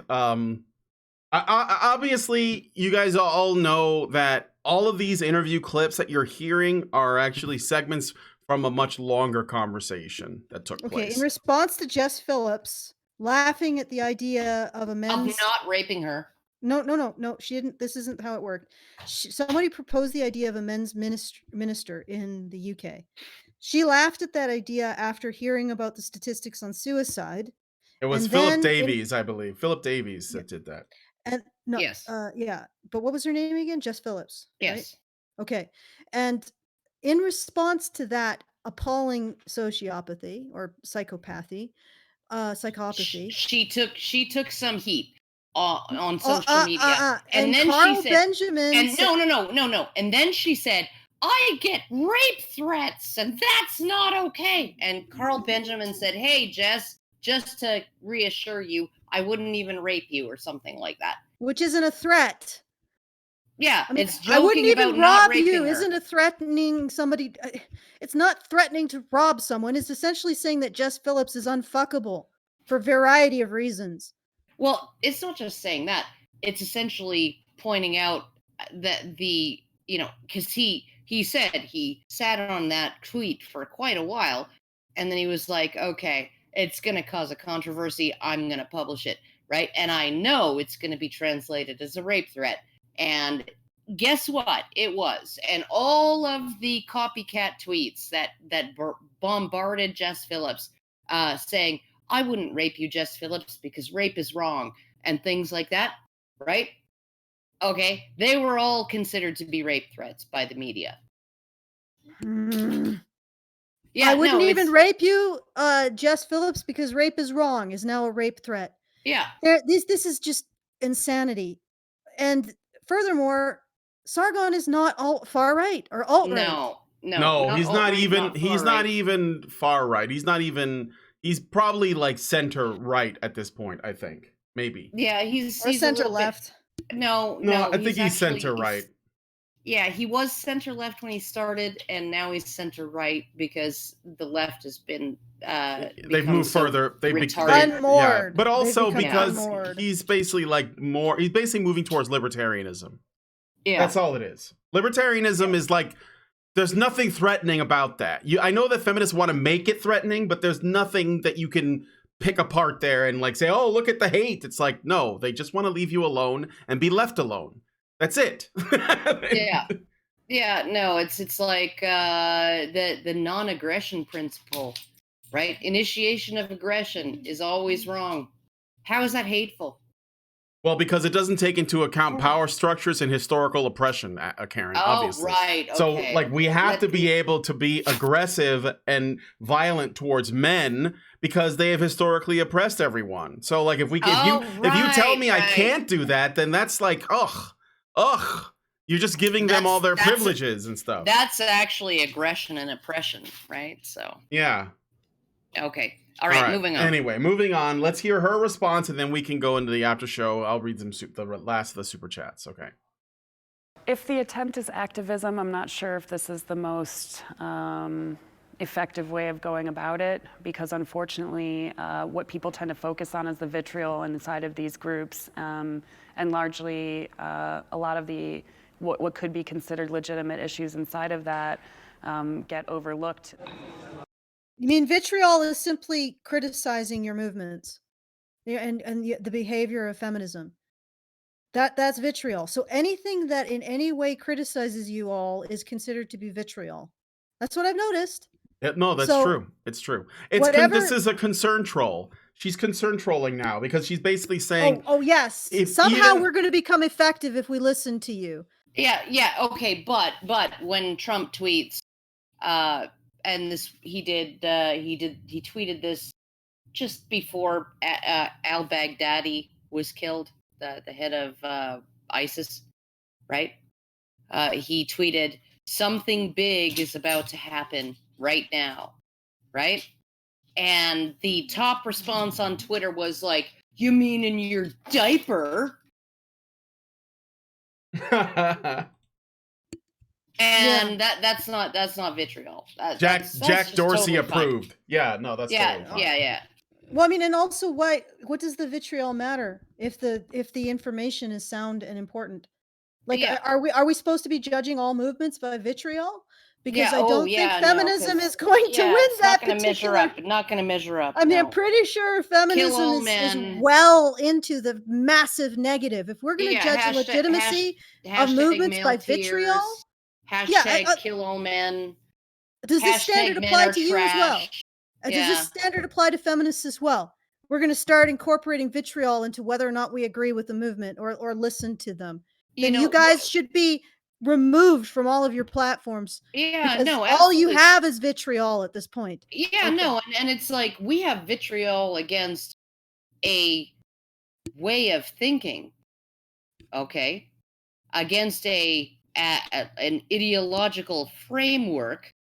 Obviously, you guys all know that all of these interview clips that you're hearing are actually segments from a much longer conversation that took place. Okay, in response to Jess Phillips laughing at the idea of a men's... Of not raping her. No, she didn't. This isn't how it worked. Somebody proposed the idea of a men's minister in the UK. She laughed at that idea after hearing about the statistics on suicide. It was Philip Davies, I believe. Philip Davies that did that. And no, yes. Yeah. But what was her name again? Jess Phillips. Yes. Right? Okay. And in response to that appalling sociopathy or psychopathy, she took some heat on social media, and then Carl she said, Benjamin and no, and then she said, "I get rape threats, and that's not okay." And Carl Benjamin said, "Hey, Jess, just to reassure you, I wouldn't even rape you," or something like that. Which isn't a threat. Yeah, I mean, it's joking I wouldn't even about rob not you. her. Isn't it threatening somebody? It's not threatening to rob someone. It's essentially saying that Jess Phillips is unfuckable for a variety of reasons. Well, it's not just saying that. It's essentially pointing out that because he said he sat on that tweet for quite a while, and then he was like, okay, it's going to cause a controversy. I'm going to publish it, right? And I know it's going to be translated as a rape threat. And guess what? It was. And all of the copycat tweets that bombarded Jess Phillips saying, "I wouldn't rape you, Jess Phillips, because rape is wrong," and things like that, right? Okay, they were all considered to be rape threats by the media. Yeah, I wouldn't even rape you, Jess Phillips, because rape is wrong is now a rape threat. Yeah. This is just insanity. And furthermore, Sargon is not far right or alt-right. No, he's not even far right. He's probably like center right at this point, I think. Maybe. Yeah, he's center left. No, I think he's center right. Yeah, he was center left when he started, and now he's center right because the left has been they've moved further. They've unmoored. But also because he's basically he's basically moving towards libertarianism. Yeah, that's all it is. Libertarianism is like, there's nothing threatening about that. I know that feminists want to make it threatening, but there's nothing that you can pick apart there and like say, oh, look at the hate. It's like, no, they just want to leave you alone and be left alone. That's it. Yeah, no, it's like the non-aggression principle, right? Initiation of aggression is always wrong. How is that hateful? Well, because it doesn't take into account power structures and historical oppression, Karen, obviously. Right. Okay. So, like, we have to be able to be aggressive and violent towards men because they have historically oppressed everyone. So, like, if you tell me I can't do that, then that's like, ugh. You're just giving them all their privileges and stuff. That's actually aggression and oppression, right? So. Yeah. Okay. All right, moving on. Anyway, moving on. Let's hear her response, and then we can go into the after show. I'll read the last of the super chats. Okay. If the attempt is activism, I'm not sure if this is the most effective way of going about it, because unfortunately, what people tend to focus on is the vitriol inside of these groups, and largely a lot of the what could be considered legitimate issues inside of that get overlooked. You mean vitriol is simply criticizing your movements and the behavior of feminism. That's vitriol. So anything that in any way criticizes you all is considered to be vitriol. That's what I've noticed. Yeah, no, that's true. It's true. This is a concern troll. She's concern trolling now because she's basically saying, "Oh yes, somehow we're going to become effective if we listen to you." Yeah. Okay, but when Trump tweets, and he tweeted this just before al-Baghdadi was killed, the head of ISIS, right? He tweeted, "Something big is about to happen right now," right? And the top response on Twitter was like, "You mean in your diaper?" And that's not vitriol. That's Dorsey totally approved. Fine. Yeah, no, that's totally fine. Yeah. Well, I mean, and also, what does the vitriol matter if the information is sound and important? Like, are we supposed to be judging all movements by vitriol? Because I don't think feminism is going to win that particular. Not going to measure up. I mean, I'm pretty sure feminism is well into the massive negative. If we're going to judge the legitimacy of movements by vitriol. Kill all men. Does this standard apply to you as well? Does this standard apply to feminists as well? We're going to start incorporating vitriol into whether or not we agree with the movement or listen to them. Then you guys should be removed from all of your platforms. Yeah, no, absolutely. All you have is vitriol at this point. Yeah, okay. No, and it's like we have vitriol against a way of thinking, okay, against an ideological framework,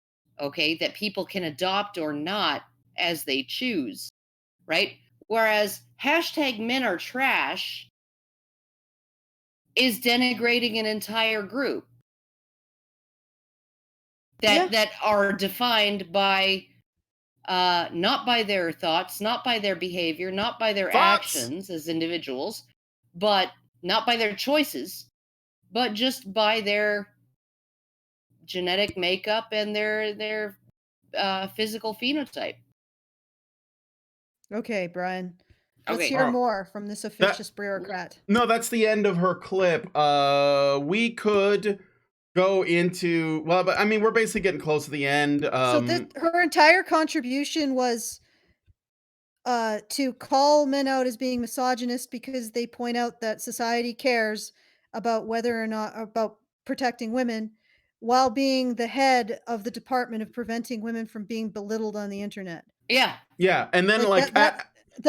okay, that people can adopt or not as they choose, right? Whereas #men are trash is denigrating an entire group that are defined by not by their thoughts, not by their behavior, not by their actions as individuals, but not by their choices, but just by their genetic makeup and their physical phenotype. Okay, Brian. Let's hear more from this officious bureaucrat. No, that's the end of her clip. We could go into, well, but I mean, we're basically getting close to the end. Her entire contribution was to call men out as being misogynist because they point out that society cares about whether or not about protecting women, while being the head of the Department of Preventing Women from Being Belittled on the Internet. Yeah. Yeah, and then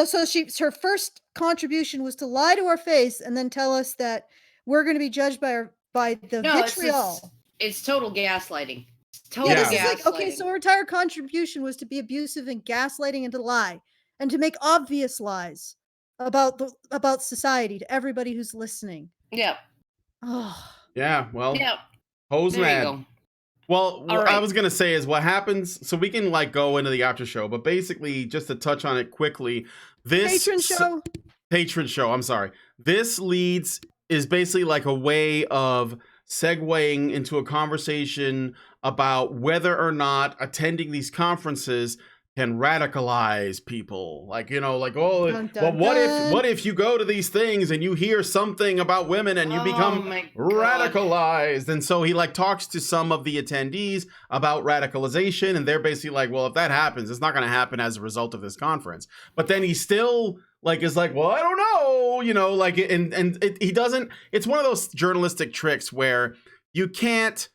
so her first contribution was to lie to our face and then tell us that we're going to be judged by the vitriol. It's total gaslighting. Gaslighting. Okay, so her entire contribution was to be abusive and gaslighting and to lie and to make obvious lies about society to everybody who's listening. Yeah. Oh. Yeah. Well. Yeah. Hose mad. Go. Well, what I was going to say is what happens, so we can like go into the after show, but basically just to touch on it quickly, this patron show, I'm sorry. This is basically like a way of segueing into a conversation about whether or not attending these conferences can radicalize people. Like, you know, like, oh, dun, dun, well, what if you go to these things and you hear something about women and you become radicalized? And so he like talks to some of the attendees about radicalization, and they're basically like, well, if that happens, it's not going to happen as a result of this conference. But then he still like is like, well, I don't know, you know, like, he doesn't. It's one of those journalistic tricks where you can't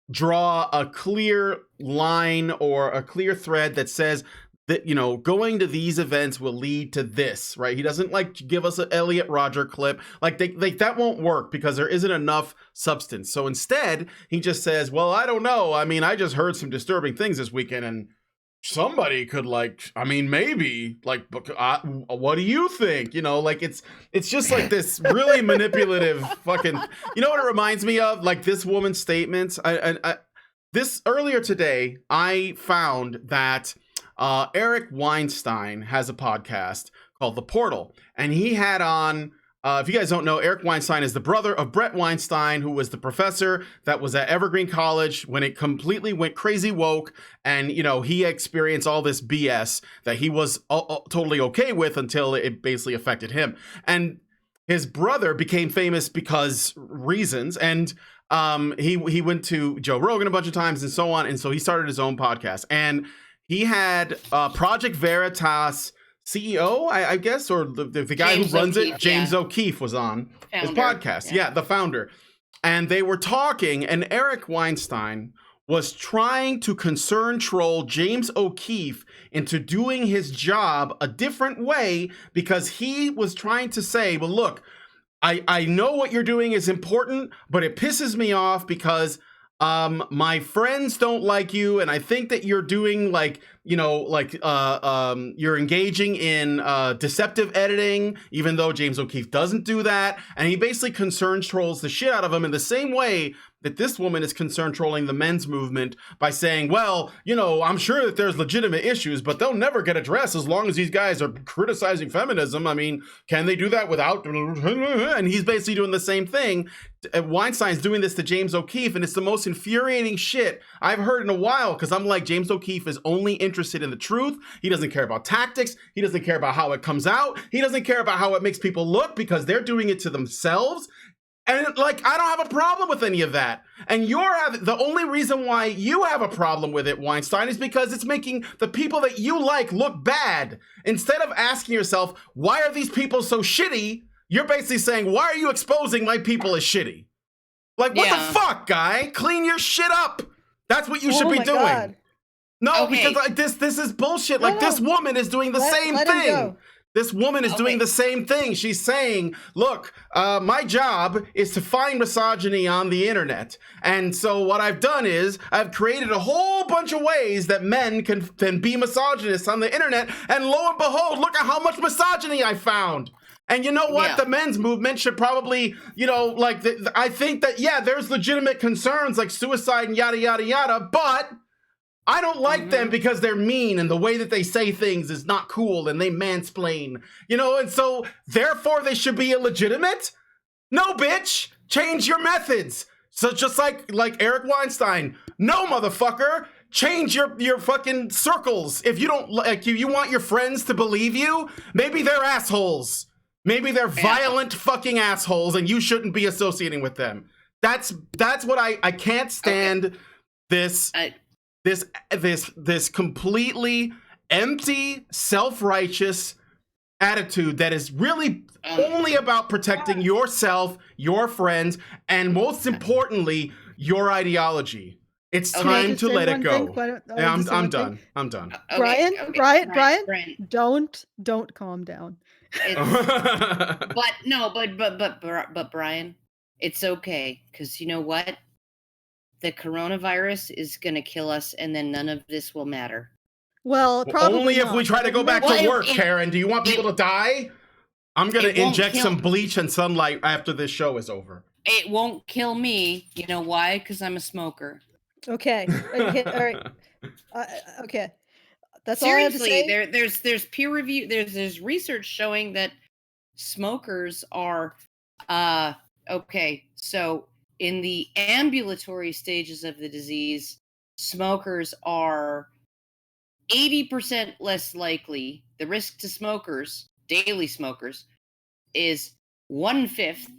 draw a clear line or a clear thread that says that, you know, going to these events will lead to this, right? He doesn't like give us an Elliot Rodger clip. Like that won't work because there isn't enough substance. So instead, he just says, well, I don't know. I mean, I just heard some disturbing things this weekend, and somebody could like, I mean, maybe like, what do you think? You know, like it's just like this really manipulative fucking, you know what it reminds me of? Like this woman's statements. This earlier today, I found that Eric Weinstein has a podcast called The Portal, and he had on, if you guys don't know, Eric Weinstein is the brother of Brett Weinstein, who was the professor that was at Evergreen College when it completely went crazy woke, and, you know, he experienced all this BS that he was totally okay with until it basically affected him. And his brother became famous because reasons, and he went to Joe Rogan a bunch of times and so on, and so he started his own podcast, and he had Project Veritas CEO, I guess, or the guy James who runs O'Keefe, it, James yeah. O'Keefe, was on his Founder, podcast. Yeah, the founder. And they were talking, and Eric Weinstein was trying to concern troll James O'Keefe into doing his job a different way, because he was trying to say, well, look, I know what you're doing is important, but it pisses me off because my friends don't like you, and I think that you're doing like, you know, like you're engaging in deceptive editing, even though James O'Keefe doesn't do that. And he basically concerns trolls the shit out of him in the same way that this woman is concerned trolling the men's movement by saying, well, you know, I'm sure that there's legitimate issues, but they'll never get addressed as long as these guys are criticizing feminism. I mean, can they do that without? And he's basically doing the same thing. Weinstein's doing this to James O'Keefe, and it's the most infuriating shit I've heard in a while, because I'm like, James O'Keefe is only interested in the truth. He doesn't care about tactics. He doesn't care about how it comes out. He doesn't care about how it makes people look, because they're doing it to themselves. And like, I don't have a problem with any of that. And the only reason why you have a problem with it, Weinstein, is because it's making the people that you like look bad. Instead of asking yourself, why are these people so shitty? You're basically saying, why are you exposing my people as shitty? Like, what the fuck, guy? Clean your shit up. That's what you should be doing. God. No, because like this is bullshit. Like, this woman is doing the same thing. This woman is doing the same thing. She's saying, look, my job is to find misogyny on the internet. And so what I've done is I've created a whole bunch of ways that men can be misogynists on the internet. And lo and behold, look at how much misogyny I found. And you know what? The men's movement should probably, you know, like, I think that, yeah, there's legitimate concerns like suicide and yada, yada, yada, but I don't like them because they're mean and the way that they say things is not cool and they mansplain, you know, and so therefore they should be illegitimate? No, bitch, change your methods. So just like Eric Weinstein, no, motherfucker, change your fucking circles. If you don't like you want your friends to believe you, maybe they're assholes. Maybe they're violent fucking assholes and you shouldn't be associating with them. That's what I can't stand. This completely empty, self-righteous attitude that is really only about protecting yourself, your friends, and most importantly, your ideology. It's time to let it go. I'm done. I'm done. Brian, don't calm down. But Brian, it's okay, because you know what? The coronavirus is going to kill us, and then none of this will matter. Well, probably only not. if we try to go back to work, Karen. Do you want people to die? I'm going to inject some bleach and sunlight after this show is over. It won't kill me. You know why? Because I'm a smoker. Okay. All right. Okay. That's seriously, all I have to say. there's peer review. There's research showing that smokers are okay. So in the ambulatory stages of the disease, smokers are 80% less likely. The risk to smokers, daily smokers, is 1/5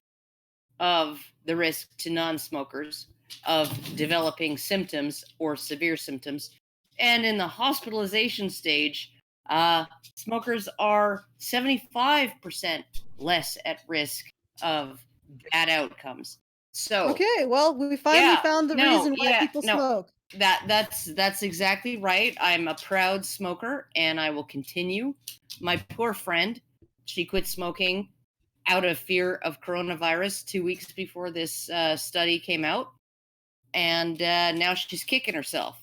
of the risk to non-smokers of developing symptoms or severe symptoms. And in the hospitalization stage, Smokers are 75% less at risk of bad outcomes. So okay, well, we finally found the reason why people smoke. That's exactly right. I'm a proud smoker, and I will continue. My poor friend, she quit smoking out of fear of coronavirus 2 weeks before this study came out, and now she's kicking herself.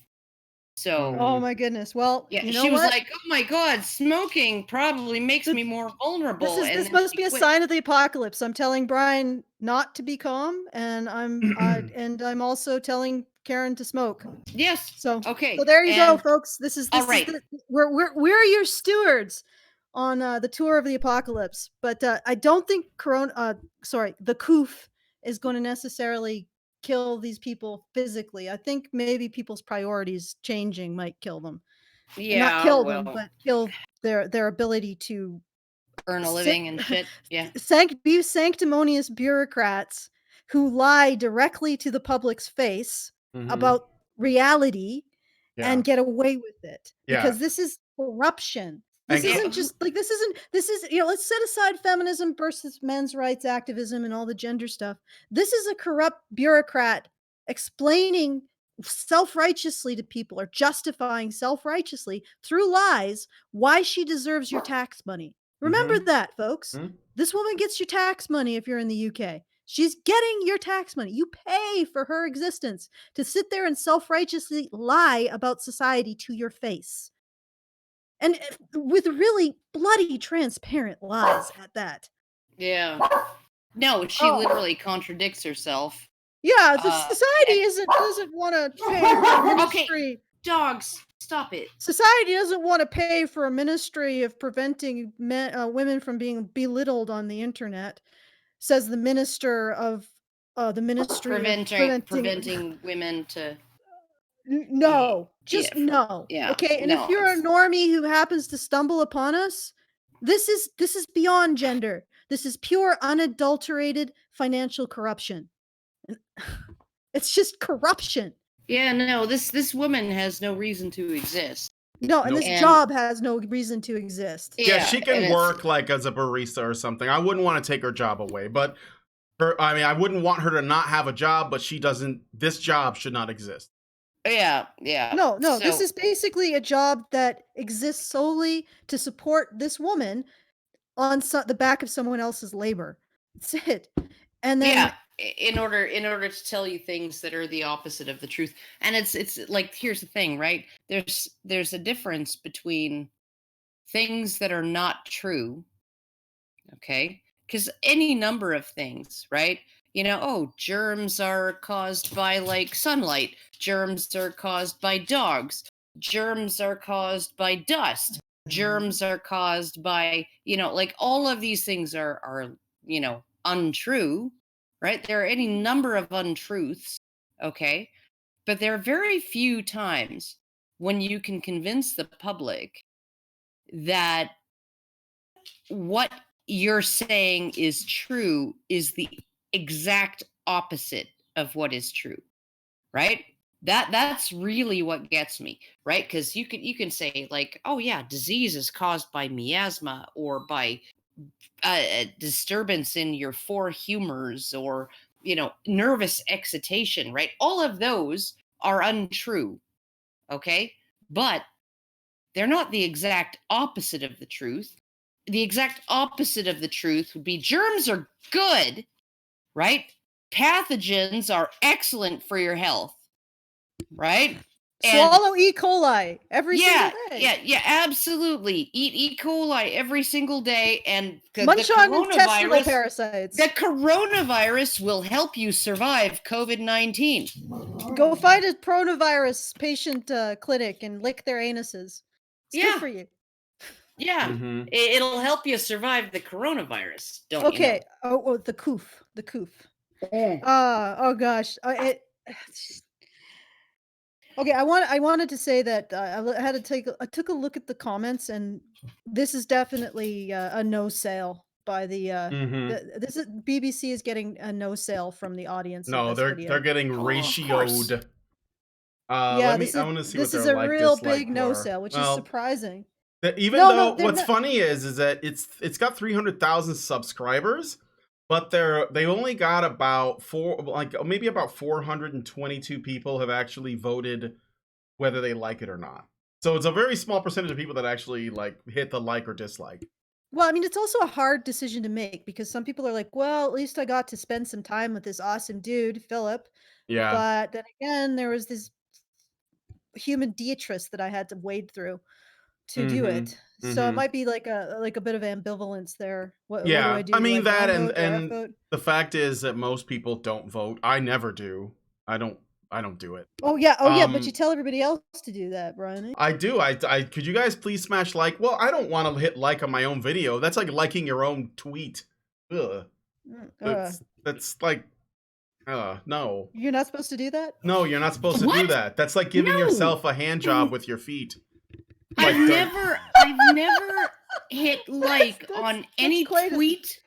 So, oh my goodness. Well, yeah, you know she was what? like, "Oh my God, smoking probably makes me more vulnerable." This must be a sign of the apocalypse. I'm telling Brian not to be calm, and I'm also telling Karen to smoke. Yes. So okay. So there you go, and- folks. This is all right. we're your stewards on the tour of the apocalypse. But I don't think the coof is going to necessarily kill these people physically. I think maybe people's priorities changing might kill them. Yeah, Not kill well, them, but kill their ability to earn a living and shit. Yeah. be sanctimonious bureaucrats who lie directly to the public's face about reality and get away with it. Because this is corruption. This isn't just like this is let's set aside feminism versus men's rights activism and all the gender stuff. This is a corrupt bureaucrat explaining self-righteously to people, or justifying self-righteously through lies, why she deserves your tax money. Remember that, folks. This woman gets your tax money if you're in the UK. She's getting your tax money. You pay for her existence to sit there and self-righteously lie about society to your face. And with really bloody transparent lies at that. Yeah. No, she literally contradicts herself. Yeah, the society doesn't want to pay for a ministry. Okay, dogs, stop it. Society doesn't want to pay for a ministry of preventing women from being belittled on the internet, says the minister of the ministry preventing women to. No, just no. Yeah. Okay, and no, if you're a normie who happens to stumble upon us, this is beyond gender. This is pure, unadulterated financial corruption. It's just corruption. Yeah, no, this woman has no reason to exist. No, and this job has no reason to exist. Yeah, she can work like as a barista or something. I wouldn't want to take her job away, but I wouldn't want her to not have a job, but she doesn't. This job should not exist. Yeah. No, this is basically a job that exists solely to support this woman on the back of someone else's labor. That's it. And then in order to tell you things that are the opposite of the truth. And it's like, here's the thing, right? There's a difference between things that are not true, okay? Because any number of things, right? Germs are caused by like sunlight. Germs are caused by dogs. Germs are caused by dust. Germs are caused by, like all of these things are untrue, right? There are any number of untruths, okay? But there are very few times when you can convince the public that what you're saying is true is the exact opposite of what is true, right? That's really what gets me, right? Because you can say like, oh yeah, disease is caused by miasma or by a disturbance in your four humors or nervous excitation, right? All of those are untrue, okay? But they're not the exact opposite of the truth. The exact opposite of the truth would be germs are good, right? Pathogens are excellent for your health, right? Swallow E. coli every single day. Yeah, absolutely. Eat E. coli every single day, and munch on intestinal parasites. The coronavirus will help you survive COVID-19. Go find a coronavirus patient clinic and lick their anuses. It's good for you. Yeah, it'll help you survive the coronavirus. Don't okay. You know? Oh, the coof. Oh gosh. Okay, I wanted to say that I took a look at the comments, and this is definitely a no sale by the BBC is getting a no sale from the audience. No, they're getting ratioed. I want to see what this is a real big no sale, which is surprising. Even though what's funny is that it's got 300,000 subscribers, but they only got about maybe about 422 people have actually voted whether they like it or not. So it's a very small percentage of people that actually like hit the like or dislike. Well, I mean, it's also a hard decision to make because some people are like, well, at least I got to spend some time with this awesome dude, Philip. Yeah. But then again, there was this human Beatrice that I had to wade through to do it. So it might be like a bit of ambivalence there. What do I do? I mean, do I that downvote? and the fact is that most people don't vote. I never do. I don't do it. Oh yeah, but you tell everybody else to do that, Brian. I do. I could you guys please smash like? Well, I don't want to hit like on my own video. That's like liking your own tweet. Ugh. That's like no. You're not supposed to do that? No, you're not supposed to do that. That's like giving yourself a hand job with your feet. I've never hit like on any tweet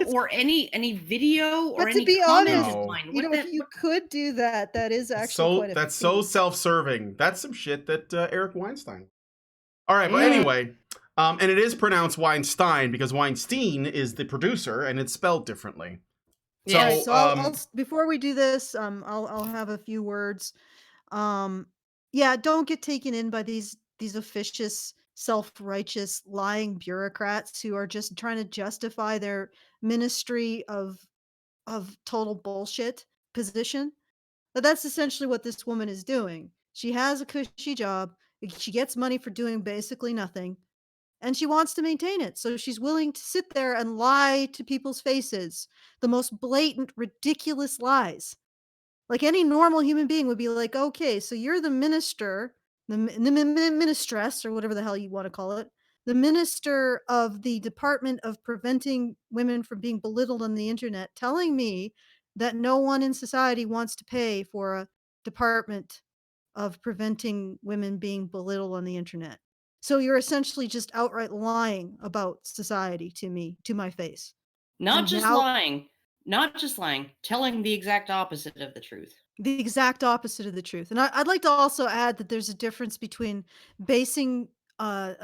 or any video or any comment of mine. You know, if you could do that, that is actually that's so self-serving. That's some shit that Eric Weinstein. All right, but anyway, and it is pronounced Weinstein because Weinstein is the producer and it's spelled differently. Yeah. So before we do this, I'll have a few words. Yeah, don't get taken in by these officious, self-righteous, lying bureaucrats who are just trying to justify their ministry of total bullshit position. But that's essentially what this woman is doing. She has a cushy job. She gets money for doing basically nothing. And she wants to maintain it. So she's willing to sit there and lie to people's faces. The most blatant, ridiculous lies. Like any normal human being would be like, okay, so you're the minister, the ministress, or whatever the hell you want to call it, the minister of the Department of Preventing Women from Being Belittled on the Internet, telling me that no one in society wants to pay for a Department of Preventing Women being belittled on the Internet. So you're essentially just outright lying about society to me, to my face. Not just lying, telling the exact opposite of the truth. The exact opposite of the truth. And I'd like to also add that there's a difference between basing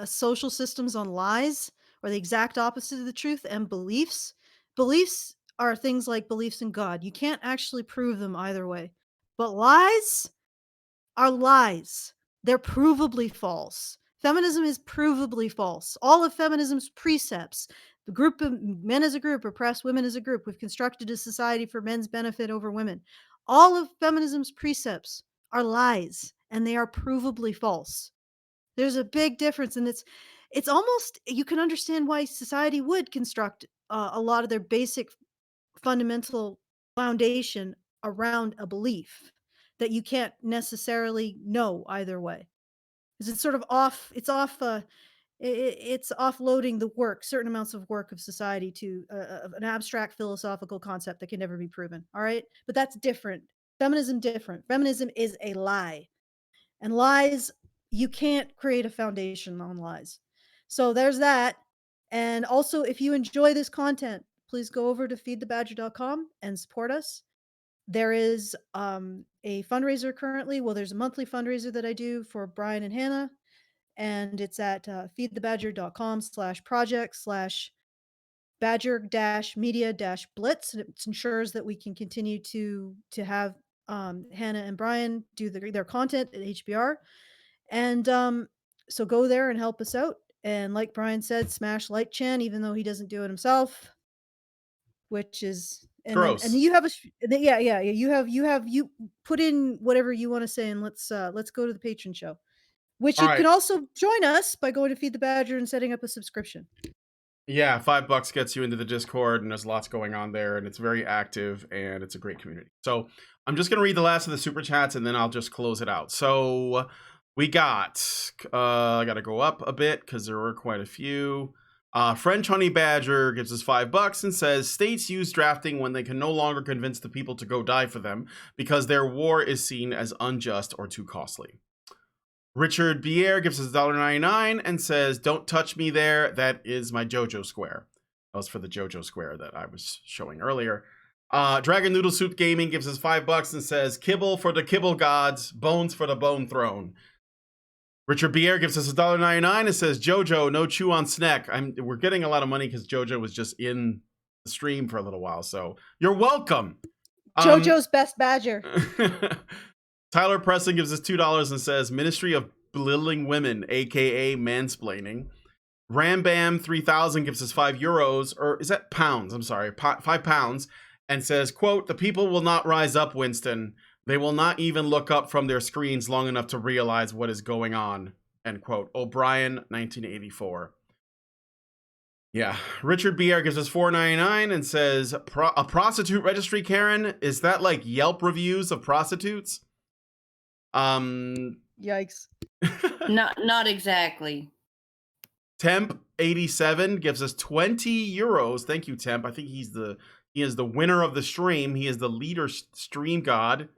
social systems on lies, or the exact opposite of the truth, and beliefs. Beliefs are things like beliefs in God. You can't actually prove them either way. But lies are lies. They're provably false. Feminism is provably false. All of feminism's precepts, the group of men as a group oppress women as a group, we've constructed a society for men's benefit over women. All of feminism's precepts are lies, and they are provably false. There's a big difference, and it's almost, you can understand why society would construct a lot of their basic fundamental foundation around a belief that you can't necessarily know either way. Because it's sort of off, it's offloading the work, certain amounts of work of society to an abstract philosophical concept that can never be proven. All right. But that's different. Feminism different. Feminism is a lie. And lies, you can't create a foundation on lies. So there's that. And also, if you enjoy this content, please go over to feedthebadger.com and support us. There is a fundraiser currently. Well, there's a monthly fundraiser that I do for Brian and Hannah. And it's at feedthebadger.com/project/badger-media-blitz. And it ensures that we can continue to have Hannah and Brian do their content at HBR. And so go there and help us out. And like Brian said, smash like Chan, even though he doesn't do it himself, which is gross. And you have you put in whatever you want to say, and let's go to the patron show. Which you can also join us by going to Feed the Badger and setting up a subscription. Yeah, $5 gets you into the Discord, and there's lots going on there, and it's very active, and it's a great community. So I'm just going to read the last of the super chats, and then I'll just close it out. So we got, I got to go up a bit because there were quite a few. French Honey Badger gives us $5 and says, states use drafting when they can no longer convince the people to go die for them because their war is seen as unjust or too costly. Richard Bier gives us $1.99 and says, don't touch me there. That is my JoJo square. That was for the JoJo square that I was showing earlier. Dragon Noodle Soup Gaming gives us $5 and says, kibble for the kibble gods, bones for the bone throne. Richard Bier gives us $1.99. It says, Jojo, no chew on snack. We're getting a lot of money because Jojo was just in the stream for a little while. So you're welcome. Jojo's best badger. Tyler Preston gives us $2 and says, Ministry of Belittling Women, aka mansplaining. Rambam 3000 gives us €5, or is that pounds? I'm sorry, £5, and says, quote, the people will not rise up, Winston. They will not even look up from their screens long enough to realize what is going on, end quote. O'Brien, 1984. Yeah. Richard Bier gives us $4.99 and says, a prostitute registry, Karen? Is that like Yelp reviews of prostitutes? Yikes. Not exactly. Temp87 gives us €20. Thank you, Temp. I think he is the winner of the stream. He is the leader stream god.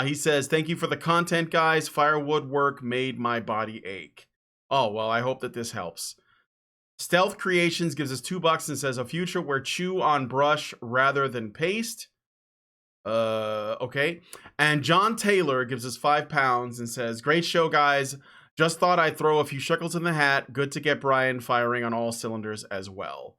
He says, thank you for the content, guys. Firewood work made my body ache. Oh, well, I hope that this helps. Stealth Creations gives us $2 and says, a future where chew on brush rather than paste. Okay. And John Taylor gives us £5 and says, great show, guys. Just thought I'd throw a few shekels in the hat. Good to get Brian firing on all cylinders as well.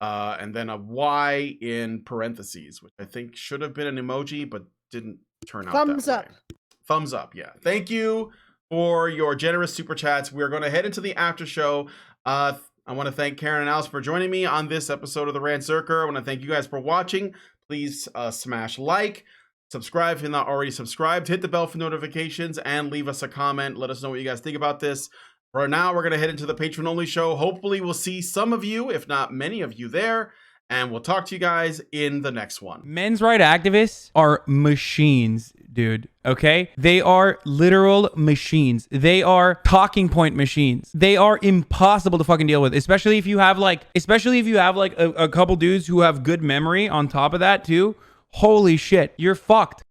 And then a Y in parentheses, which I think should have been an emoji, but didn't turn out Thumbs that up. way. Thumbs up, yeah. Thank you for your generous super chats. We're going to head into the after show. I want to thank Karen and Alison for joining me on this episode of the Rantzerker. I want to thank you guys for watching. Please smash like, subscribe if you're not already subscribed, hit the bell for notifications, and leave us a comment. Let us know what you guys think about this. For now, we're going to head into the Patreon-only show. Hopefully, we'll see some of you, if not many of you there, and we'll talk to you guys in the next one. Men's rights activists are machines, dude, okay? They are literal machines. They are talking point machines. They are impossible to fucking deal with, especially if you have like a couple dudes who have good memory on top of that too. Holy shit, you're fucked.